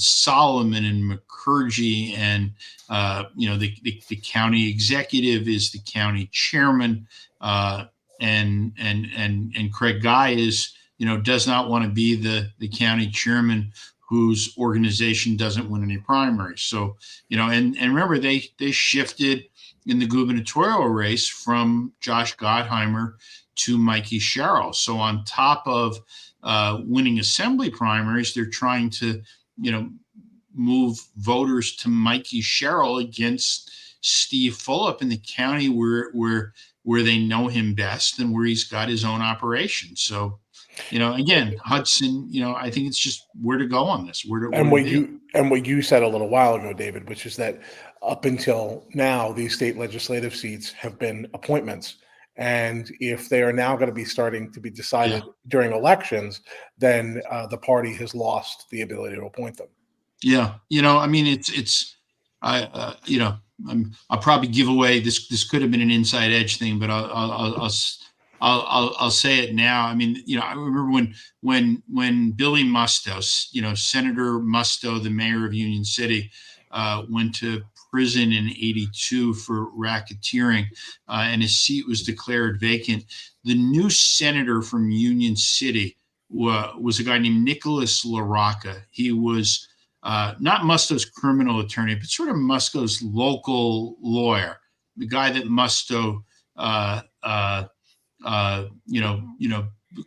Solomon and Mukherjee, and the county executive is the county chairman, and Craig Guy is does not want to be the county chairman whose organization doesn't win any primaries. So and remember they shifted in the gubernatorial race from Josh Gottheimer to Mikey Sherrill. So on top of winning assembly primaries, they're trying to, move voters to Mikey Sherrill against Steve Fulop in the county where they know him best and where he's got his own operation. So, again, Hudson, I think it's just where to go on this. What you said a little while ago, David, which is that up until now, these state legislative seats have been appointments. And if they are now going to be starting to be decided during elections, then the party has lost the ability to appoint them. Yeah. I mean, I'll probably give away this could have been an inside edge thing, but I'll say it now. I mean, I remember when Billy Musto, Senator Musto, the mayor of Union City, went to prison in 82 for racketeering, and his seat was declared vacant. The new senator from Union City was a guy named Nicholas LaRocca. He was not Musto's criminal attorney, but sort of Musto's local lawyer, the guy that Musto,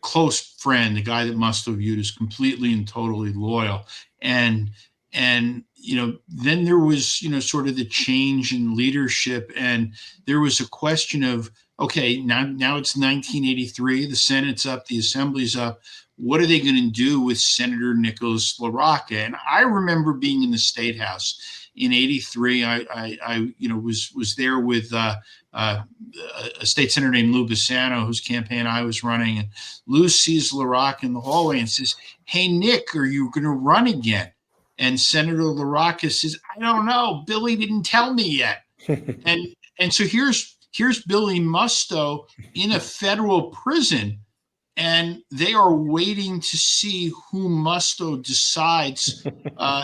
close friend, the guy that Musto viewed as completely and totally loyal. And then there was, sort of the change in leadership, and there was a question of, okay, now it's 1983. The Senate's up, the Assembly's up. What are they going to do with Senator Nicholas LaRocca? And I remember being in the State House in '83. I was there with a state senator named Lou Bassano, whose campaign I was running. And Lou sees LaRocca in the hallway and says, "Hey, Nick, are you going to run again?" And Senator LaRocca says, "I don't know. Billy didn't tell me yet." and so here's Billy Musto in a federal prison, and they are waiting to see who Musto decides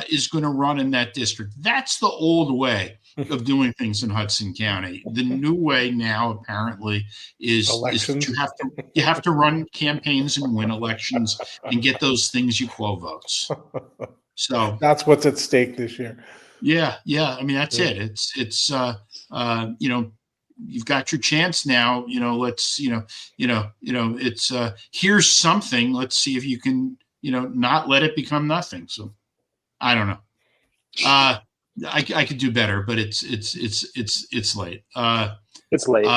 is going to run in that district. That's the old way of doing things in Hudson County. The new way now, apparently, is you have to run campaigns and win elections and get those things you call votes. So that's what's at stake this year. Yeah. I mean, that's it. It's you've got your chance now. Let's it's here's something. Let's see if you can not let it become nothing. So I don't know. I could do better, but it's late. It's late.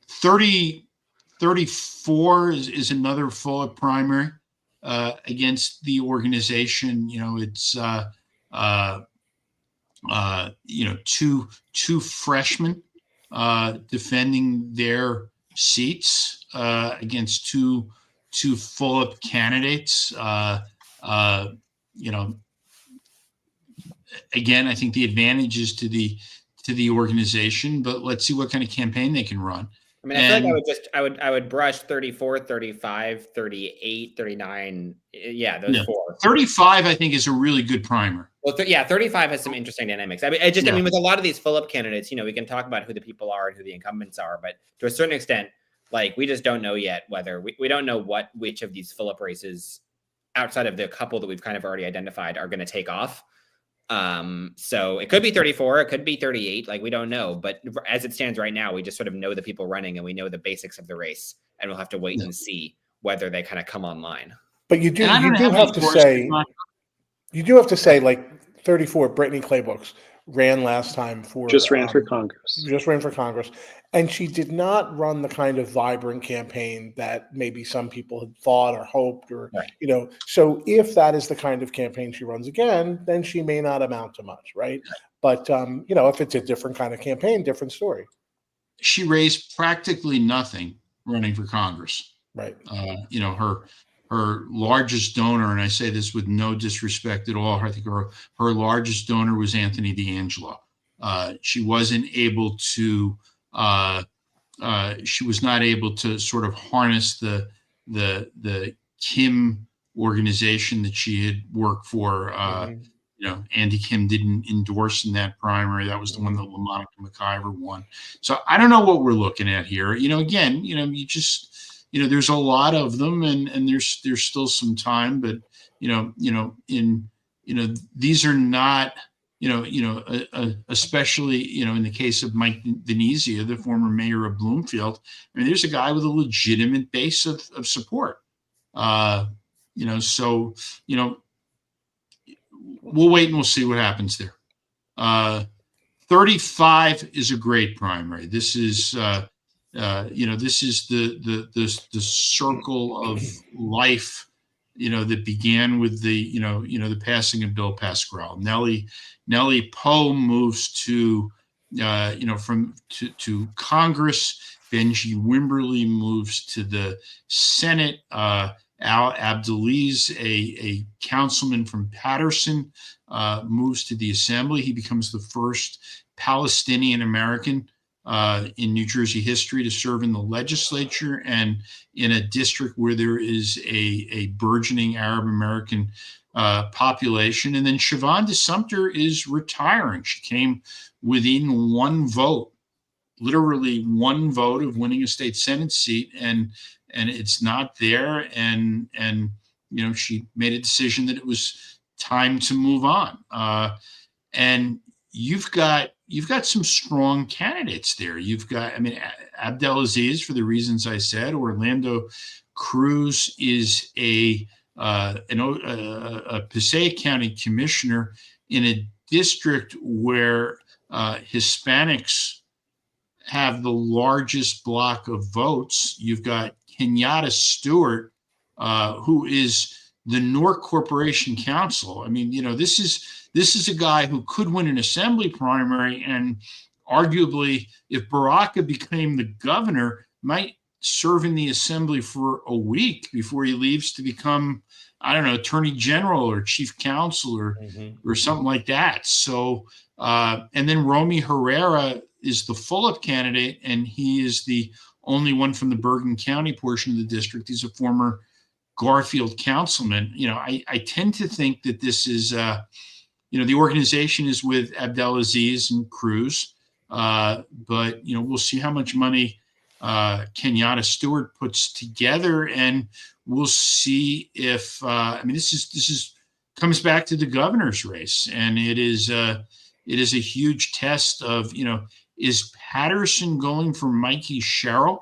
34 is another full primary against the organization. It's two freshmen defending their seats against two full-up candidates. Again, I think the advantage is to the organization, but let's see what kind of campaign they can run. I mean, I feel like I would brush 34, 35, 38, 39. Yeah, those four. 35, I think, is a really good primer. Well, 35 has some interesting dynamics. I mean, with a lot of these fill-up candidates, we can talk about who the people are and who the incumbents are, but to a certain extent, like, we just don't know yet whether we don't know which of these fill-up races outside of the couple that we've kind of already identified are going to take off. So it could be 34, it could be 38, like, we don't know. But as it stands right now, we just sort of know the people running and we know the basics of the race, and we'll have to wait and see whether they kind of come online. But you do have to say, like, 34, Brittany Claybooks ran last time ran for Congress. And she did not run the kind of vibrant campaign that maybe some people had thought or hoped, or, right. So if that is the kind of campaign she runs again, then she may not amount to much, right? But, if it's a different kind of campaign, different story. She raised practically nothing running for Congress. Right. Her largest donor, and I say this with no disrespect at all, I think her largest donor was Anthony D'Angelo. She wasn't able to. She was not able to sort of harness the Kim organization that she had worked for. Andy Kim didn't endorse in that primary. That was the one that LaMonica McIver won. So I don't know what we're looking at here. Again, you just. There's a lot of them, and there's still some time, but these are not, especially in the case of Mike Venezia, the former mayor of Bloomfield. I mean, there's a guy with a legitimate base of support. So we'll wait and we'll see what happens there. 35 is a great primary. This is. This is the circle of life, that began with the passing of Bill Pascrell. Nellie Poe moves to Congress. Benji Wimberly moves to the Senate. Al Abdeliz, a councilman from Patterson, moves to the Assembly. He becomes the first Palestinian American in New Jersey history to serve in the legislature and in a district where there is a burgeoning Arab American population. And then Siobhan DeSumter is retiring. She came within one vote, literally one vote of winning a state Senate seat, and it's not there. And she made a decision that it was time to move on. And you've got some strong candidates there. You've got, Abdelaziz, for the reasons I said. Orlando Cruz is a Passaic County commissioner in a district where Hispanics have the largest block of votes. You've got Kenyatta Stewart, who is the Newark Corporation Council. I mean, this is a guy who could win an assembly primary, and arguably, if Baraka became the governor, might serve in the assembly for a week before he leaves to become, I don't know, attorney general or chief counsel or something like that. So, and then Romy Herrera is the Fulop candidate, and he is the only one from the Bergen County portion of the district. He's a former Garfield councilman. I tend to think that this is, the organization is with Abdelaziz and Cruz, but we'll see how much money Kenyatta Stewart puts together, and we'll see if this is comes back to the governor's race, and it is a huge test of is Patterson going for Mikey Sherrill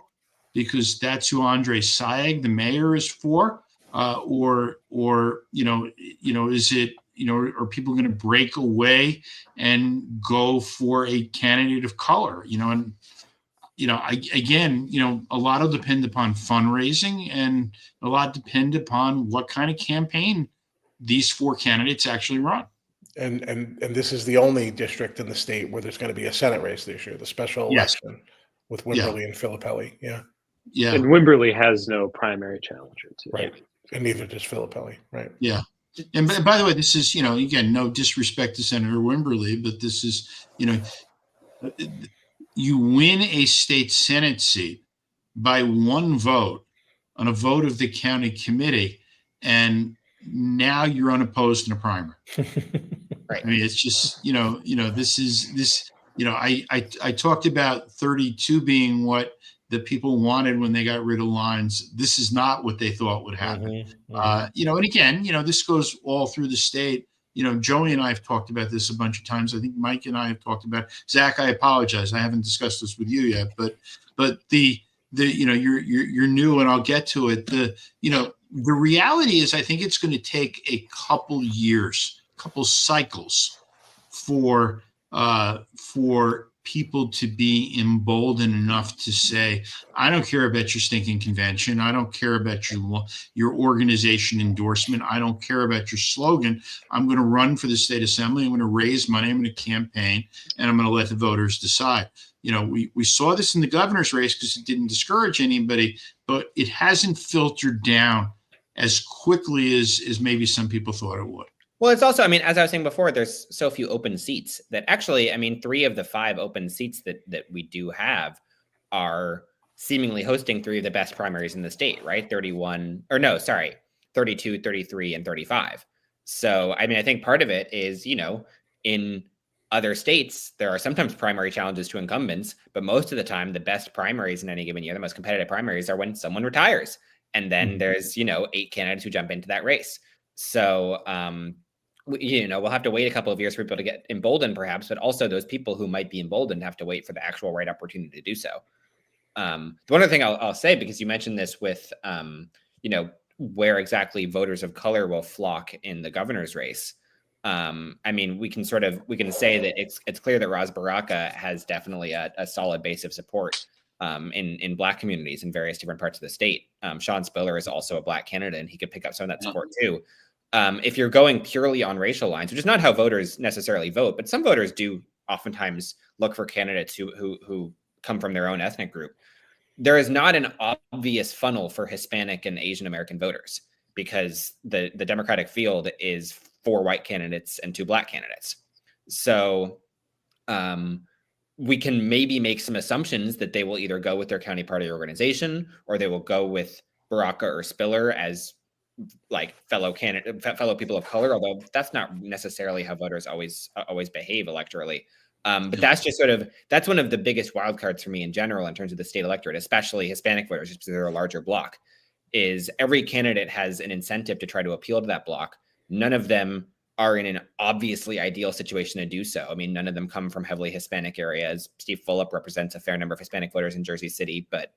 because that's who Andre Sayegh, the mayor, is for, or is it are people going to break away and go for a candidate of color? And a lot will depend upon fundraising, and a lot depend upon what kind of campaign these four candidates actually run. And this is the only district in the state where there's going to be a Senate race this year, the special election with Wimberly and Filippelli. Yeah. And Wimberly has no primary challenger, too. Right. And neither does Filippelli. Right. Yeah. And by the way, this is, again, no disrespect to Senator Wimberly, but this is, you win a state Senate seat by one vote on a vote of the county committee, and now you're unopposed in a primary. Right. I mean, it's just, I talked about 32 being what the people wanted when they got rid of lines. This is not what they thought would happen. And again, this goes all through the state. Joey and I have talked about this a bunch of times. I think Mike and I have talked about it. Zach, I apologize. I haven't discussed this with you yet, but you're new, and I'll get to it. The reality is, I think it's going to take a couple years, couple cycles for people to be emboldened enough to say, I don't care about your stinking convention. I don't care about your organization endorsement. I don't care about your slogan. I'm going to run for the state assembly. I'm going to raise money. I'm going to campaign, and I'm going to let the voters decide. We saw this in the governor's race because it didn't discourage anybody, but it hasn't filtered down as quickly as maybe some people thought it would. Well, it's also, as I was saying before, there's so few open seats that actually, 3 of the 5 open seats that we do have are seemingly hosting 3 of the best primaries in the state, right? 32, 33, and 35. So, I think part of it is, in other states, there are sometimes primary challenges to incumbents, but most of the time, the best primaries in any given year, the most competitive primaries, are when someone retires. And then there's, 8 candidates who jump into that race. So, we'll have to wait a couple of years for people to get emboldened, perhaps, but also those people who might be emboldened have to wait for the actual right opportunity to do so. The one other thing I'll say, because you mentioned this with, where exactly voters of color will flock in the governor's race. We can say that it's clear that Ras Baraka has definitely a solid base of support in Black communities in various different parts of the state. Sean Spiller is also a Black candidate, and he could pick up some of that support too. If you're going purely on racial lines, which is not how voters necessarily vote, but some voters do oftentimes look for candidates who come from their own ethnic group. There is not an obvious funnel for Hispanic and Asian American voters because the Democratic field is 4 white candidates and 2 Black candidates. So we can maybe make some assumptions that they will either go with their county party organization, or they will go with Baraka or Spiller as like fellow people of color, although that's not necessarily how voters always behave electorally. But that's just that's one of the biggest wildcards for me in general in terms of the state electorate, especially Hispanic voters, because they're a larger block, is every candidate has an incentive to try to appeal to that block. None of them are in an obviously ideal situation to do so. None of them come from heavily Hispanic areas. Steve Fulop represents a fair number of Hispanic voters in Jersey City, but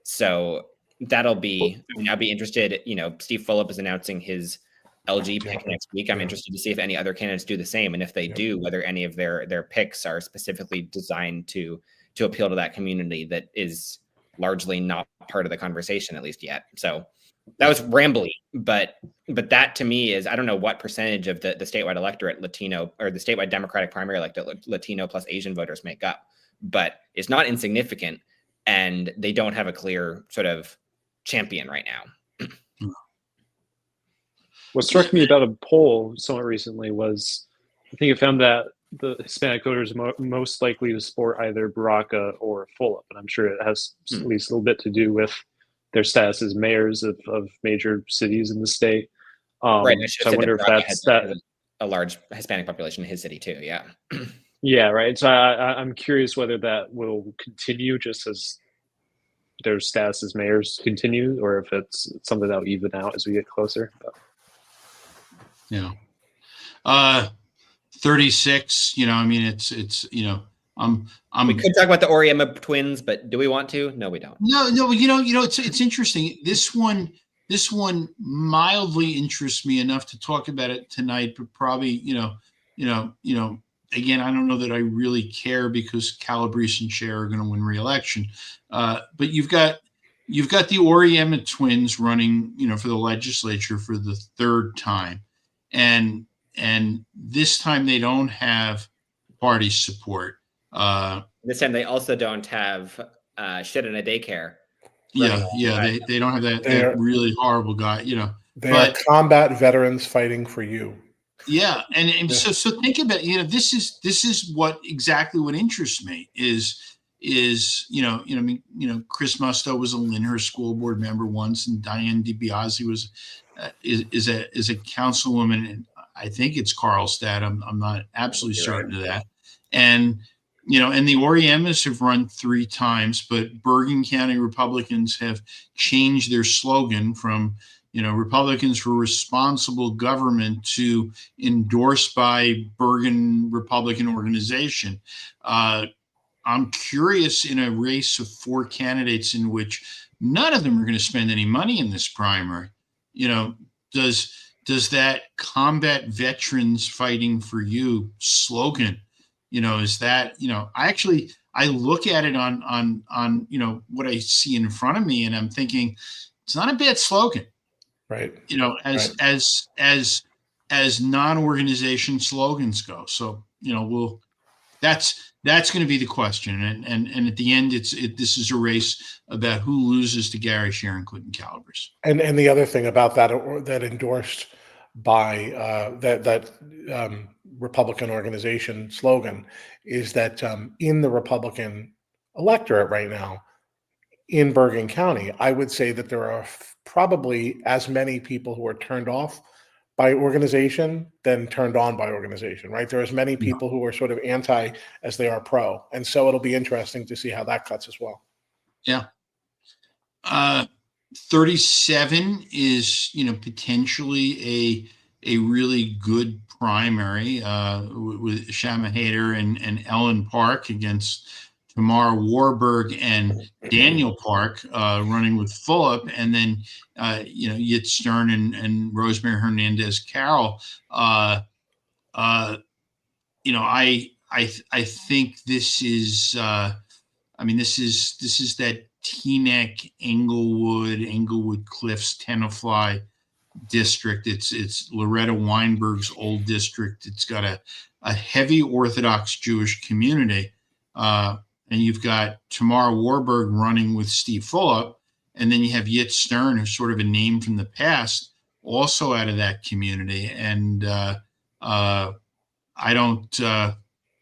so that'll be, I'll be interested. Steve Fulop is announcing his LG pick next week. I'm interested to see if any other candidates do the same, and if they do, whether any of their picks are specifically designed to to appeal to that community that is largely not part of the conversation, at least yet. So that was rambly, but that to me is, I don't know what percentage of the statewide electorate Latino, or the statewide Democratic primary electorate Latino plus Asian voters make up, but it's not insignificant, and they don't have a clear sort of champion right now. What struck me about a poll somewhat recently was, I think it found that the Hispanic voters most likely to support either Baraka or Fulop, and I'm sure it has at least a little bit to do with their status as mayors of major cities in the state. Right. So I wonder if that's a large Hispanic population in his city too. Yeah. Yeah. Right. So I'm curious whether that will continue just as their status as mayors continue, or if it's something that'll even out as we get closer. But. Yeah. 36, I mean, it's, we could talk about the Oriema twins, but do we want to? No, we don't. No, it's interesting. This one mildly interests me enough to talk about it tonight, but probably, again, I don't know that I really care, because Calabrese and Cher are going to win re-election. But you've got the Oriema twins running, for the legislature for the third time. And this time they don't have party support. This time they also don't have shit in a daycare. Yeah, they don't have that really horrible guy, They are combat veterans fighting for you. Yeah, and so think about this is exactly what interests me is Chris Musto was a Lyndhurst school board member once, and Diane DiBiase was is a councilwoman, and I think it's Carlstadt. I'm not absolutely certain of that. And and the Oriemas have run 3 times, but Bergen County Republicans have changed their slogan from Republicans for Responsible Government to endorsed by Bergen Republican Organization. I'm curious, in a race of 4 candidates in which none of them are going to spend any money in this primary, does that combat veterans fighting for you slogan, is that, I look at it on what I see in front of me, and I'm thinking it's not a bad slogan. Right. As non-organization slogans go. So, that's going to be the question. And at the end, this is a race about who loses to Gary, Sharon, Clinton, Calabrese. And the other thing about that endorsed by that Republican organization slogan is that in the Republican electorate right now in Bergen County, I would say that there are probably as many people who are turned off by organization than turned on by organization, right? There are as many people who are sort of anti as they are pro. And so it'll be interesting to see how that cuts as well. Yeah. 37 is, potentially a really good primary with Shama Hader and Ellen Park against Tamar Warburg and Daniel Park running with Fulop, and then Yit Stern and Rosemary Hernandez Carroll. I think this is this is that Teaneck, Englewood Cliffs, Tenafly district. It's Loretta Weinberg's old district. It's got a heavy Orthodox Jewish community. And you've got Tamar Warburg running with Steve Fulop, and then you have Yit Stern, who's sort of a name from the past, also out of that community. And I don't,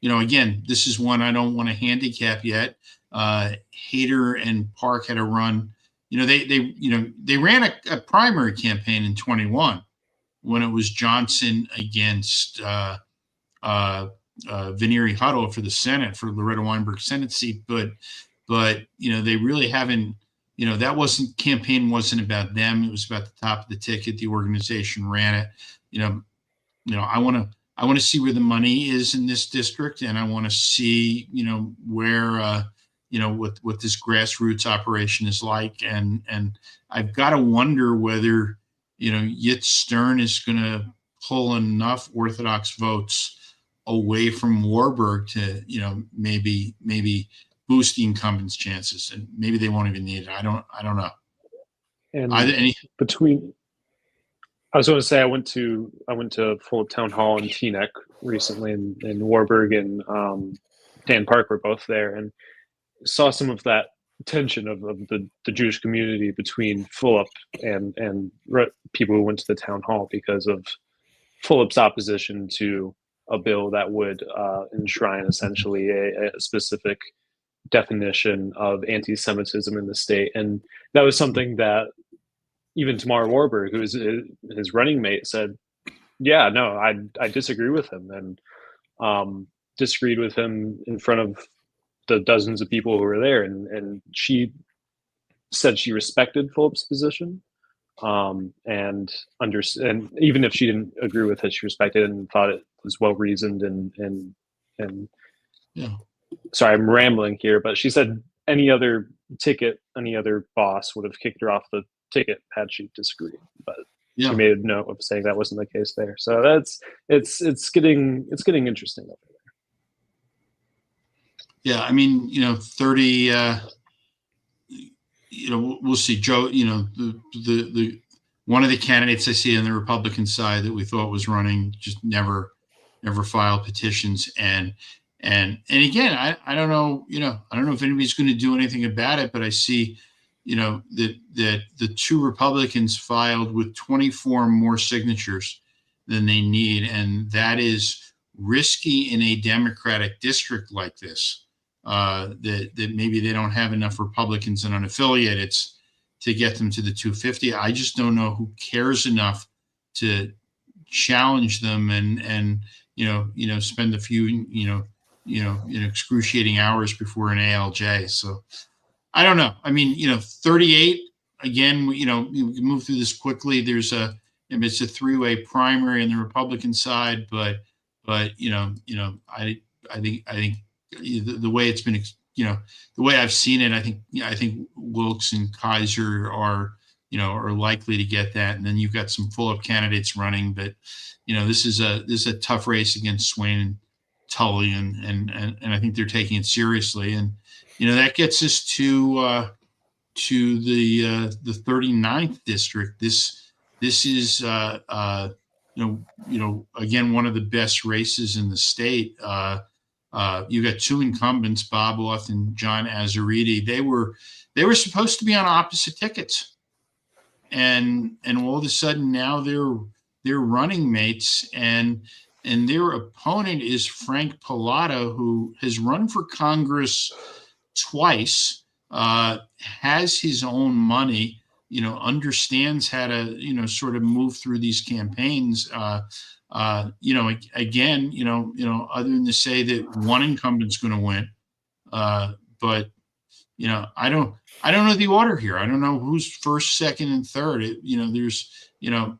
again, this is one I don't want to handicap yet. Hader and Park had a run. They ran a primary campaign in 21 when it was Johnson against Veneeri Huddle for the Senate, for Loretta Weinberg's Senate seat, but they really haven't. That campaign wasn't about them. It was about the top of the ticket. The organization ran it. I want to see where the money is in this district, and I want to see where what this grassroots operation is like, and I've got to wonder whether Yit Stern is going to pull enough Orthodox votes away from Warburg to maybe boost the incumbent's chances, and maybe they won't even need it. I don't know. And I was going to say I went to Fulop Town Hall in Teaneck recently, and Warburg and Dan Park were both there, and saw some of that tension of the Jewish community between Fulop and people who went to the town hall because of Fulop's opposition to a bill that would enshrine essentially a specific definition of anti-Semitism in the state. And that was something that even Tamar Warburg, who is his running mate, said, yeah, no, I disagree with him, and disagreed with him in front of the dozens of people who were there. And she said she respected Fulop's position, and even if she didn't agree with it, she respected it and thought it was well reasoned and yeah. Sorry, I'm rambling here, but she said any other boss would have kicked her off the ticket had she disagreed. But Yeah. she made a note of saying that wasn't the case there. So it's getting interesting over there. Yeah, I mean, 30. We'll see. Joe, the one of the candidates I see on the Republican side that we thought was running just never filed petitions, and again, I don't know, I don't know if anybody's going to do anything about it, but I see, that the two Republicans filed with 24 more signatures than they need, and that is risky in a Democratic district like this. That maybe they don't have enough Republicans and unaffiliated to get them to the 250. I just don't know who cares enough to challenge them and spend a few excruciating hours before an ALJ. So I don't know. I mean, 38 again. We can move through this quickly. It's a three-way primary on the Republican side, but I think the way it's been, the way I've seen it, I think Wilkes and Kaiser are likely to get that. And then you've got some Fulop candidates running, but, this is a tough race against Swain and Tully, and I think they're taking it seriously. And, that gets us to the 39th district. This is, again, one of the best races in the state. You got two incumbents, Bob Auth and John Azariti. They were supposed to be on opposite tickets, and all of a sudden now they're running mates, and their opponent is Frank Pallotta, who has run for Congress twice, has his own money, understands how to sort of move through these campaigns. Again, other than to say that one incumbent's going to win, but I don't know the order here. I don't know who's first, second, and third. There's a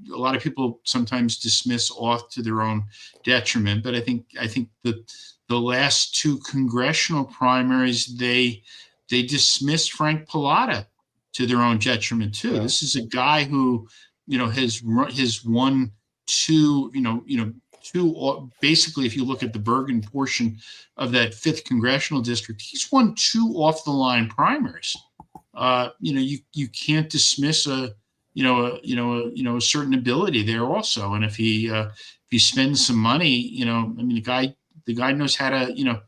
lot of people sometimes dismiss Auth to their own detriment, but I think the last two congressional primaries they dismissed Frank Pallotta to their own detriment too. Yeah. This is a guy who has won two, basically, if you look at the Bergen portion of that 5th congressional district, he's won 2 off the line primaries. You can't dismiss a certain ability there also. And if he spends some money, the guy knows how to,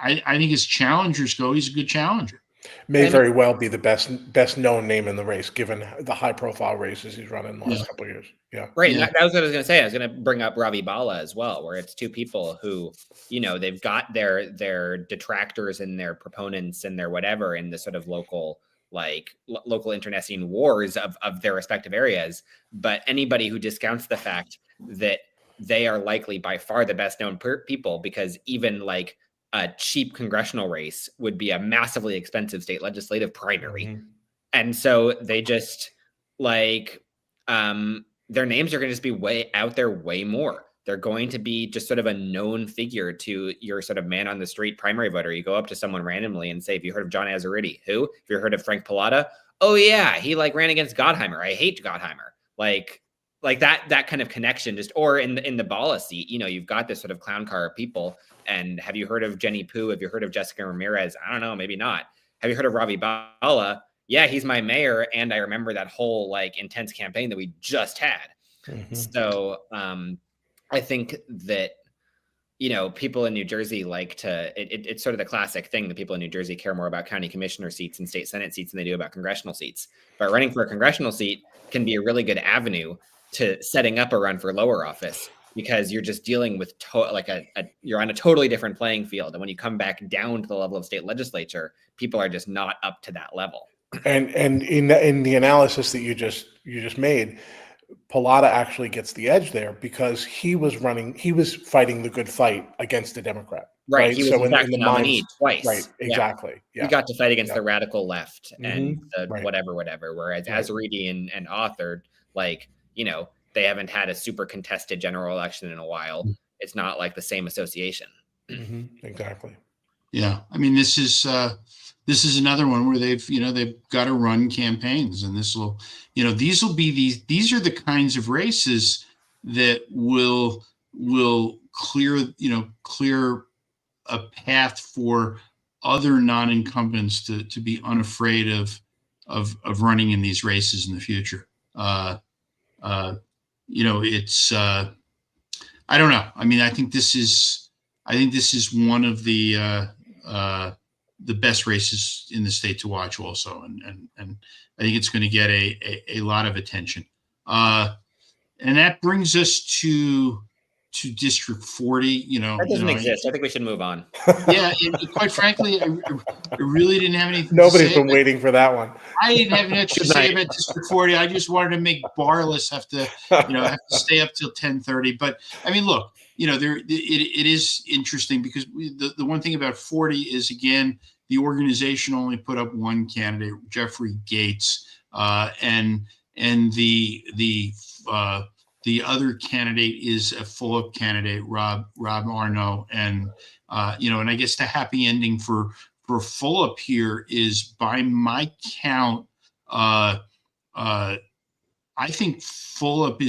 I think as challengers go, he's a good challenger. May very well be the best known name in the race, given the high profile races he's run in the last couple of years. Yeah, right. Yeah. That was what I was going to say. I was going to bring up Ravi Bala as well, where it's two people who, they've got their detractors and their proponents and their whatever in the sort of local internecine wars of their respective areas. But anybody who discounts the fact that they are likely by far the best known people, because even like a cheap congressional race would be a massively expensive state legislative primary. Mm-hmm. And so they just their names are going to just be way out there, way more. They're going to be just sort of a known figure to your sort of man on the street primary voter. You go up to someone randomly and say, have you heard of John Azariti? Who? Have you heard of Frank Pallotta? Oh yeah. He ran against Gottheimer. I hate Gottheimer. Like that kind of connection, just, or in the Bala seat, you've got this sort of clown car of people, And have you heard of Jenny Poo? Have you heard of Jessica Ramirez? I don't know, maybe not. Have you heard of Ravi Bala? Yeah, he's my mayor. And I remember that whole like intense campaign that we just had. So I think that, you know, people in New Jersey like to, it's sort of the classic thing that people in New Jersey care more about county commissioner seats and state Senate seats than they do about congressional seats. But running for a congressional seat can be a really good avenue to setting up a run for lower office, because you're just dealing with you're on a totally different playing field. And when you come back down to the level of state legislature, people are just not up to that level. And in the analysis that you just made, Pallotta actually gets the edge there because he was fighting the good fight against the Democrat. Right. He was in fact the nominee twice. Right. Exactly. Yeah. He got to fight against the radical left and the Right. whatever. Whereas Azaridi and authored, like, you know, they haven't had a super contested general election in a while. It's not like the same association. Exactly. Yeah. I mean, this is another one where they've got to run campaigns, and these are the kinds of races that will clear a path for other non-incumbents to be unafraid of running in these races in the future. It's I don't know. I mean, I think this is one of the best races in the state to watch also. And I think it's going to get a lot of attention. And that brings us to District 40. That doesn't exist. I think we should move on. Yeah. Quite frankly, I really didn't have anything Nobody's to say been waiting for that one. I didn't have much to say about District 40. I just wanted to make Barless have to stay up till 10:30. But I mean, look, it is interesting because the one thing about 40 is, again, the organization only put up one candidate, Jeffrey Gates, and the other candidate is a Fulop candidate, Rob Arno, and and I guess the happy ending for Fulop here is, by my count, I think Fulop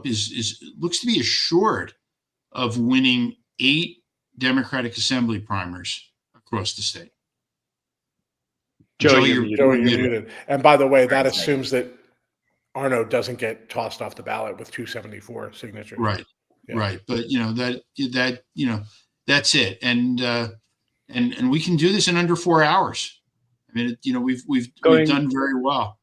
is looks to be assured of winning 8 Democratic Assembly primaries across the state. Joey, you're muted. And by the way, that assumes that Arno doesn't get tossed off the ballot with 274 signatures. Right. Yeah. Right. But that's it. And we can do this in under 4 hours. I mean, we've done very well.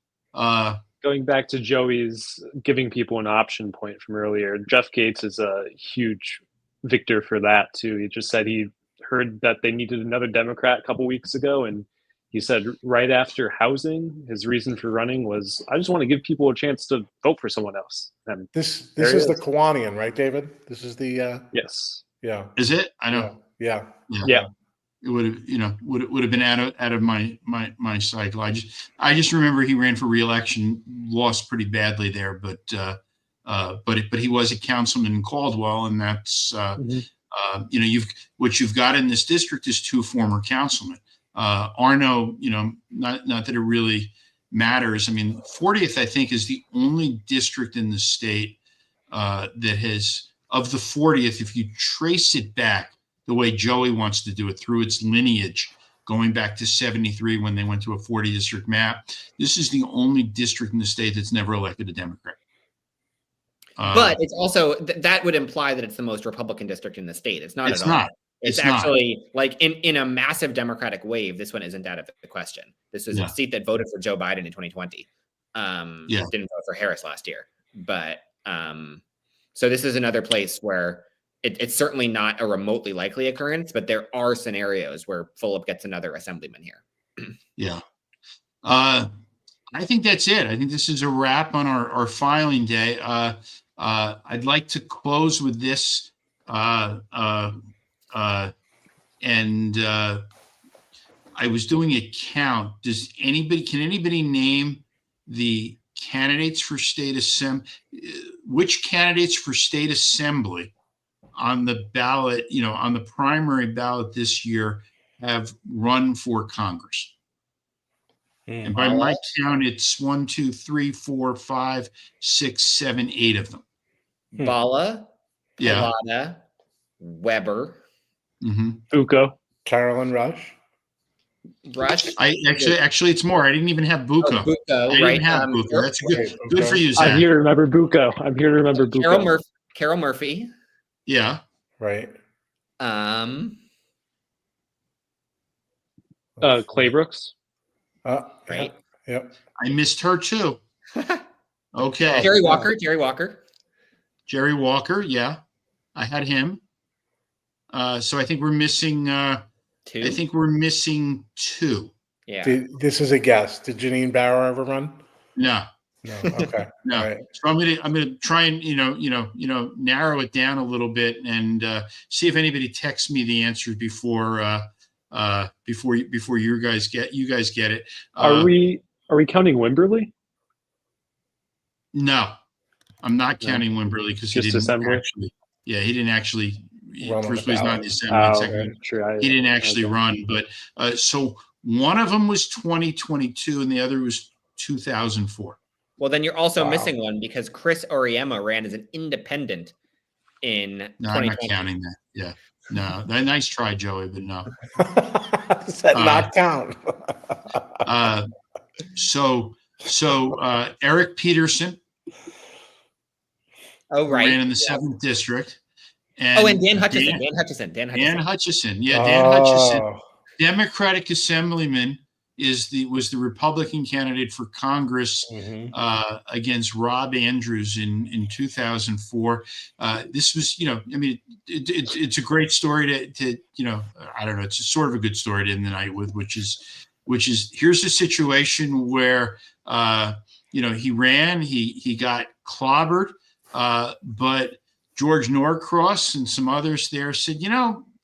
Going back to Joey's giving people an option point from earlier, Jeff Gates is a huge victor for that too. He just said he heard that they needed another Democrat a couple weeks ago, and he said right after housing, his reason for running was, I just want to give people a chance to vote for someone else. And this is the Kiwanian, right, David? This is the yes. Yeah. Is it? I know. Yeah. It would have been out of my cycle. I just remember he ran for re-election, lost pretty badly there, but he was a councilman in Caldwell, and that's what you've got in this district is 2 former councilmen. Arno, not that it really matters. I mean, 40th, I think, is the only district in the state that has, of the 40th, if you trace it back the way Joey wants to do it, through its lineage, going back to 73 when they went to a 40 district map, this is the only district in the state that's never elected a Democrat. But it's also, that would imply that it's the most Republican district in the state. It's not at all. It's actually not. Like in a massive Democratic wave, this one isn't out of the question. This is a seat that voted for Joe Biden in 2020. Didn't vote for Harris last year. But so this is another place where it's certainly not a remotely likely occurrence, but there are scenarios where Fulop gets another assemblyman here. Yeah. I think that's it. I think this is a wrap on our filing day. I'd like to close with this. And I was doing a count. Can anybody name the candidates for state assembly? Which candidates for state assembly on the ballot, on the primary ballot this year, have run for Congress? And by my count, it's 1, 2, 3, 4, 5, 6, 7, 8 of them. Bala, Pallotta, Weber. Bucco. Carolyn Rush. Rush. Actually, it's more. I didn't even have Bucco. Bucco, I right. didn't have Bucco. That's good. Right, Good for you, Zach. I'm here to remember Bucco. Carol Murphy. Yeah. Right. Clay Brooks. Right. Yep. I missed her too. Okay. Jerry Walker. Jerry Walker. Yeah. I had him. So I think we're missing, two. I think we're missing two. Yeah. This is a guess. Did Janine Bauer ever run? No. No. Okay. No. Right. So I'm gonna try and narrow it down a little bit and see if anybody texts me the answers before you guys get it. Are we counting Wimberly? No, I'm not counting Wimberly because he didn't actually. First of all, he's not in the assembly. Second, he didn't actually run. But so one of them was 2022 and the other was 2004. Well, then you're also missing one because Chris Oriema ran as an independent in 2020. I'm not counting that. Yeah. No, nice try, Joey, but no. Does that not count? So Eric Peterson. Oh, right. Ran in the 7th district. And Dan Hutchison. Dan Hutchison. Yeah, Dan Hutchison. Democratic Assemblyman was the Republican candidate for Congress against Rob Andrews in 2004. This was, it's a great story to I don't know, it's sort of a good story to end the night with, which is here's a situation where he ran, he got clobbered, but George Norcross and some others there said,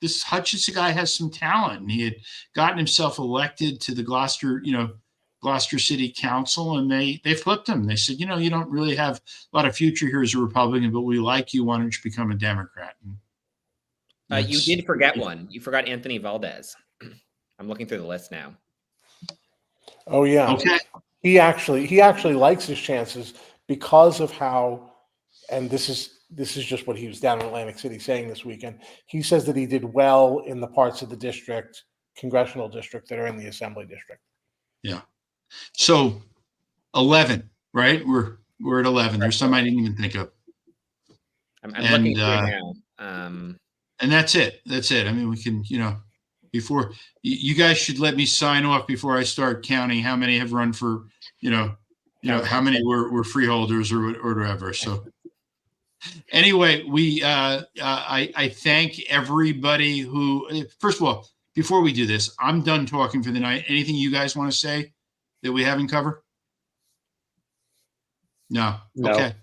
this Hutchison guy has some talent. And he had gotten himself elected to the Gloucester City Council, and they flipped him. They said, you don't really have a lot of future here as a Republican, but we like you. Why don't you become a Democrat? You did forget one. You forgot Anthony Valdez. I'm looking through the list now. Oh yeah. Okay. He actually likes his chances because of how, and this is just what he was down in Atlantic City saying this weekend. He says that he did well in the parts of the congressional district that are in the assembly district. Yeah. So 11, right? We're at 11. There's some I didn't even think of. I'm looking through it now. And that's it. I mean, we can, before you guys should let me sign off before I start counting how many have run for, how many were freeholders or whatever. So anyway, I thank everybody who, first of all, before we do this, I'm done talking for the night. Anything you guys want to say that we haven't covered? No. Okay.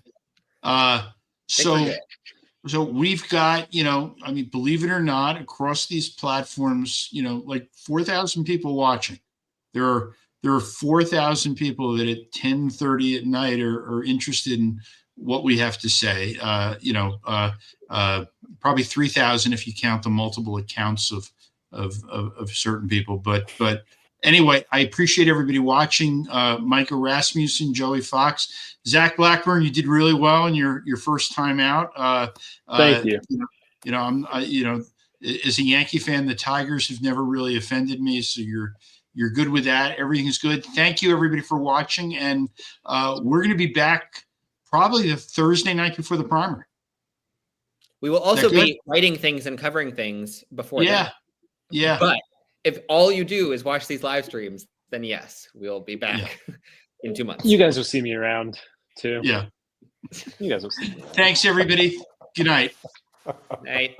So we've got, believe it or not, across these platforms, like 4,000 people watching. There are 4,000 people that at 10:30 at night are interested in what we have to say. Probably 3,000 if you count the multiple accounts of certain people. But anyway, I appreciate everybody watching. Micah Rasmussen, Joey Fox, Zach Blackburn, you did really well in your first time out. Thank you. I'm as a Yankee fan, the Tigers have never really offended me, so you're good with that. Everything is good. Thank you everybody for watching, and we're going to be back probably the Thursday night before the primary. We will also be writing things and covering things before that. Yeah. But if all you do is watch these live streams, then yes, we'll be back in 2 months. You guys will see me around too. Yeah. You guys will see me. Thanks, everybody. Good night. Night.